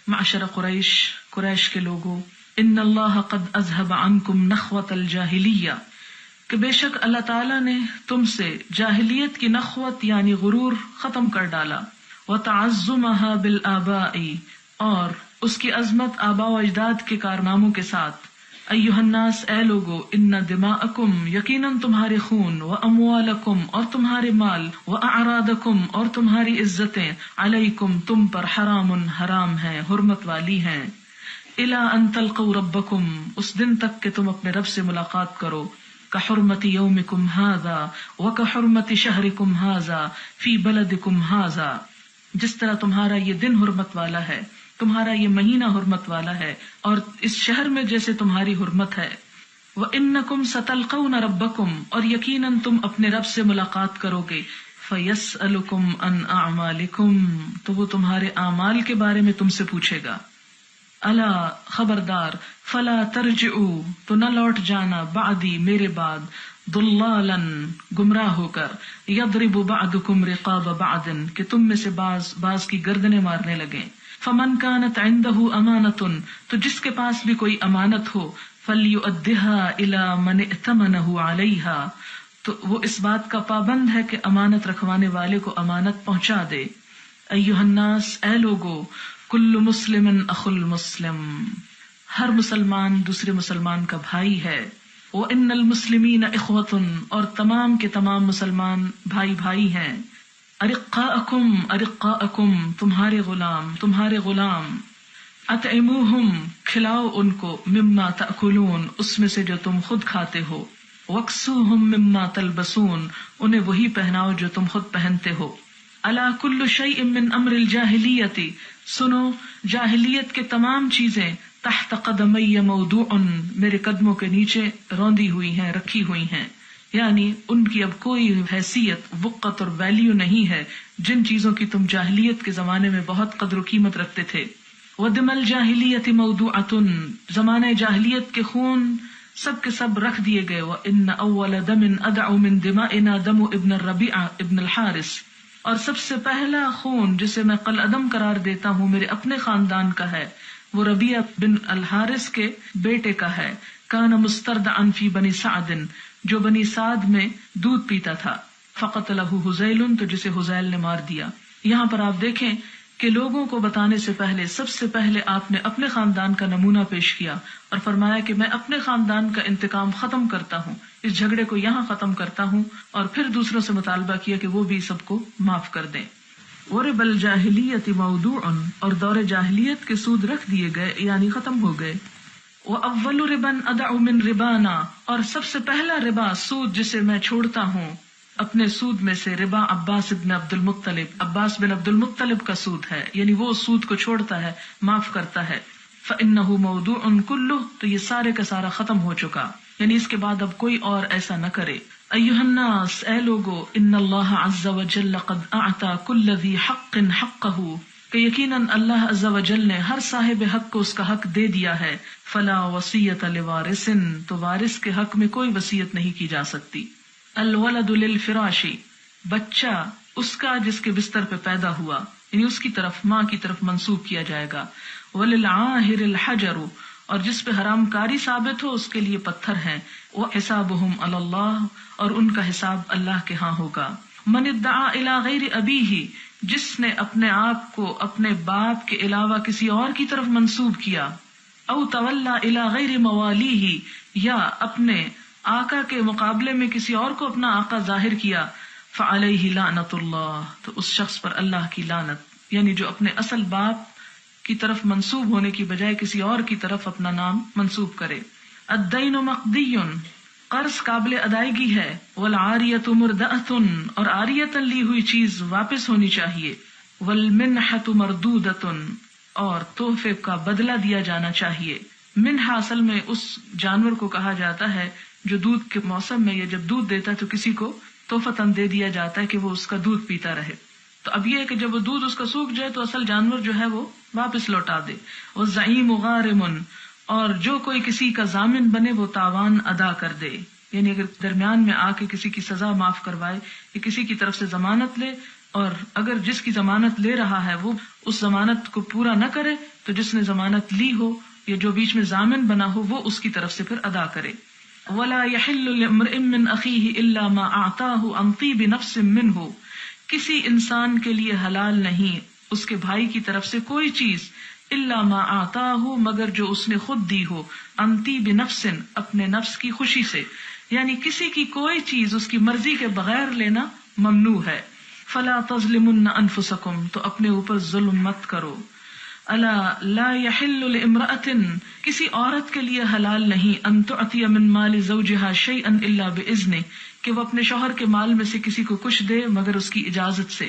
معشر قریش، قریش کے لوگوں، ان اللہ قد اذهب عنکم نخوۃ الجاہلیہ، کہ بے شک اللہ تعالیٰ نے تم سے جاہلیت کی نخوت یعنی غرور ختم کر ڈالا، وتعظمها بالآباء، اور اس کی عظمت آباء و اجداد کے کارناموں کے ساتھ۔ ایھا الناس، اے لوگو، ان دماءکم، یقیناً تمہارے خون، واموالکم، اور تمہارے مال، واعراضکم، اور تمہاری عزتیں، علیکم، تم پر، حرام، حرام ہیں، حرمت والی ہیں، الی ان تلقوا ربکم، اس دن تک کہ تم اپنے رب سے ملاقات کرو، کحرمت یومکم ھذا وکحرمت شہرکم ھذا فی بلدکم ھذا، جس طرح تمہارا یہ دن حرمت والا ہے، تمہارا یہ مہینہ حرمت والا ہے، اور اس شہر میں جیسے تمہاری حرمت ہے۔ وَإِنَّكُمْ سَتَلْقَوْنَ رَبَّكُمْ، اور یقیناً تم اپنے رب سے ملاقات کرو گے، فَيَسْأَلُكُمْ عَنْ أَعْمَالِكُمْ، تو وہ تمہارے اعمال کے بارے میں تم سے پوچھے گا۔ الا، خبردار، فلا ترجعوا، تو نہ لوٹ جانا، بعدی، میرے بعد، ضلالا، گمراہ ہو کر، یضرب بعضکم رقاب بعض، کہ تم میں سے بعض کی گردنیں مارنے لگیں۔ فمن كانت عنده امانة، تو جس کے پاس بھی کوئی امانت ہو، فليؤدها الى من ائتمنه عليها، تو وہ اس بات کا پابند ہے کہ امانت رکھوانے والے کو امانت پہنچا دے۔ ایھا الناس، اے لوگو، کل مسلم اخو المسلم، ہر مسلمان دوسرے مسلمان کا بھائی ہے، وان المسلمین اخوۃ، اور تمام کے تمام مسلمان بھائی بھائی ہیں، ارقاءکم ارقاءکم، تمہارے غلام تمہارے غلام، اطعموہم، کھلاؤ ان کو، مما تأکلون، اس میں سے جو تم خود کھاتے ہو، وکسوہم مما تلبسون، انہیں وہی پہناؤ جو تم خود پہنتے ہو۔ الا کل شیء من امر الجاہلیت، سنو، جاہلیت کے تمام چیزیں، تحت قدمی موضوع، میرے قدموں کے نیچے روندی ہوئی ہیں، رکھی ہوئی ہیں، یعنی ان کی اب کوئی حیثیت، وقت اور ویلیو نہیں ہے جن چیزوں کی تم جاہلیت کے زمانے میں بہت قدر و قیمت رکھتے تھے. وَدِمَ الْجَاهِلِيَّةِ مَوْضُوعَةٌ، زمانہ جاہلیت کے خون سب کے سب رکھ دیے گئے. وَإِنَّ أَوَّلَ دَمٍ أَدْعُ مِن دِمَائِنَا دَمُ ابن الربیع ابن الحارث، اور سب سے پہلا خون جسے میں قلعدم قرار دیتا ہوں میرے اپنے خاندان کا ہے، وہ ربیع بن الحارث کے بیٹے کا ہے. کان مستردعا فی بنی سعد، جو بنی سعد میں دودھ پیتا تھا. فقتلہ حذیل، تو جسے حذیل نے مار دیا. یہاں پر آپ دیکھیں کہ لوگوں کو بتانے سے پہلے سب سے پہلے آپ نے اپنے خاندان کا نمونہ پیش کیا اور فرمایا کہ میں اپنے خاندان کا انتقام ختم کرتا ہوں، اس جھگڑے کو یہاں ختم کرتا ہوں، اور پھر دوسروں سے مطالبہ کیا کہ وہ بھی سب کو معاف کر دیں. وَرِبَ الْجَاهِلِيَّةِ مَوْضُوعٌ، اور دور جاہلیت کے سود رکھ دیے گئے یعنی ختم ہو گئے. وَأَوَّلُ رِبًا أَدَعُ مِن رِبَانَا، اور سب سے پہلا ربا، سود جسے میں چھوڑتا ہوں اپنے سود میں سے، ربا عباس بن عبد المطلب، عباس بن عبد المطلب کا سود ہے، یعنی وہ سود کو چھوڑتا ہے، معاف کرتا ہے. فَإِنَّهُ مَوْضُوعٌ كُلُّهُ، تو یہ سارے کا سارا ختم ہو چکا، یعنی اس کے بعد اب کوئی اور ایسا نہ کرے. ایھا الناس، اے لوگو، ان اللہ عز وجل قد اعطى كل ذی حق حقہ، کہ یقیناً اللہ عز وجل نے ہر صاحب حق کو اس کا حق دے دیا ہے. فلا وصیۃ لوارث، تو وارث کے حق میں کوئی وصیت نہیں کی جا سکتی. الولد للفراش، بچہ اس کا جس کے بستر پہ پیدا ہوا، یعنی اس کی طرف، ماں کی طرف منسوب کیا جائے گا. وللعاہر الحجر، اور جس پہ حرام کاری ثابت ہو اس کے لیے پتھر ہیں. وحسابهم علی اللہ، اور ان کا حساب اللہ کے ہاں ہوگا. من ادعا الی غیر ابیہ، جس نے اپنے آپ کو اپنے باپ کے علاوہ کسی اور کی طرف منسوب کیا. او تولا الی غیر موالیہ، یا اپنے آقا کے مقابلے میں کسی اور کو اپنا آقا ظاہر کیا. فعلیہ لعنت اللہ، تو اس شخص پر اللہ کی لعنت، یعنی جو اپنے اصل باپ کی طرف منسوب ہونے کی بجائے کسی اور کی طرف اپنا نام منسوب کرے. الدین مقضی، قرض قابل ادائیگی ہے. والعاریۃ مردأۃ، اور عاریۃ لی ہوئی چیز واپس ہونی چاہیے. والمنحۃ مردودۃ، اور تحفے کا بدلہ دیا جانا چاہیے. منحہ اصل میں اس جانور کو کہا جاتا ہے جو دودھ کے موسم میں یا جب دودھ دیتا ہے تو کسی کو تحفتاً دے دیا جاتا ہے کہ وہ اس کا دودھ پیتا رہے. تو اب یہ ہے کہ جب وہ دودھ اس کا سوکھ جائے تو اصل جانور جو ہے وہ واپس لوٹا دے. والزعیم غارم، اور جو کوئی کسی کا ضامن بنے وہ تاوان ادا کر دے، یعنی اگر درمیان میں آ کے کسی کی سزا معاف کروائے یا کسی کی طرف سے ضمانت لے، اور اگر جس کی ضمانت لے رہا ہے وہ اس ضمانت کو پورا نہ کرے تو جس نے ضمانت لی ہو یا جو بیچ میں ضامن بنا ہو وہ اس کی طرف سے پھر ادا کرے. ولا يحل لامرئ من اخیہ الا ما اعطاہ عن طیب نفس منہ، کسی انسان کے لیے حلال نہیں اس کے بھائی کی طرف سے کوئی چیز، الا ما اعطاہ، مگر جو اس نے خود دی ہو، عن طیب نفس، اپنے نفس کی خوشی سے، یعنی کسی کی کوئی چیز اس کی مرضی کے بغیر لینا ممنوع ہے. فلا تظلمن انفسکم، تو اپنے اوپر ظلم مت کرو. الا لا يحل لامرأة، کسی عورت کے لیے حلال نہیں، ان تعطی من مال زوجها شيئا الا باذنه، کہ وہ اپنے شوہر کے مال میں سے کسی کو کچھ دے مگر اس کی اجازت سے.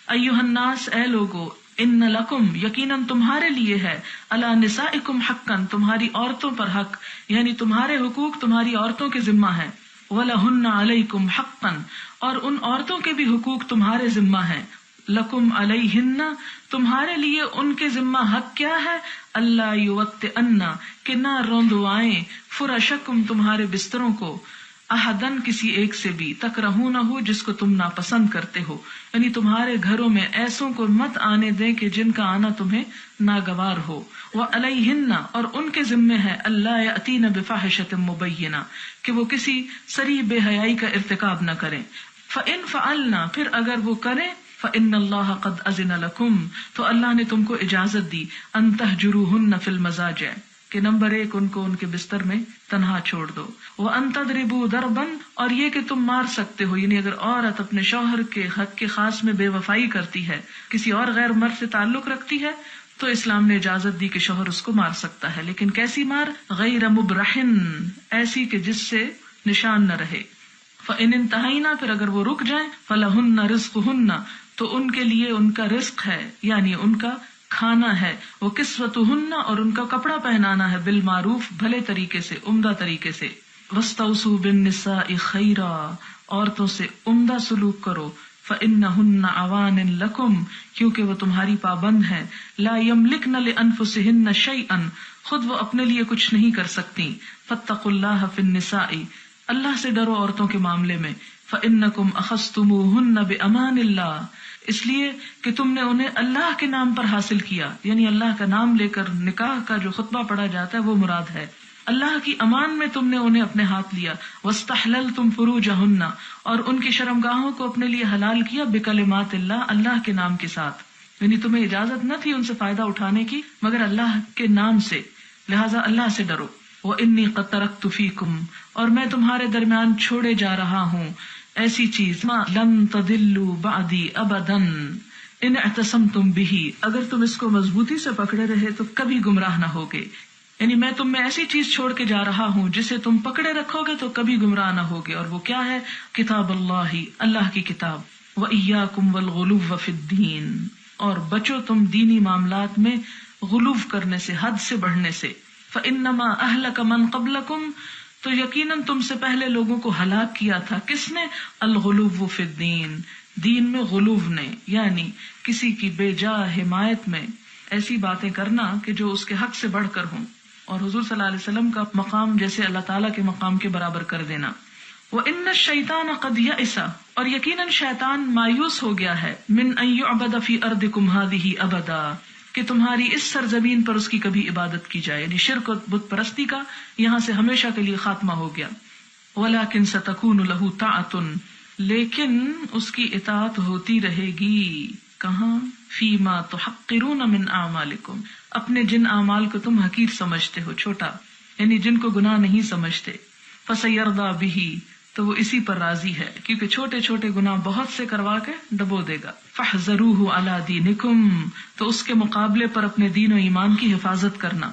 ایھا الناس، اے لوگو، ان لکم، یقیناً تمہارے لیے ہے، علی نسائکم حقا، تمہاری عورتوں پر حق، یعنی تمہارے حقوق تمہاری عورتوں کے ذمہ ہیں. ولہن علیکم حقا، اور ان عورتوں کے بھی حقوق تمہارے ذمہ ہیں. لکم علیہن، تمہارے لیے ان کے ذمہ حق کیا ہے؟ اللہ یوطئن، کہ نہ روندوائیں، فرشکم، تمہارے بستروں کو، احدن، کسی ایک سے بھی، تکرہونہ، جس کو تم ناپسند کرتے ہو، یعنی تمہارے گھروں میں ایسوں کو مت آنے دیں کہ جن کا آنا تمہیں ناگوار ہو. وعلیہن، اور ان کے ذمے ہے، اللہ یأتین بفاحشۃ مبینہ، کہ وہ کسی صریح بے حیائی کا ارتکاب نہ کریں. فإن فعلنا، پھر اگر وہ کریں، فإن اللہ قد أذن لکم، تو اللہ نے تم کو اجازت دی، ان تہجروہن فی المضاجع، کہ نمبر 1 ان کو ان کے بستر میں تنہا چھوڑ دو. وَأَن تَضْرِبُوا ضَرْبًا، اور یہ کہ تم مار سکتے ہو، یعنی اگر عورت اپنے شوہر کے حق کے خاص میں بے وفائی کرتی ہے، کسی اور غیر مرد سے تعلق رکھتی ہے، تو اسلام نے اجازت دی کہ شوہر اس کو مار سکتا ہے. لیکن کیسی مار؟ غیر مبرحن، ایسی کہ جس سے نشان نہ رہے. فَإِنِ انتہینا، پھر اگر وہ رک جائیں، فَلَهُنَّ رِزْقُهُنَّ، تو ان کے لیے ان کا رزق ہے، یعنی ان کا کھانا ہے. وَكِسْوَتُهُنَّ، اور ان کا کپڑا پہنانا ہے، بالمعروف، بھلے طریقے سے، عمدہ طریقے سے. وَاسْتَوْصُوا بِالنِّسَاءِ خَيْرًا، عورتوں سے عمدہ سلوک کرو، فَإِنَّهُنَّ عَوَانٍ لَكُمْ، کیونکہ وہ تمہاری پابند ہیں، لَا يَمْلِكْنَ لِأَنفُسِهِنَّ شَيْئًا، خود وہ اپنے لیے کچھ نہیں کر سکتی، فَاتَّقُوا اللَّهَ فِي النِّسَاءِ، اللہ سے ڈرو عورتوں کے معاملے میں، فَإِنَّكُمْ أَخَذْتُمُوهُنَّ بِأَمَانِ اللَّهِ، اس لیے کہ تم نے انہیں اللہ کے نام پر حاصل کیا، یعنی اللہ کا نام لے کر نکاح کا جو خطبہ پڑھا جاتا ہے وہ مراد ہے، اللہ کی امان میں تم نے انہیں اپنے ہاتھ لیا، وَاسْتَحْلَلْتُمْ فُرُوجَهُنَّ، اور ان کی شرمگاہوں کو اپنے لیے حلال کیا، بِکلمات اللہ، اللہ کے نام کے ساتھ، یعنی تمہیں اجازت نہ تھی ان سے فائدہ اٹھانے کی مگر اللہ کے نام سے، لہٰذا اللہ سے ڈرو۔ وَإِنِّي قَدْ تَرَكْتُ فِيكُمْ، اور میں تمہارے درمیان چھوڑے جا رہا ہوں ایسی چیز، مَا لَن تَضِلُّوا بَعْدِي أَبَدًا إِنِ اعْتَصَمْتُمْ بِهِ، اگر تم اس کو مضبوطی سے پکڑے رہے تو کبھی گمراہ نہ ہوگے، یعنی میں تم میں ایسی چیز چھوڑ کے جا رہا ہوں جسے تم پکڑے رکھو گے تو کبھی گمراہ نہ ہوگے، اور وہ کیا ہے؟ کتاب اللہ، اللہ کی کتاب، وَإِيَّاكُمْ وَالْغُلُوَّ فِي الدِّينِ، اور بچو تم دینی معاملات میں غلوف کرنے سے، حد سے بڑھنے سے، فَإِنَّمَا أَهْلَكَ مَنْ قَبْلَكُمْ، تو یقیناً تم سے پہلے لوگوں کو ہلاک کیا تھا، کس نے؟ الغلو فی الدین، دین میں غلو نے، یعنی کسی کی بے جا حمایت میں ایسی باتیں کرنا کہ جو اس کے حق سے بڑھ کر ہوں، اور حضور صلی اللہ علیہ وسلم کا مقام جیسے اللہ تعالیٰ کے مقام کے برابر کر دینا۔ وَإِنَّ الشَّيْطَانَ قَدْ يَئِسَ، اور یقیناً شیطان مایوس ہو گیا ہے، مِنْ أَنْ يُعْبَدَ فِي أَرْضِكُمْ هَذِهِ أَبَدًا، کہ تمہاری اس سرزمین پر اس کی کبھی عبادت کی جائے، یعنی شرک و بت پرستی کا یہاں سے ہمیشہ کے لیے خاتمہ ہو گیا۔ وَلَكِنْ سَتَكُونُ لَهُ طَاعَةٌ، لیکن اس کی اطاعت ہوتی رہے گی، کہاں؟ فِيمَا تُحَقِّرُونَ مِنْ أَعْمَالِكُمْ، اپنے جن اعمال کو تم حقیر سمجھتے ہو، چھوٹا، یعنی جن کو گناہ نہیں سمجھتے، فَسَيَرْضَى بِهِ، تو وہ اسی پر راضی ہے، کیونکہ چھوٹے چھوٹے گناہ بہت سے کروا کے ڈبو دے گا۔ فَاحْذَرُوهُ عَلَى دِينِكُمْ، تو اس کے مقابلے پر اپنے دین و ایمان کی حفاظت کرنا۔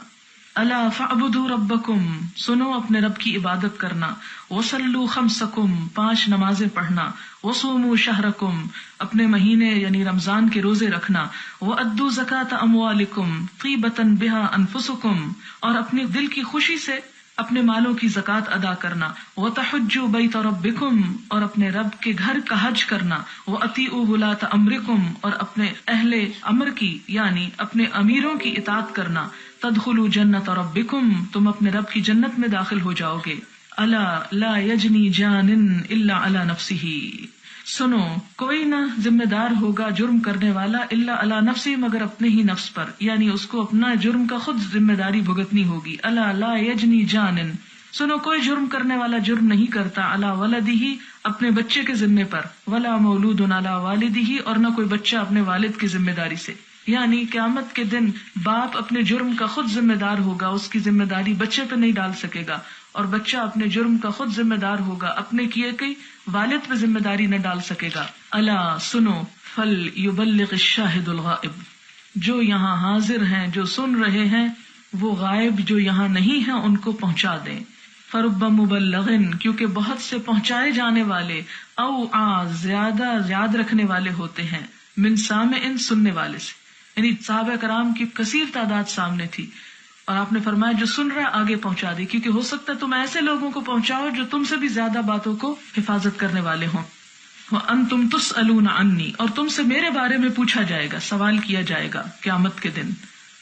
الا فاعبدوا ربکم، سنو اپنے رب کی عبادت کرنا، وصلوا خمسکم، 5 نمازیں پڑھنا، وصوموا شہرکم، اپنے مہینے یعنی رمضان کے روزے رکھنا، وادوا زکاة اموالکم طیبۃ بها انفسکم، اور اپنے دل کی خوشی سے اپنے مالوں کی زکوٰۃ ادا کرنا، وتحجوا بیت ربکم، اور اپنے رب کے گھر کا حج کرنا، واطیعوا ولاة امرکم، اور اپنے اہل امر کی یعنی اپنے امیروں کی اطاعت کرنا، تدخلوا جنت ربکم، تم اپنے رب کی جنت میں داخل ہو جاؤ گے۔ الا لا یجنی جان الا علی نفسہ، سنو کوئی نہ ذمہ دار ہوگا جرم کرنے والا الا علی نفسی، مگر اپنے ہی نفس پر، یعنی اس کو اپنا جرم کا خود ذمہ داری بھگتنی ہوگی۔ الا لا یجنی جان، سنو کوئی جرم کرنے والا جرم نہیں کرتا، علی ولدہ، اپنے بچے کے ذمے پر، ولا مولود علی والدہ، اور نہ کوئی بچہ اپنے والد کی ذمہ داری سے، یعنی قیامت کے دن باپ اپنے جرم کا خود ذمہ دار ہوگا، اس کی ذمہ داری بچے پہ نہیں ڈال سکے گا، اور بچہ اپنے جرم کا خود ذمہ دار ہوگا، اپنے کیے کی والد پہ ذمہ داری نہ ڈال سکے گا۔ الا سنو، فلیبلغ الشاہد الغائب، جو یہاں حاضر ہیں، جو سن رہے ہیں، وہ غائب جو یہاں نہیں ہیں ان کو پہنچا دیں۔ فرب مبلغ، کیونکہ بہت سے پہنچائے جانے والے، زیادہ یاد رکھنے والے ہوتے ہیں، من سامع، سننے والے سے، یعنی صحابہ کرام کی کثیر تعداد سامنے تھی، اور آپ نے فرمایا جو سن رہا ہے آگے پہنچا دے، کیونکہ ہو سکتا ہے تم ایسے لوگوں کو پہنچاؤ جو تم سے بھی زیادہ باتوں کو حفاظت کرنے والے ہوں۔ وَأَنْتُمْ تُسْأَلُونَ عَنِّي، اور تم سے میرے بارے میں پوچھا جائے گا، سوال کیا جائے گا قیامت کے دن۔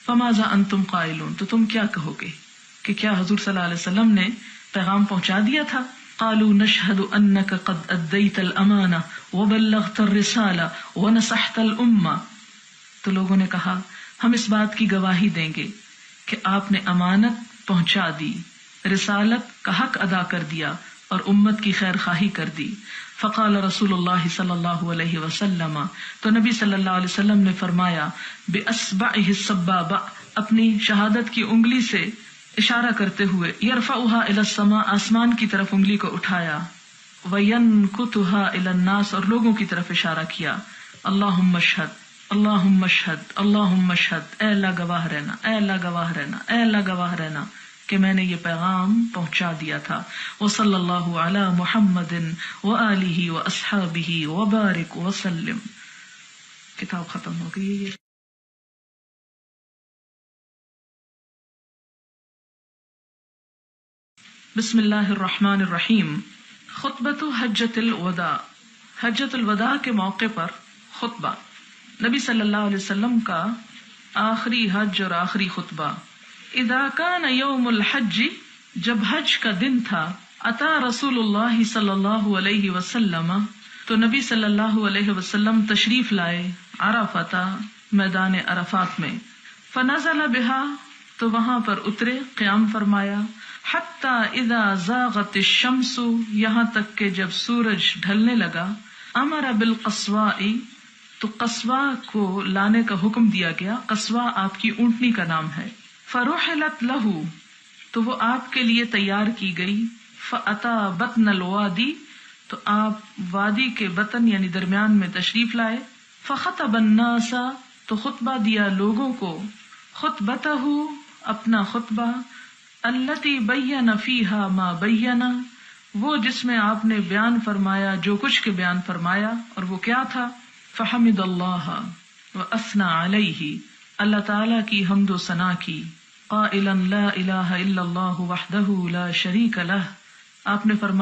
فَمَاذَا أَنْتُمْ قَائِلُونَ، تو تم کیا کہو گے کہ کیا حضور صلی اللہ علیہ وسلم نے پیغام پہنچا دیا تھا؟ قَالُوا نَشْهَدُ أَنَّكَ قَدْ أَدَّيْتَ الْأَمَانَةَ وَبَلَّغْتَ الرِّسَالَةَ وَنَصَحْتَ الْأُمَّةَ، تو لوگوں نے کہا ہم اس بات کی گواہی دیں گے کہ آپ نے امانت پہنچا دی، رسالت کا حق ادا کر دیا، اور امت کی خیر خواہی کر دی۔ فقال رسول اللہ صلی اللہ علیہ وسلم، تو نبی صلی اللہ علیہ وسلم نے فرمایا، بِأَصْبَعِهِ السَّبَّابَةِ، اپنی شہادت کی انگلی سے اشارہ کرتے ہوئے، يَرْفَعُهَا إِلَى السَّمَاءِ، آسمان کی طرف انگلی کو اٹھایا، وَيَنْكُتُهَا إِلَى النَّاسِ، اور لوگوں کی طرف اشارہ کیا، اللہم اشہد، اللہم اشہد، اللہم اشہد، اے اللہ گواہ رہنا، اے اللہ گواہ رہنا، اے اللہ گواہ رہنا کہ میں نے یہ پیغام پہنچا دیا تھا۔ وصلی اللہ علی محمد وآلہ واصحابہ وبارک وسلم۔ کتاب ختم ہو گئی ہے۔ بسم اللہ الرحمن الرحیم۔ خطبۃ حجۃ الوداع، حجۃ الوداع کے موقع پر خطبہ، نبی صلی اللہ علیہ وسلم کا آخری حج اور آخری خطبہ۔ اذا کان یوم الحج، جب حج کا دن تھا، اتا رسول اللہ صلی اللہ علیہ وسلم، تو نبی صلی اللہ علیہ وسلم تشریف لائے عرفہ، میدان عرفات میں، فنزل بها، تو وہاں پر اترے، قیام فرمایا، حتی اذا زاغت الشمس، یہاں تک کہ جب سورج ڈھلنے لگا، امر بالقصواء، تو قصواء کو لانے کا حکم دیا گیا۔ قصواء آپ کی اونٹنی کا نام ہے۔ فرحلت لہ، تو وہ آپ کے لیے تیار کی گئی۔ فاتا بطن الوادی، تو آپ وادی کے بطن یعنی درمیان میں تشریف لائے۔ فخطب الناس، تو خطبہ دیا لوگوں کو، خطبتہ، اپنا خطبہ، التی بین فیہا ما بین، وہ جس میں آپ نے بیان فرمایا جو کچھ کے بیان فرمایا، اور وہ کیا تھا؟ فحمد اللہ واثنى علیہ، اللہ تعالی کی حمد و ثنا کی، قائلا لا الہ الا اللہ وحدہ لا شریک لہ، آپ نے فرمایا